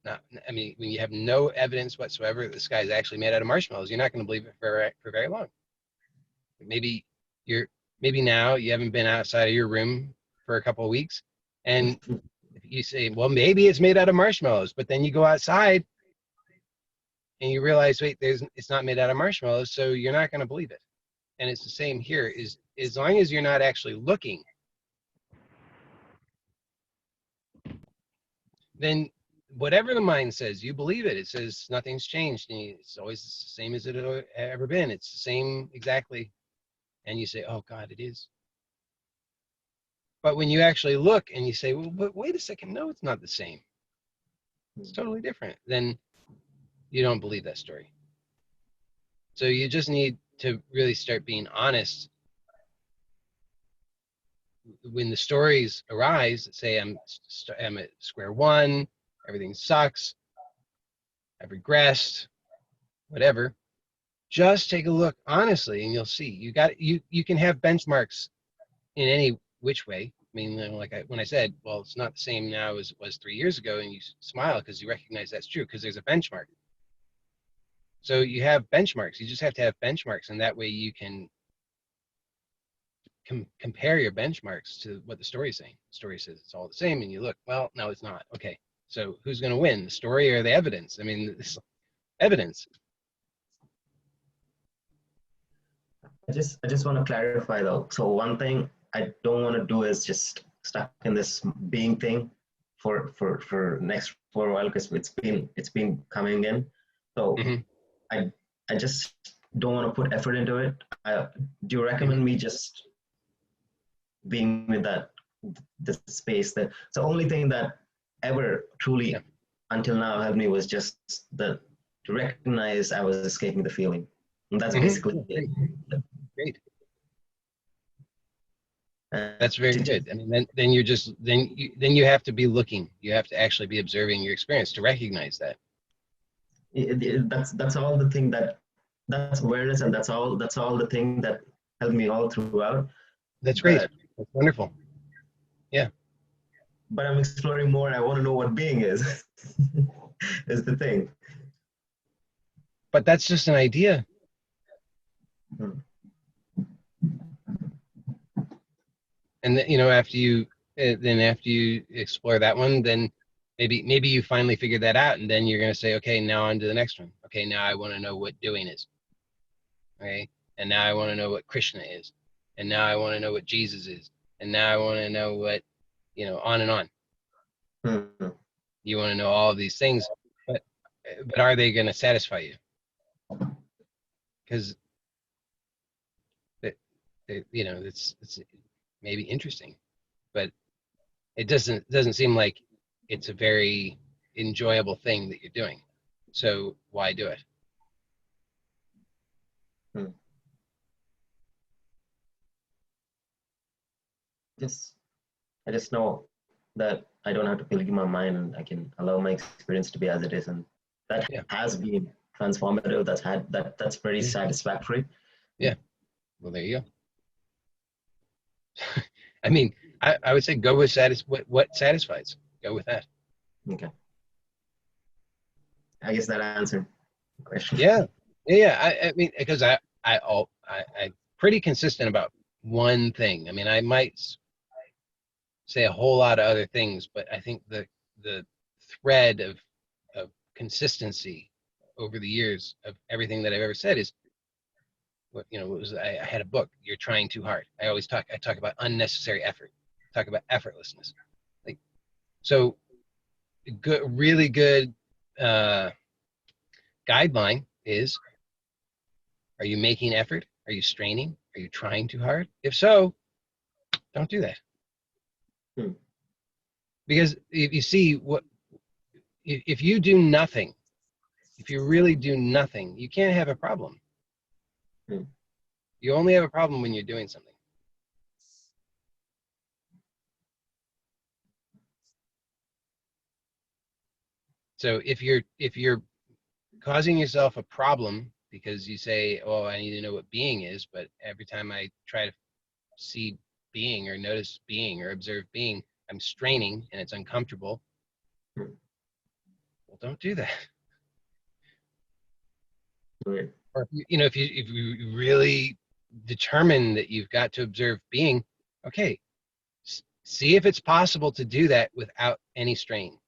I mean, when you have no evidence whatsoever that the sky is actually made out of marshmallows, you're not going to believe it for very long. Maybe now you haven't been outside of your room for a couple of weeks, and you say, well, maybe it's made out of marshmallows, but then you go outside and you realize, wait, it's not made out of marshmallows, so you're not going to believe it. And it's the same here. Is as long as you're not actually looking, then whatever the mind says, you believe it. It says nothing's changed. And it's always the same as it ever been. It's the same exactly. And you say, oh, God, it is. But when you actually look and you say, well, but wait a second, no, it's not the same. It's totally different. Then you don't believe that story. So you just need to really start being honest. When the stories arise, say I'm at square one, everything sucks, I've regressed, whatever. Just take a look honestly, and you'll see. You can have benchmarks in any which way. I mean, like when I said, well, it's not the same now as it was 3 years ago, and you smile because you recognize that's true because there's a benchmark. So you have benchmarks. You just have to have benchmarks, and that way you can compare your benchmarks to what the story is saying. The story says it's all the same, and you look, well, no, it's not. Okay, so who's going to win, the story or the evidence? I mean, this evidence. I just want to clarify though. So one thing I don't want to do is just stuck in this being thing for a while, because it's been coming in. So I just don't want to put effort into it. Do you recommend me just being with the space? That the only thing that ever truly until now helped me was just to recognize I was escaping the feeling. And that's basically it. Great. That's very good. I mean, then you're just then you have to be looking. You have to actually be observing your experience to recognize that. That's all the thing that's awareness, and that's all the thing that helped me all throughout. That's great. That's wonderful. Yeah. But I'm exploring more. I want to know what being is. Is the thing. But that's just an idea. And then, after you explore that one, then maybe you finally figured that out, and then you're going to say, okay, now on to the next one. Okay, now I want to know what doing is. Okay, and now I want to know what Krishna is, and now I want to know what Jesus is, and now I want to know what, on and on. You want to know all of these things, but are they going to satisfy you? Because it's maybe interesting, but it doesn't seem like it's a very enjoyable thing that you're doing. So why do it? I just know that I don't have to pilgrim my mind, and I can allow my experience to be as it is, and that has been transformative. That's very satisfactory. Yeah. Well, there you go. I mean, I would say go with what satisfies. Go with that. Okay. I guess that answered the question. Yeah. I mean, because I'm pretty consistent about one thing. I mean, I might say a whole lot of other things, but I think the thread of consistency over the years of everything that I've ever said is, I had a book, You're Trying Too Hard. I talk about unnecessary effort, talk about effortlessness. So really good guideline is, are you making effort? Are you straining? Are you trying too hard? If so, don't do that. Because if you see if you do nothing, if you really do nothing, you can't have a problem. You only have a problem when you're doing something. So if you're causing yourself a problem because you say, oh, I need to know what being is, but every time I try to see being or notice being or observe being, I'm straining and it's uncomfortable. Well, don't do that. Right. Or if you really determine that you've got to observe being, okay, see if it's possible to do that without any strain.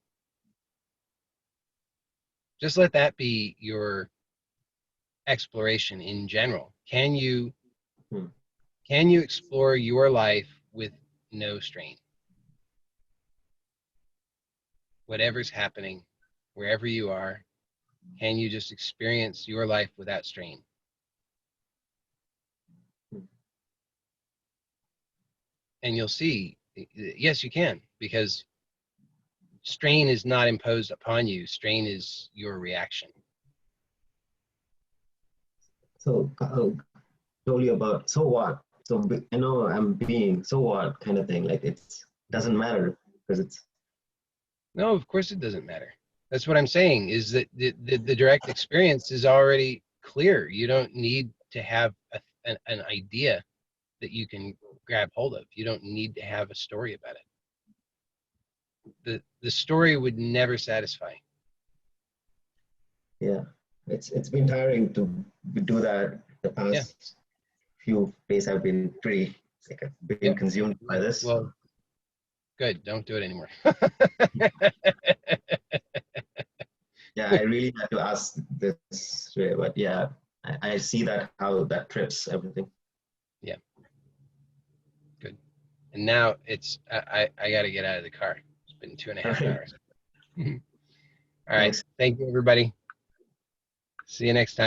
Just let that be your exploration in general. Can you explore your life with no strain? Whatever's happening, wherever you are, can you just experience your life without strain? And you'll see, yes, you can, because strain is not imposed upon you. Strain is your reaction. So, told you about, so what? So, I'm being, so what kind of thing. Like, it doesn't matter because it's. No, of course it doesn't matter. That's what I'm saying, is that the direct experience is already clear. You don't need to have an idea that you can grab hold of. You don't need to have a story about it. The story would never satisfy. Yeah, it's been tiring to do that. The past few days have been pretty like I've been consumed by this. Well, good. Don't do it anymore. Yeah, I really had to ask this, but yeah, I see that how that trips everything. Yeah. Good. And now it's I got to get out of the car. It's been 2.5 hours. All right. Thanks. Thank you, everybody. See you next time.